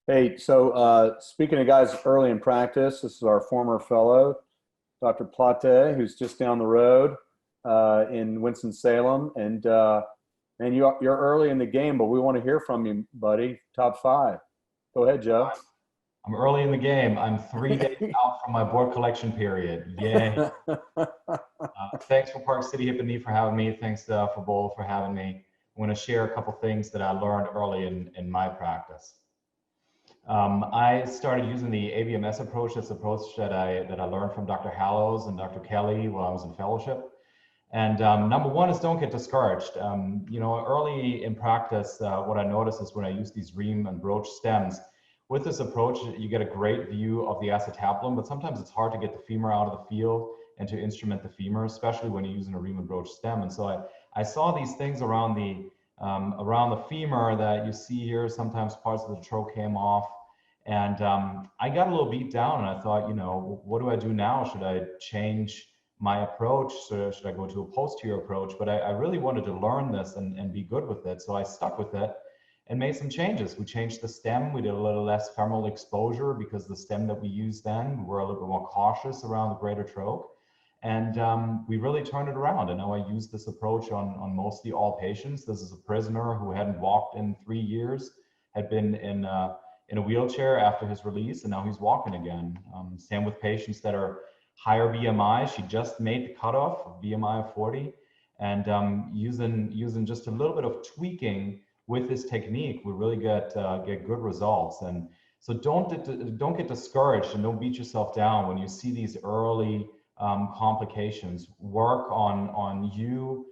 Hey, so speaking of guys early in practice, this is our former fellow, Dr. Plate, who's just down the road in Winston-Salem. And man, you're early in the game, but we want to hear from you, buddy. Top 5. Go ahead, Joe. I'm early in the game. I'm 3 days out from my board collection period. Yay. Thanks for Park City Hip and Knee for having me. Thanks for Bolo for having me. I want to share a couple things that I learned early in my practice. I started using the ABMS approach. That's the approach that I learned from Dr. Hallows and Dr. Kelly while I was in fellowship. And number 1 is don't get discouraged. You know, early in practice, what I noticed is when I use these ream and broach stems, with this approach, you get a great view of the acetabulum, but sometimes it's hard to get the femur out of the field and to instrument the femur, especially when you're using a ream and broach stem. And so I saw these things around the femur that you see here. Sometimes parts of the trochanter off. And I got a little beat down, and I thought, you know, what do I do now? Should I change my approach? Should I go to a posterior approach? But I really wanted to learn this and be good with it. So I stuck with it and made some changes. We changed the stem. We did a little less femoral exposure because the stem that we used then, we were a little bit more cautious around the greater troch. And we really turned it around. And now I use this approach on mostly all patients. This is a prisoner who hadn't walked in 3 years, had been in a wheelchair after his release, and now he's walking again. Same with patients that are higher BMI. She just made the cutoff of BMI of 40. And using just a little bit of tweaking with this technique, we really get good results. And so don't get discouraged and don't beat yourself down when you see these early complications. Work on you,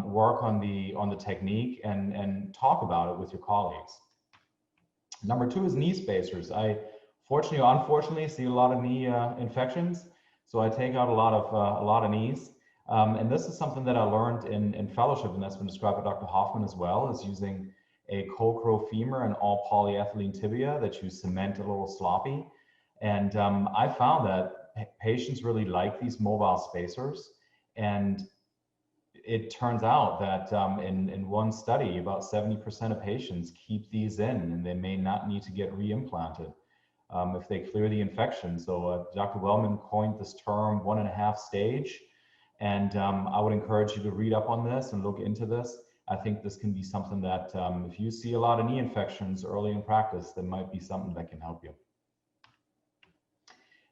work on the technique, and talk about it with your colleagues. Number 2 is knee spacers. I fortunately or unfortunately see a lot of knee infections, so I take out a lot of knees. And this is something that I learned in fellowship, and that's been described by Dr. Hoffman as well, is using a co-crow femur and all polyethylene tibia that you cement a little sloppy. And I found that patients really like these mobile spacers. And it turns out that in one study, about 70% of patients keep these in, and they may not need to get reimplanted if they clear the infection. So Dr. Wellman coined this term 1.5 stage. And I would encourage you to read up on this and look into this. I think this can be something that if you see a lot of knee infections early in practice, there might be something that can help you.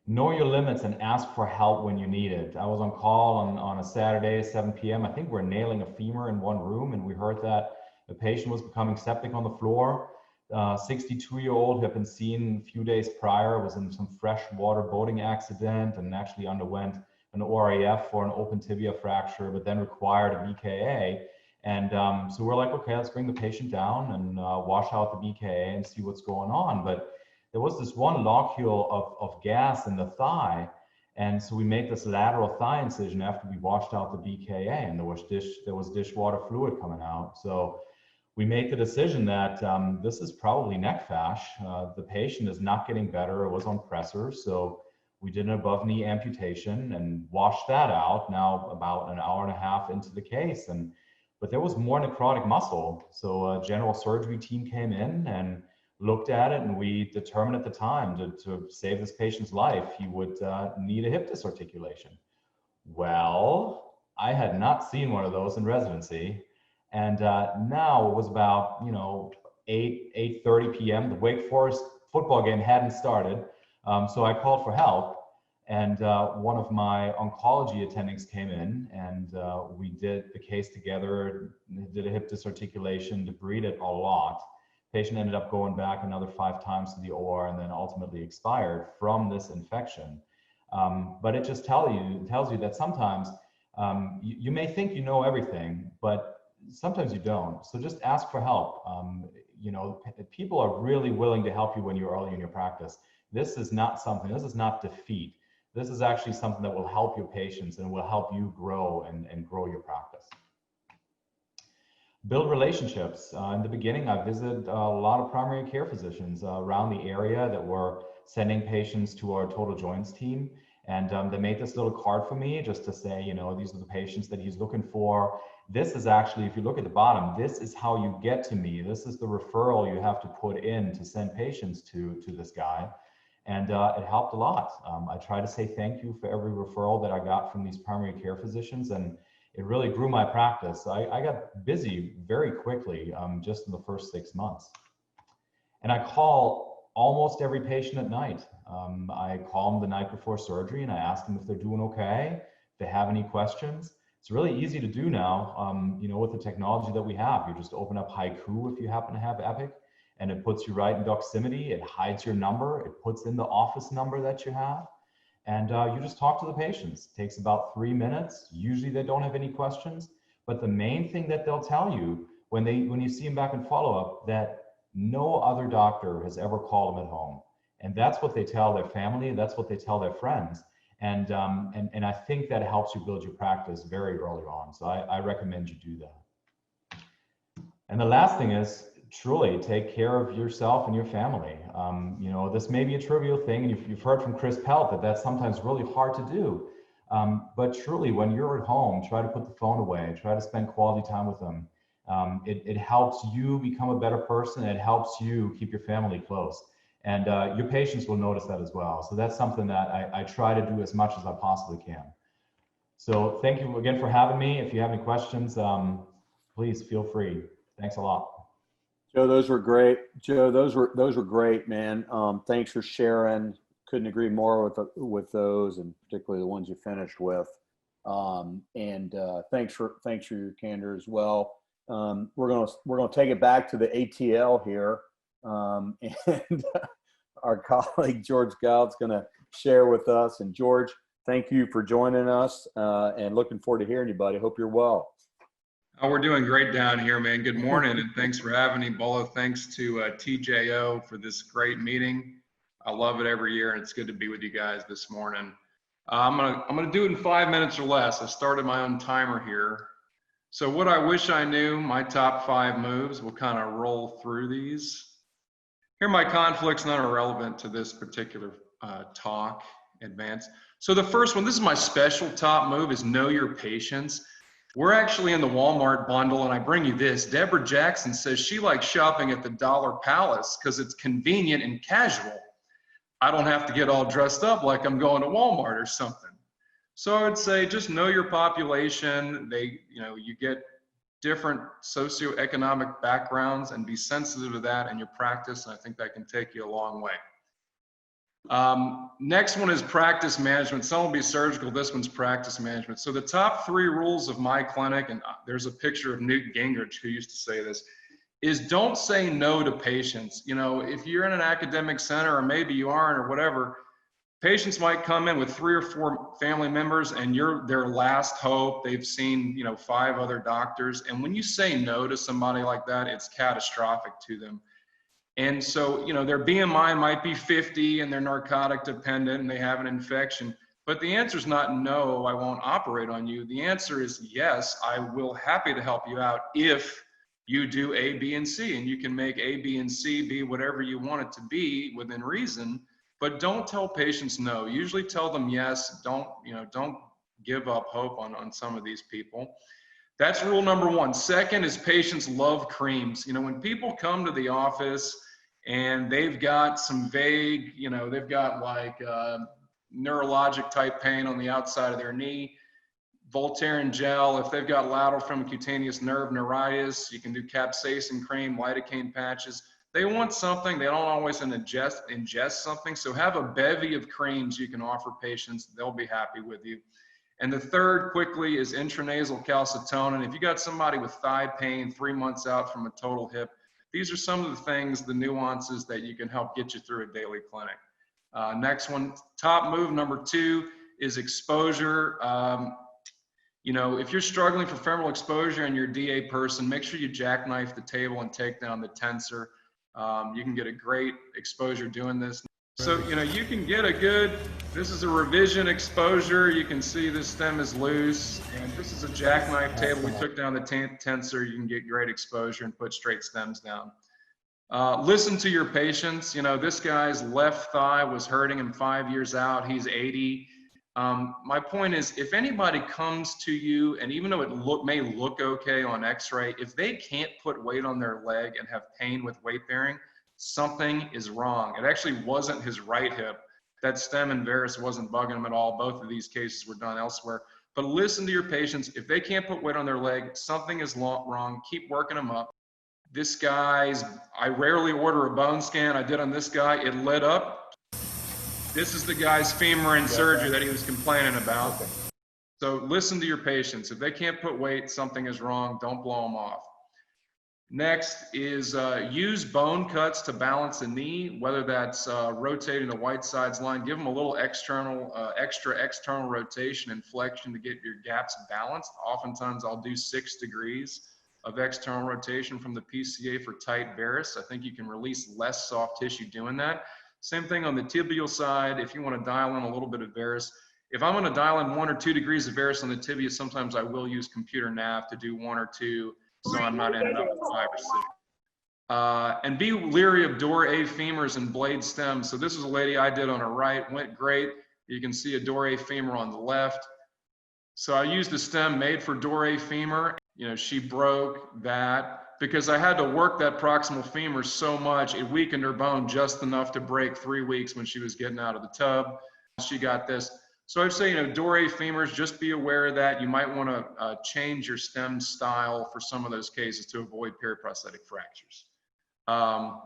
Know your limits and ask for help when you need it. I was on call on a Saturday at 7 p.m. I think we're nailing a femur in one room, and we heard that the patient was becoming septic on the floor. 62-year-old who had been seen a few days prior, was in some freshwater boating accident and actually underwent an ORAF for an open tibia fracture, but then required a BKA. And so we're like, okay, let's bring the patient down and wash out the BKA and see what's going on. But there was this one locule of gas in the thigh. And so we made this lateral thigh incision after we washed out the BKA, and there was dishwater fluid coming out. So we made the decision that this is probably neck fash. The patient is not getting better. It was on pressor. So we did an above knee amputation and washed that out now about an hour and a half into the case. But there was more necrotic muscle. So a general surgery team came in and looked at it, and we determined at the time to save this patient's life, he would need a hip disarticulation. Well, I had not seen one of those in residency. And now it was about 8:30 p.m. The Wake Forest football game hadn't started. So I called for help, and one of my oncology attendings came in, and we did the case together, did a hip disarticulation, debrided a lot. Patient ended up going back another 5 times to the OR and then ultimately expired from this infection. But it just tells you that sometimes you may think you know everything, but sometimes you don't. So just ask for help. People are really willing to help you when you're early in your practice. This is not defeat. This is actually something that will help your patients and will help you grow and grow your practice. Build relationships. In the beginning, I visited a lot of primary care physicians around the area that were sending patients to our total joints team. And they made this little card for me just to say, these are the patients that he's looking for. This is actually, if you look at the bottom, this is how you get to me. This is the referral you have to put in to send patients to this guy. And it helped a lot. I try to say thank you for every referral that I got from these primary care physicians, and it really grew my practice. I got busy very quickly just in the first 6 months. And I call almost every patient at night. I call them the night before surgery and I ask them if they're doing okay, if they have any questions. It's really easy to do now, with the technology that we have. You just open up Haiku if you happen to have Epic, and it puts you right in Doximity. It hides your number. It puts in the office number that you have. And you just talk to the patients. It takes about 3 minutes. Usually they don't have any questions. But the main thing that they'll tell you when you see them back in follow-up, that no other doctor has ever called them at home. And that's what they tell their family. That's what they tell their friends. And I think that helps you build your practice very early on. So I recommend you do that. And the last thing is, truly take care of yourself and your family. This may be a trivial thing, and you've heard from Chris Pelt that that's sometimes really hard to do. But truly, when you're at home, try to put the phone away, try to spend quality time with them. It helps you become a better person. It helps you keep your family close. And your patients will notice that as well. So that's something that I try to do as much as I possibly can. So thank you again for having me. If you have any questions, please feel free. Thanks a lot. Joe, those were great. Joe, those were great, man. Thanks for sharing. Couldn't agree more with those, and particularly the ones you finished with. Thanks for your candor as well. We're gonna take it back to the ATL here, and our colleague George Goud's gonna share with us. And George, thank you for joining us, and looking forward to hearing you, buddy. Hope you're well. Oh, we're doing great down here, man. Good morning, and thanks for having me, Bolo. Thanks to TJO for this great meeting. I love it every year, and it's good to be with you guys this morning. I'm gonna do it in 5 minutes or less. I started my own timer here. So what I wish I knew, my top 5 moves. We'll kind of roll through these. Here are my conflicts, not irrelevant to this particular talk. Advance. So the first one, this is my special top move, is know your patients. We're actually in the Walmart bundle, and I bring you this. Deborah Jackson says she likes shopping at the Dollar Palace because it's convenient and casual. I don't have to get all dressed up like I'm going to Walmart or something. So I would say just know your population. You get different socioeconomic backgrounds and be sensitive to that in your practice, and I think that can take you a long way. Next one is practice management. Some will be surgical, this one's practice management. So the top 3 rules of my clinic, and there's a picture of Newt Gingrich who used to say this, is don't say no to patients. If you're in an academic center, or maybe you aren't, or whatever, patients might come in with 3 or 4 family members and you're their last hope. They've seen, 5 other doctors. And when you say no to somebody like that, it's catastrophic to them. And so, their BMI might be 50 and they're narcotic dependent and they have an infection. But the answer is not no, I won't operate on you. The answer is yes, I will happy to help you out if you do A, B, and C. And you can make A, B, and C be whatever you want it to be within reason. But don't tell patients no. Usually tell them yes. Don't give up hope on some of these people. That's rule number 1. Second is patients love creams. When people come to the office and they've got some vague, they've got like neurologic type pain on the outside of their knee, Voltaren gel. If they've got lateral cutaneous nerve neuritis, you can do capsaicin cream, lidocaine patches. They want something. They don't always ingest something. So have a bevy of creams you can offer patients. They'll be happy with you. And the third, quickly, is intranasal calcitonin. If you got somebody with thigh pain 3 months out from a total hip, these are some of the things, the nuances that you can help get you through a daily clinic. Next one, top move number 2 is exposure. If you're struggling for femoral exposure and you're a DA person, make sure you jackknife the table and take down the tensor. You can get a great exposure doing this. So, you can get this is a revision exposure. You can see this stem is loose, and this is a jackknife table. We took down the tensor. You can get great exposure and put straight stems down. Listen to your patients. This guy's left thigh was hurting him 5 years out. He's 80. My point is, if anybody comes to you, and even though it may look okay on x-ray, if they can't put weight on their leg and have pain with weight bearing, something is wrong. It actually wasn't his right hip. That stem and varus wasn't bugging him at all. Both of these cases were done elsewhere. But listen to your patients. If they can't put weight on their leg, something is wrong. Keep working them up. This guy's, I rarely order a bone scan. I did on this guy. It lit up. This is the guy's femur in surgery that he was complaining about. So listen to your patients. If they can't put weight, something is wrong. Don't blow them off. Next is use bone cuts to balance the knee, whether that's rotating the white sides line. Give them a little extra external rotation and flexion to get your gaps balanced. Oftentimes I'll do 6 degrees of external rotation from the PCA for tight varus. I think you can release less soft tissue doing that. Same thing on the tibial side. If you want to dial in a little bit of varus, if I'm going to dial in 1 or 2 degrees of varus on the tibia, sometimes I will use computer nav to do 1 or 2. So I'm not ending up with 5 or 6. And be leery of Doré femurs and blade stems. So this is a lady I did on her right, went great. You can see a Doré femur on the left. So I used a stem made for Doré femur. She broke that because I had to work that proximal femur so much, it weakened her bone just enough to break 3 weeks when she was getting out of the tub. She got this. So I'd say, Doré femurs, just be aware of that. You might want to change your stem style for some of those cases to avoid periprosthetic fractures.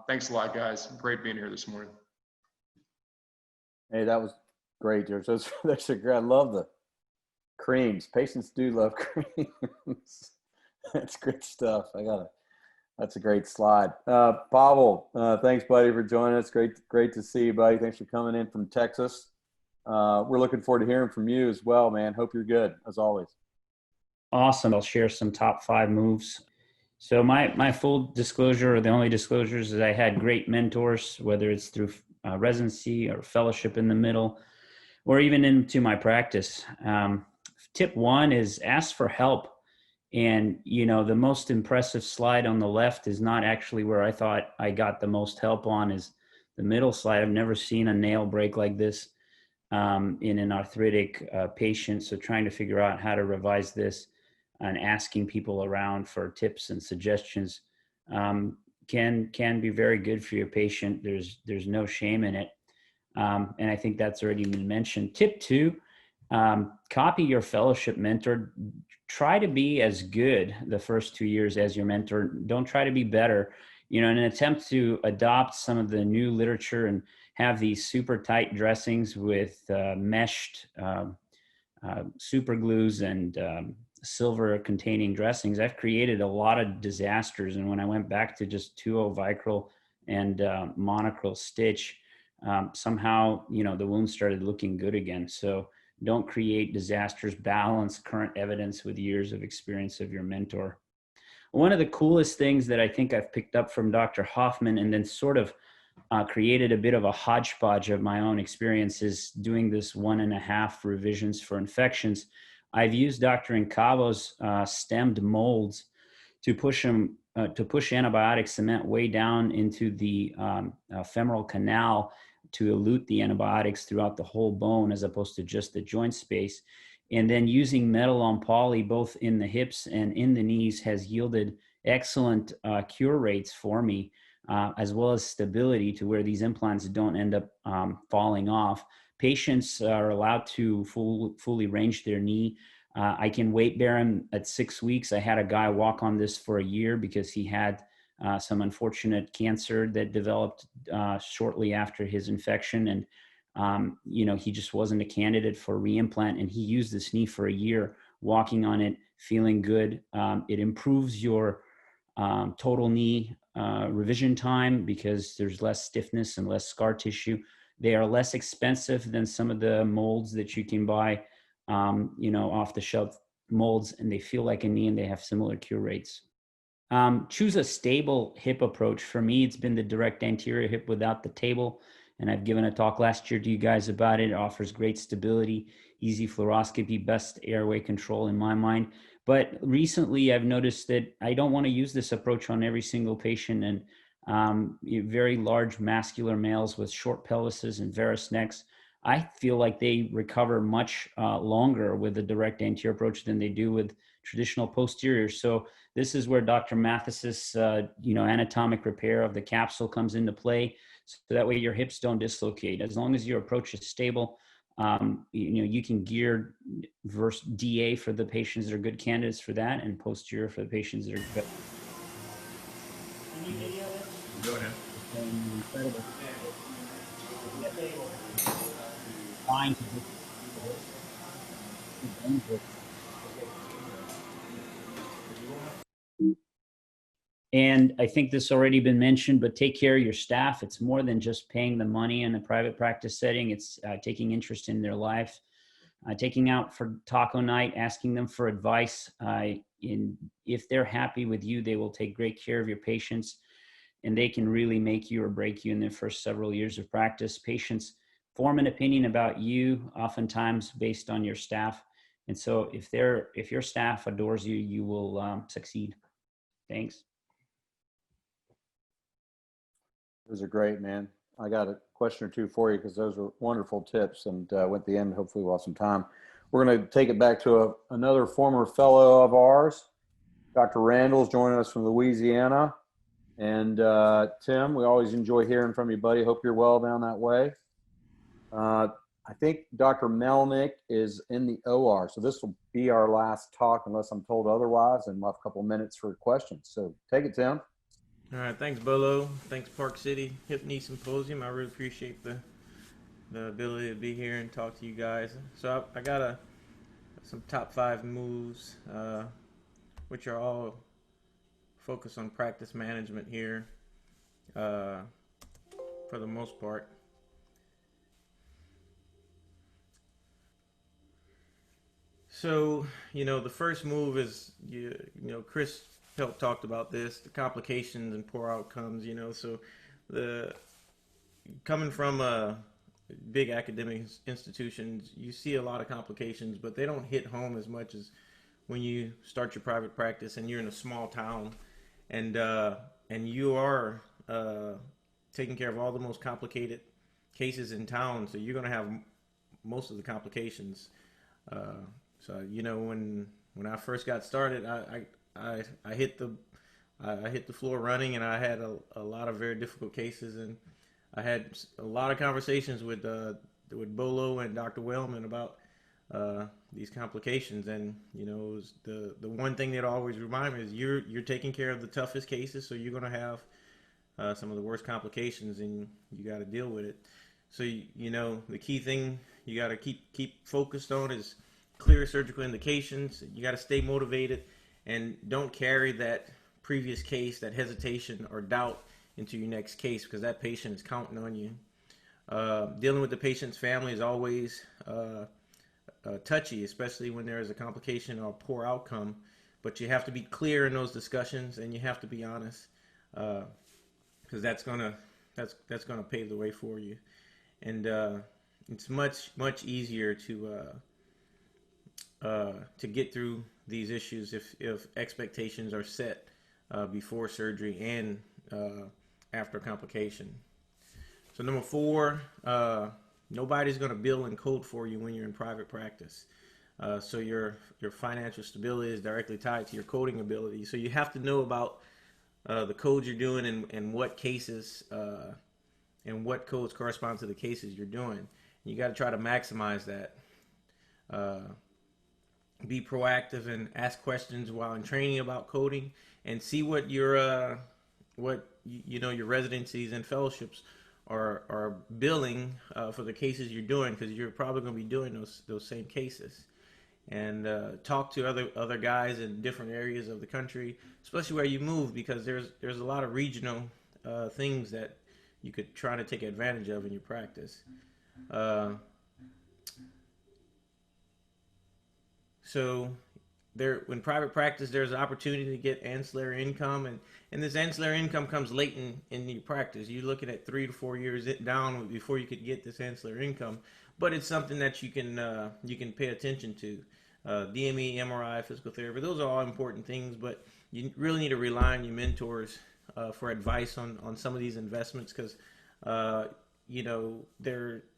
Thanks a lot, guys. Great being here this morning. Hey, that was great, George. That's a great. I love the creams. Patients do love creams. That's good stuff. That's a great slide. Pavel, thanks, buddy, for joining us. Great to see you, buddy. Thanks for coming in from Texas. We're looking forward to hearing from you as well, man. Hope you're good, as always. Awesome. I'll share some top 5 moves. So my full disclosure, or the only disclosures, is I had great mentors, whether it's through residency or fellowship in the middle, or even into my practice. Tip 1 is ask for help. And, the most impressive slide on the left is not actually where I thought I got the most help on, is the middle slide. I've never seen a nail break like this. in an arthritic patient. So trying to figure out how to revise this and asking people around for tips and suggestions can be very good for your patient. There's no shame in it. And I think that's already been mentioned. Tip 2, copy your fellowship mentor. Try to be as good the first 2 years as your mentor. Don't try to be better. In an attempt to adopt some of the new literature and have these super tight dressings with meshed super glues and silver containing dressings, I've created a lot of disasters. And when I went back to just 2-0 Vicryl and monocryl stitch, somehow, the wound started looking good again. So don't create disasters. Balance current evidence with years of experience of your mentor. One of the coolest things that I think I've picked up from Dr. Hoffman and then sort of created a bit of a hodgepodge of my own experiences doing this 1.5 revisions for infections. I've used Dr. Incavo's stemmed molds to push antibiotic cement way down into the femoral canal to elute the antibiotics throughout the whole bone as opposed to just the joint space. And then using metal on poly both in the hips and in the knees has yielded excellent cure rates for me, as well as stability to where these implants don't end up falling off. Patients are allowed to fully range their knee. I can weight bear him at 6 weeks. I had a guy walk on this for a year because he had some unfortunate cancer that developed shortly after his infection. And he just wasn't a candidate for reimplant, and he used this knee for a year, walking on it, feeling good. It improves your total knee revision time because there's less stiffness and less scar tissue. They are less expensive than some of the molds that you can buy, off the shelf molds, and they feel like a knee and they have similar cure rates. Choose a stable hip approach. For me, it's been the direct anterior hip without the table. And I've given a talk last year to you guys about it. It offers great stability, easy fluoroscopy, best airway control in my mind. But recently I've noticed that I don't want to use this approach on every single patient. And very large mascular males with short pelvises and varus necks, I feel like they recover much longer with the direct anterior approach than they do with traditional posterior. So this is where Dr. Mathis's, anatomic repair of the capsule comes into play. So that way your hips don't dislocate. As long as your approach is stable, you can gear versus DA for the patients that are good candidates for that, and posterior for the patients that are good. Go ahead. Incredible. And I think this already been mentioned, but take care of your staff. It's more than just paying the money in a private practice setting. It's taking interest in their life, taking out for taco night, asking them for advice. If they're happy with you, they will take great care of your patients, and they can really make you or break you in their first several years of practice. Patients form an opinion about you oftentimes based on your staff. And so if your staff adores you, you will succeed. Thanks. Those are great, man. I got a question or two for you because those were wonderful tips, and at the end, hopefully we'll have some time. We're going to take it back to another former fellow of ours. Dr. Randell's joining us from Louisiana. And Tim, we always enjoy hearing from you, buddy. Hope you're well down that way. I think Dr. Melnic is in the OR, so this will be our last talk unless I'm told otherwise, and we'll have a couple minutes for questions. So take it, Tim. All right, thanks, Bolo. Thanks, Park City Hip Knee Symposium. I really appreciate the ability to be here and talk to you guys. So I got some top 5 moves, which are all focused on practice management here, for the most part. So, the first move is, Chris Pelt talked about this, the complications and poor outcomes, so coming from big academic institutions, you see a lot of complications, but they don't hit home as much as when you start your private practice and you're in a small town and you are taking care of all the most complicated cases in town. So you're going to have most of the complications. So when I first got started, I hit the floor running, and I had a lot of very difficult cases, and I had a lot of conversations with Bolo and Dr. Wellman about these complications. And it was the one thing that always remind me is you're taking care of the toughest cases, so you're going to have some of the worst complications, and you got to deal with it. So the key thing you got to keep focused on is clear surgical indications. You got to stay motivated, and don't carry that previous case, that hesitation or doubt, into your next case, because that patient is counting on you. Dealing with the patient's family is always touchy, especially when there is a complication or a poor outcome. But you have to be clear in those discussions, and you have to be honest, because that's gonna pave the way for you. And it's much easier to get through these issues if expectations are set before surgery and after complication. So number 4, nobody's going to bill and code for you when you're in private practice. So your financial stability is directly tied to your coding ability. So you have to know about the codes you're doing, and what cases and what codes correspond to the cases you're doing. You got to try to maximize that. Be proactive and ask questions while in training about coding, and see what your your residencies and fellowships are billing for the cases you're doing, because you're probably going to be doing those same cases. And talk to other guys in different areas of the country, especially where you move, because there's a lot of regional things that you could try to take advantage of in your practice. So in private practice, there's an opportunity to get ancillary income, and this ancillary income comes late in your practice. You're looking at 3 to 4 years down before you could get this ancillary income, but it's something that you can pay attention to. DME, MRI, physical therapy, those are all important things, but you really need to rely on your mentors for advice on some of these investments, because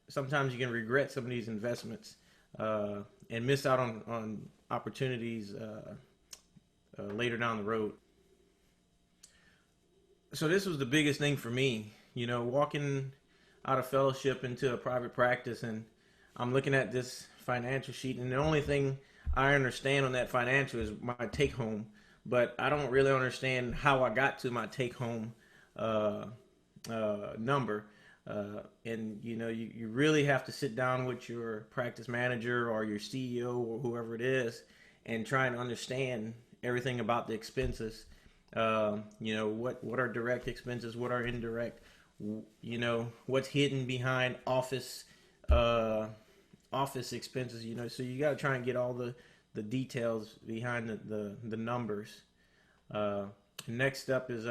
sometimes you can regret some of these investments and miss out on opportunities later down the road. So this was the biggest thing for me, walking out of fellowship into a private practice, and I'm looking at this financial sheet, and the only thing I understand on that financial is my take home, but I don't really understand how I got to my take home number. And you really have to sit down with your practice manager or your CEO or whoever it is, and try and understand everything about the expenses. What are direct expenses, what are indirect, what's hidden behind office expenses, so you got to try and get all the details behind the numbers. Next up is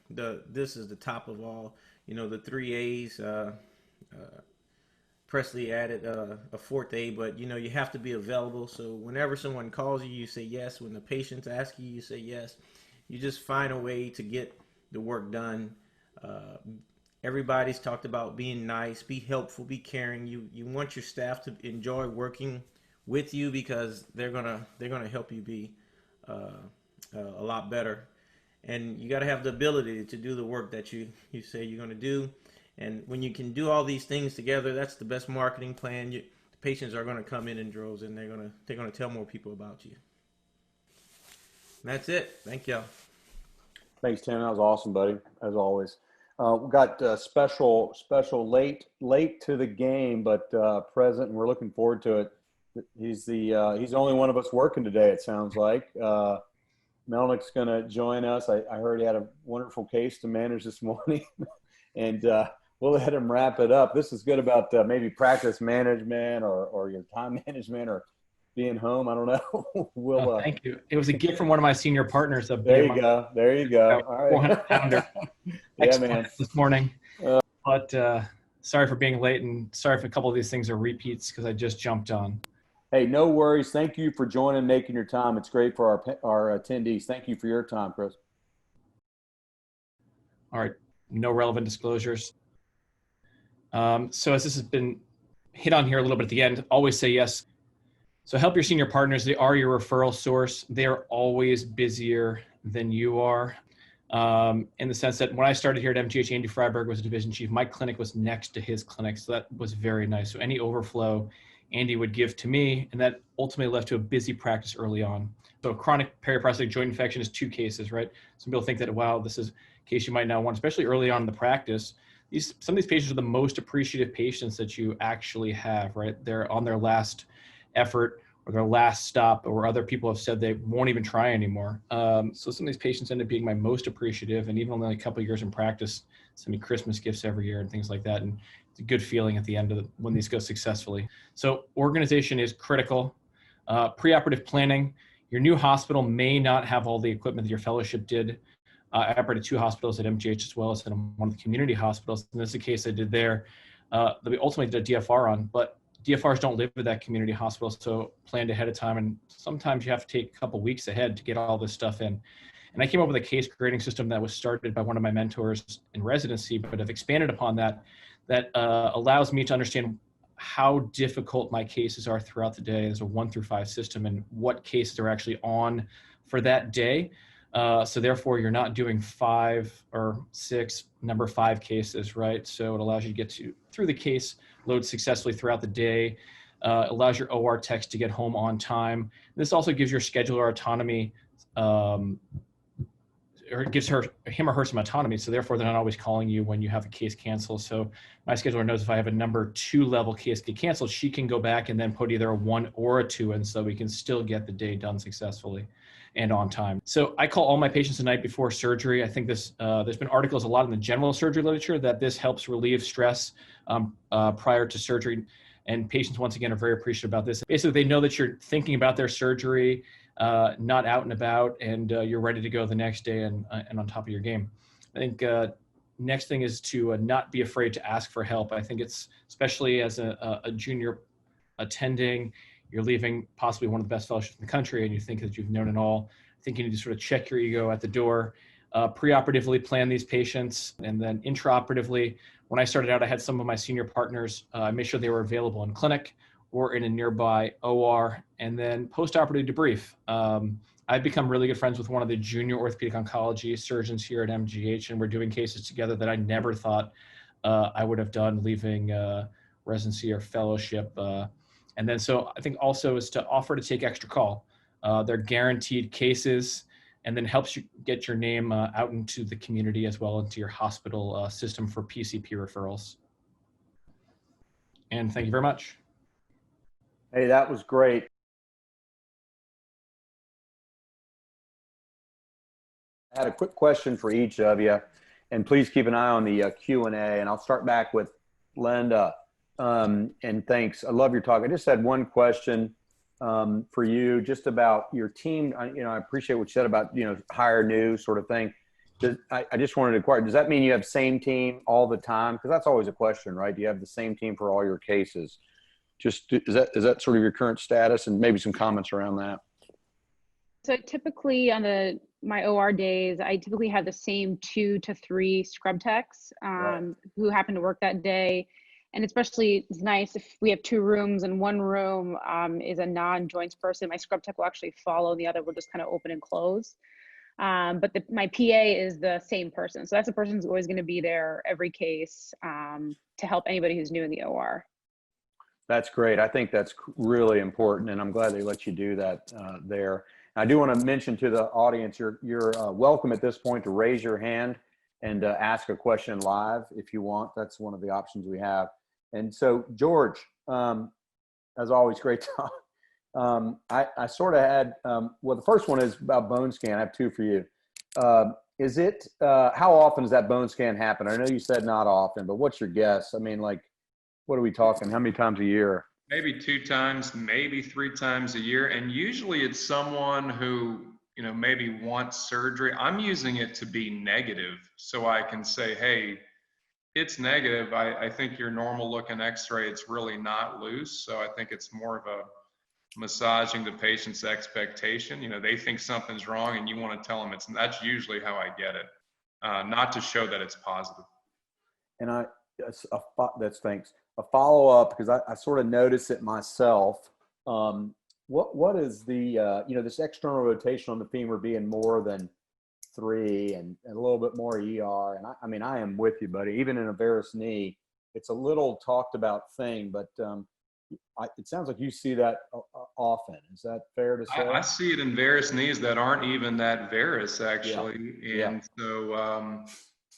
this is the top of all, the 3 A's. Presley added a 4th A, but you have to be available. So whenever someone calls you, you say yes. When the patient's asking you, you say yes. You just find a way to get the work done. Everybody's talked about being nice, be helpful, be caring. You want your staff to enjoy working with you, because they're gonna help you be a lot better. And you got to have the ability to do the work that you say you're going to do. And when you can do all these things together, that's the best marketing plan. The patients are going to come in droves, and they're going to tell more people about you. And that's it. Thank y'all. Thanks, Tim. That was awesome, buddy, as always. We got special late to the game, but present, and we're looking forward to it. He's the only one of us working today, it sounds like. Melnic's going to join us. I heard he had a wonderful case to manage this morning, and we'll let him wrap it up. This is good about maybe practice management or your time management or being home. I don't know. We'll, thank you. It was a gift from one of my senior partners. There you go. There you go. All right. 400-pounder Yeah, man. This morning. But sorry for being late, and sorry if a couple of these things are repeats because I just jumped on. Hey, no worries. Thank you for joining, making your time. It's great for our attendees. Thank you for your time, Chris. All right. No relevant disclosures. So as this has been hit on here a little bit at the end, always say yes. So help your senior partners. They are your referral source. They are always busier than you are. In the sense that when I started here at MGH, Andy Freiberg was a division chief. My clinic was next to his clinic, so that was very nice. So any overflow Andy would give to me, and that ultimately left to a busy practice early on. So chronic periprosthetic joint infection is 2 cases, right? Some people think that, wow, this is a case you might not want, especially early on in the practice. Some of these patients are the most appreciative patients that you actually have, right? They're on their last effort or their last stop, or other people have said they won't even try anymore. So some of these patients end up being my most appreciative, and even only a couple of years in practice, send me Christmas gifts every year and things like that. And it's a good feeling at the end of when these go successfully. So organization is critical. Preoperative planning. Your new hospital may not have all the equipment that your fellowship did. I operated 2 hospitals at MGH as well as in one of the community hospitals. And this is a case I did there that we ultimately did a DFR on, but DFRs don't live at that community hospital, so planned ahead of time. And sometimes you have to take a couple weeks ahead to get all this stuff in. And I came up with a case grading system that was started by one of my mentors in residency, but I've expanded upon that, allows me to understand how difficult my cases are throughout the day. There's a 1 through 5 system and what cases are actually on for that day. So therefore you're not doing 5 or 6 number 5 cases, right? So it allows you to get through the case load successfully throughout the day, allows your OR techs to get home on time. This also gives your scheduler autonomy, or it gives him or her some autonomy. So therefore they're not always calling you when you have a case canceled. So my scheduler knows if I have a number 2 level case get canceled, she can go back and then put either a 1 or a 2 in, so we can still get the day done successfully and on time. So I call all my patients the night before surgery. I think this, there's been articles a lot in the general surgery literature that this helps relieve stress prior to surgery. And patients, once again, are very appreciative about this. Basically, they know that you're thinking about their surgery, not out and about, and you're ready to go the next day and on top of your game. I think next thing is to not be afraid to ask for help. I think it's, especially as a junior attending, you're leaving possibly one of the best fellowships in the country and you think that you've known it all. I think you need to sort of check your ego at the door, preoperatively plan these patients, and then intraoperatively. When I started out, I had some of my senior partners, I made sure they were available in clinic or in a nearby OR, and then postoperative debrief. I've become really good friends with one of the junior orthopedic oncology surgeons here at MGH, and we're doing cases together that I never thought I would have done leaving residency or fellowship. And then so I think also is to offer to take extra call. They're guaranteed cases, and then helps you get your name out into the community as well, into your hospital system for PCP referrals. And thank you very much. Hey, that was great. I had a quick question for each of you, and please keep an eye on the Q&A, and I'll start back with Linda. And thanks. I love your talk. I just had one question for you, just about your team. I appreciate what you said about, hire new sort of thing. I just wanted to inquire, does that mean you have same team all the time? Because that's always a question, right? Do you have the same team for all your cases? Is that sort of your current status, and maybe some comments around that? So typically on my OR days, I typically have the same 2 to 3 scrub techs who happen to work that day. And especially it's nice if we have 2 rooms and one room is a non-joints person. My scrub tech will actually follow, the other will just kind of open and close. But my PA is the same person. So that's the person who's always going to be there every case to help anybody who's new in the OR. That's great. I think that's really important, and I'm glad they let you do that there. I do want to mention to the audience, you're welcome at this point to raise your hand and ask a question live if you want. That's one of the options we have. And so, George, as always, great talk. I sort of had, well, the first one is about bone scan. I have 2 for you. How often does that bone scan happen? I know you said not often, but what's your guess? I mean, like, what are we talking? How many times a year? Maybe 2 times, maybe 3 times a year. And usually it's someone who, maybe wants surgery. I'm using it to be negative, so I can say, hey, it's negative. I think your normal looking x-ray, it's really not loose. So I think it's more of a massaging the patient's expectation. They think something's wrong and you want to tell them that's usually how I get it. Not to show that it's positive. And that's thanks. a follow-up, because I sort of notice it myself. What is the, this external rotation on the femur being more than 3 and a little bit more ER? And I mean, I am with you, buddy. Even in a varus knee, it's a little talked about thing, but it sounds like you see that often. Is that fair to say? I see it in varus knees that aren't even that varus, actually. Yeah. And so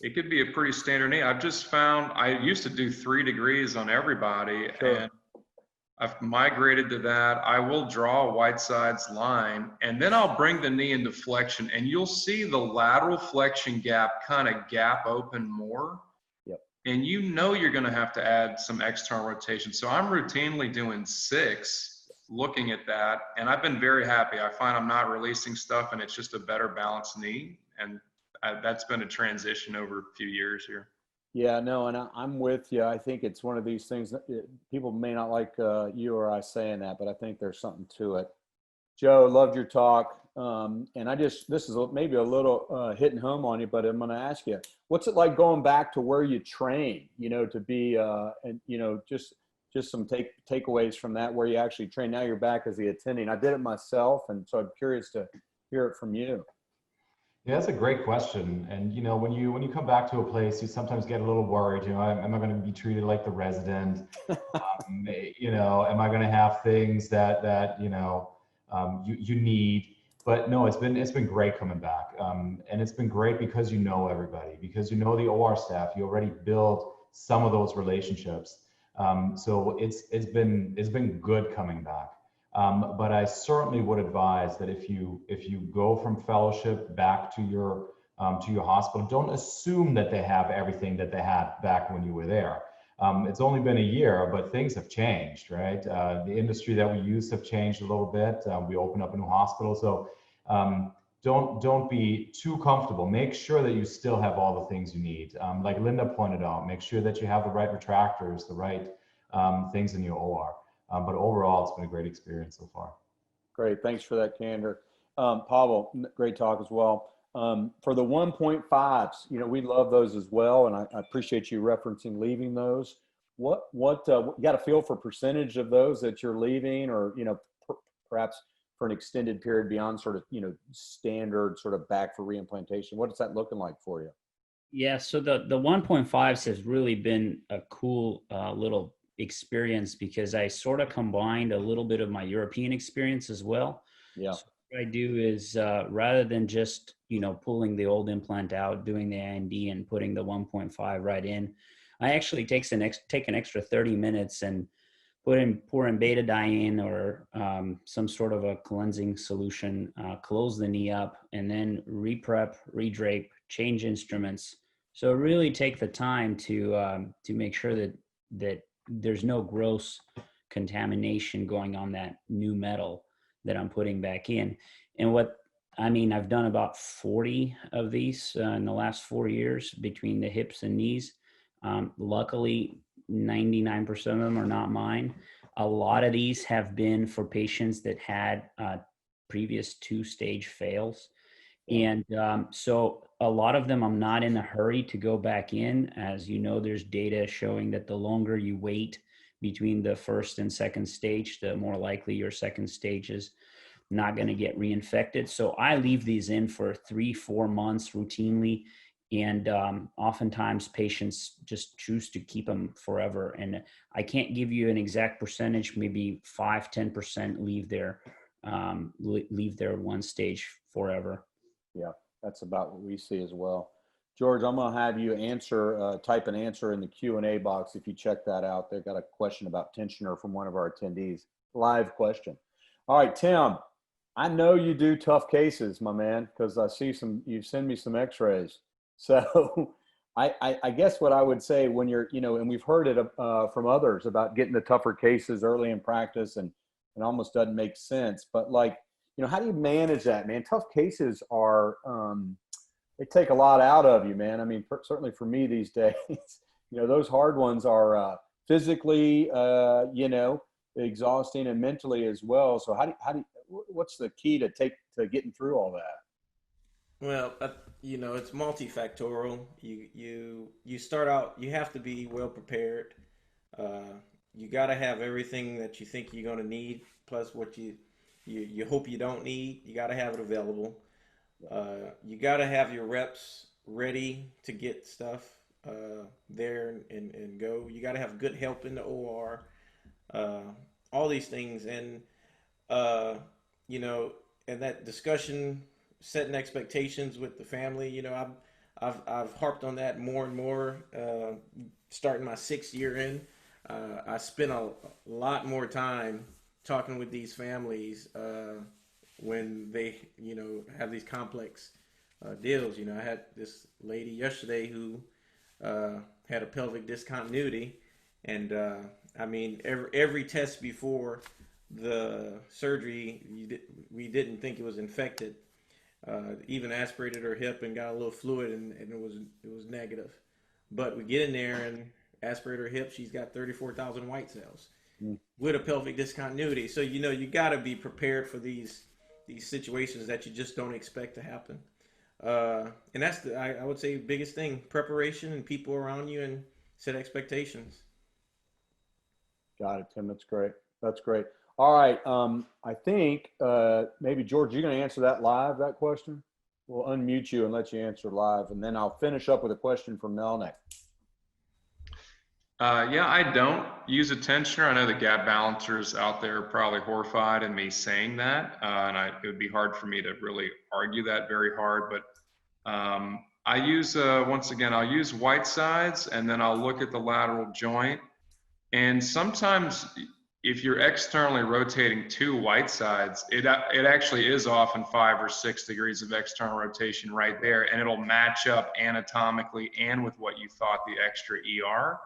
it could be a pretty standard knee. I've just found, I used to do 3 degrees on everybody, Sure. and I've migrated to that. I will draw a Whiteside's line, and then I'll bring the knee into flexion, and you'll see the lateral flexion gap kind of gap open more. And you know you're going to have to add some external rotation. So I'm routinely doing 6, looking at that, and I've been very happy. I find I'm not releasing stuff, and it's just a better balanced knee. And that's been a transition over a few years here. Yeah, no, and I'm with you. I think it's one of these things that people may not like you or I saying that, but I think there's something to it. Joe, loved your talk. And this is maybe a little hitting home on you, but I'm going to ask you, what's it like going back to where you train, to be, just some takeaways from that, where you actually train. Now you're back as the attending. I did it myself, and so I'm curious to hear it from you. Yeah, that's a great question. And when you come back to a place, you sometimes get a little worried. Am I going to be treated like the resident? Am I going to have things that you need? But no, it's been great coming back, and it's been great because everybody, because the OR staff. You already build some of those relationships, so it's been good coming back. But I certainly would advise that if you go from fellowship back to your hospital, don't assume that they have everything that they had back when you were there. It's only been a year, but things have changed, right? The industry that we use have changed a little bit. We opened up a new hospital, so don't be too comfortable. Make sure that you still have all the things you need. Like Linda pointed out, make sure that you have the right retractors, the right things in your OR. But overall, it's been a great experience so far. Great. Thanks for that candor. Pavel, great talk as well. For the 1.5s, we love those as well. And I appreciate you referencing leaving those. What you got a feel for percentage of those that you're leaving, or, perhaps for an extended period beyond sort of, standard sort of back for reimplantation? What is that looking like for you? Yeah. So the 1.5s has really been a cool little experience, because I sort of combined a little bit of my European experience as well. Yeah. So what I do is rather than just pulling the old implant out, doing the IND and putting the 1.5 right in, I actually take an extra 30 minutes and pour in betadine or some sort of a cleansing solution, close the knee up, and then reprep, redrape, change instruments. So really take the time to make sure that there's no gross contamination going on that new metal that I'm putting back in. And I've done about 40 of these in the last 4 years between the hips and knees. Luckily, 99% of them are not mine. A lot of these have been for patients that had previous 2-stage fails. And so a lot of them, I'm not in a hurry to go back in. As you know, there's data showing that the longer you wait between the first and second stage, the more likely your second stage is not going to get reinfected. So I leave these in for 3-4 months routinely. And oftentimes patients just choose to keep them forever. And I can't give you an exact percentage, maybe 5-10% leave their 1 stage forever. Yeah, that's about what we see as well. George, I'm going to have you type an answer in the Q&A box if you check that out. They've got a question about tensioner from one of our attendees. Live question. All right, Tim, I know you do tough cases, my man, because I see you send me some x-rays. So I guess what I would say when you're, and we've heard it from others about getting the tougher cases early in practice, and it almost doesn't make sense. But how do you manage that, man? Tough cases are, they take a lot out of you, man. I mean, certainly for me these days, those hard ones are physically, exhausting, and mentally as well. So what's the key to getting through all that? Well, it's multifactorial. You start out, you have to be well prepared. You got to have everything that you think you're going to need, plus what you hope you don't need. You got to have it available. You got to have your reps ready to get stuff there and go. You got to have good help in the OR. All these things, and you know, and that discussion, setting expectations with the family. You know, I've harped on that more and more. Starting my 6th year in, I spent a lot more time talking with these families when they, you know, have these complex deals. You know, I had this lady yesterday who had a pelvic discontinuity, and I mean, every test before the surgery, we didn't think it was infected. Even aspirated her hip and got a little fluid, and it was negative. But we get in there and aspirate her hip. She's got 34,000 white cells with a pelvic discontinuity. So you know you got to be prepared for these situations that you just don't expect to happen. And that's I would say biggest thing: preparation and people around you, and set expectations. Got it, Tim. That's great. That's great. All right. I think maybe George, you're going to answer that live, that question. We'll unmute you and let you answer live, and then I'll finish up with a question from Melnic. Yeah, I don't use a tensioner. I know the gap balancers out there are probably horrified in me saying that, and it would be hard for me to really argue that very hard. But I use, once again, I'll use white sides, and then I'll look at the lateral joint. And sometimes if you're externally rotating 2 white sides, it actually is often 5 or 6 degrees of external rotation right there, and it'll match up anatomically and with what you thought the extra ER.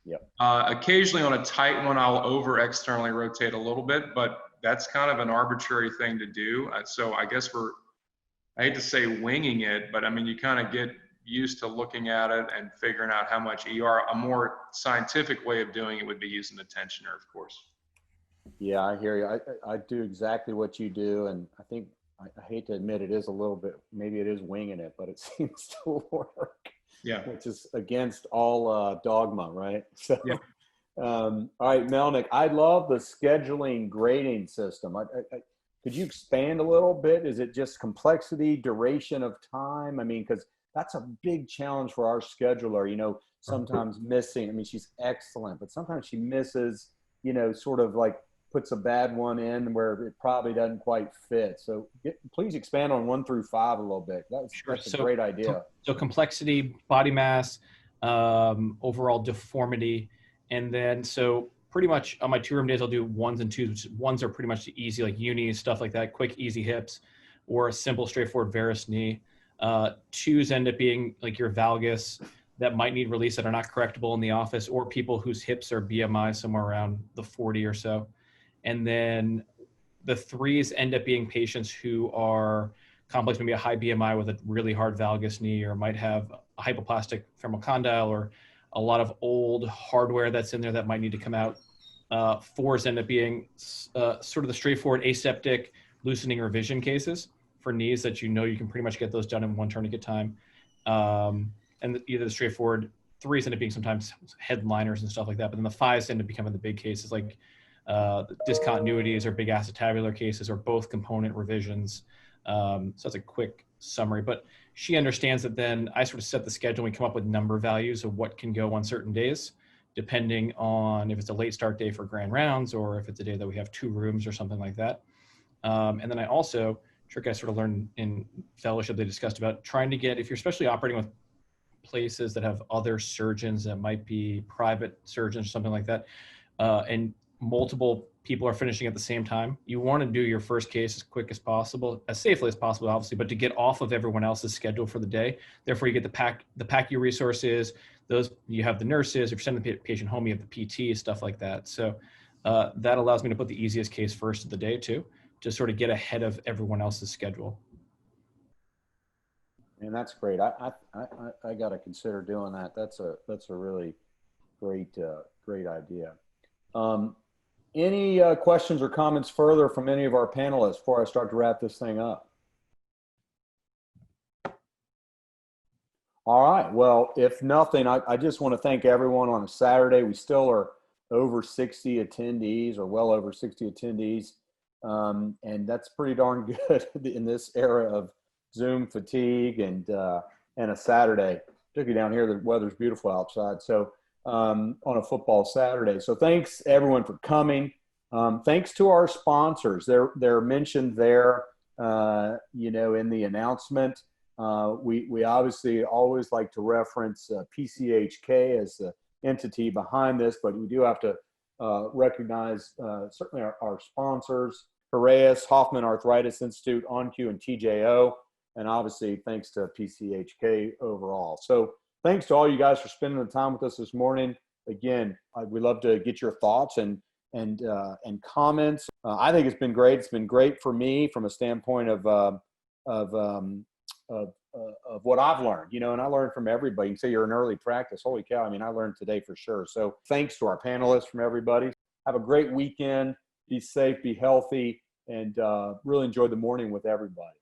Yep. Occasionally on a tight one, I'll over externally rotate a little bit, but that's kind of an arbitrary thing to do. So I guess I hate to say winging it, but I mean, you kind of get used to looking at it and figuring out how much ER. A more scientific way of doing it would be using the tensioner, of course. Yeah, I hear you. I do exactly what you do, and I think I hate to admit it is a little bit, maybe it is winging it, but it seems to work. Yeah. Which is against all dogma, right? So, yeah. All right, Melnic, I love the scheduling grading system. Could you expand a little bit? Is it just complexity, duration of time? I mean, because that's a big challenge for our scheduler, you know, sometimes missing. I mean, she's excellent, but sometimes she misses, you know, sort of like puts a bad one in where it probably doesn't quite fit. So please expand on 1 through 5 a little bit. That's a great idea. So complexity, body mass, overall deformity. And then, so pretty much on my 2-room days, I'll do 1s and 2s, which 1s are pretty much the easy, like unis, stuff like that, quick, easy hips, or a simple, straightforward varus knee. 2s end up being like your valgus that might need release that are not correctable in the office, or people whose hips are BMI somewhere around the 40 or so. And then the 3s end up being patients who are complex, maybe a high BMI with a really hard valgus knee, or might have a hypoplastic femoral condyle, or a lot of old hardware that's in there that might need to come out. 4s end up being sort of the straightforward aseptic loosening revision cases for knees that you know you can pretty much get those done in 1 tourniquet time. And either the straightforward 3s end up being sometimes headliners and stuff like that, but then the 5s end up becoming the big cases, like discontinuities or big acetabular cases, or both component revisions. So that's a quick summary, but she understands that then I sort of set the schedule. We come up with number values of what can go on certain days, depending on if it's a late start day for grand rounds, or if it's a day that we have 2 rooms or something like that. And then I also, trick I sort of learned in fellowship, they discussed about trying to get, if you're especially operating with places that have other surgeons that might be private surgeons or something like that, and multiple people are finishing at the same time, you want to do your first case as quick as possible, as safely as possible, obviously, but to get off of everyone else's schedule for the day. Therefore, you get the pack your resources, those, you have the nurses, if you're sending the patient home, you have the PT, stuff like that. So that allows me to put the easiest case first of the day too, to sort of get ahead of everyone else's schedule. And that's great. I got to consider doing that. That's a really great idea. Any questions or comments further from any of our panelists before I start to wrap this thing up? All right. Well, if nothing, I just want to thank everyone on a Saturday. We still are over 60 attendees, or well over 60 attendees. And that's pretty darn good in this era of Zoom fatigue and a Saturday, particularly down here, the weather's beautiful outside. So on a football Saturday. So thanks everyone for coming. Thanks to our sponsors. They're mentioned there, in the announcement. We obviously always like to reference PCHK as the entity behind this, but we do have to recognize certainly our sponsors, Heraeus, Hoffman Arthritis Institute, OnQ, and TJO, and obviously thanks to PCHK overall. So thanks to all you guys for spending the time with us this morning. Again, we'd love to get your thoughts and comments. I think it's been great. It's been great for me from a standpoint of what I've learned, and I learned from everybody. You can say you're in early practice. Holy cow. I mean, I learned today for sure. So thanks to our panelists, from everybody. Have a great weekend. Be safe, be healthy, and really enjoy the morning with everybody.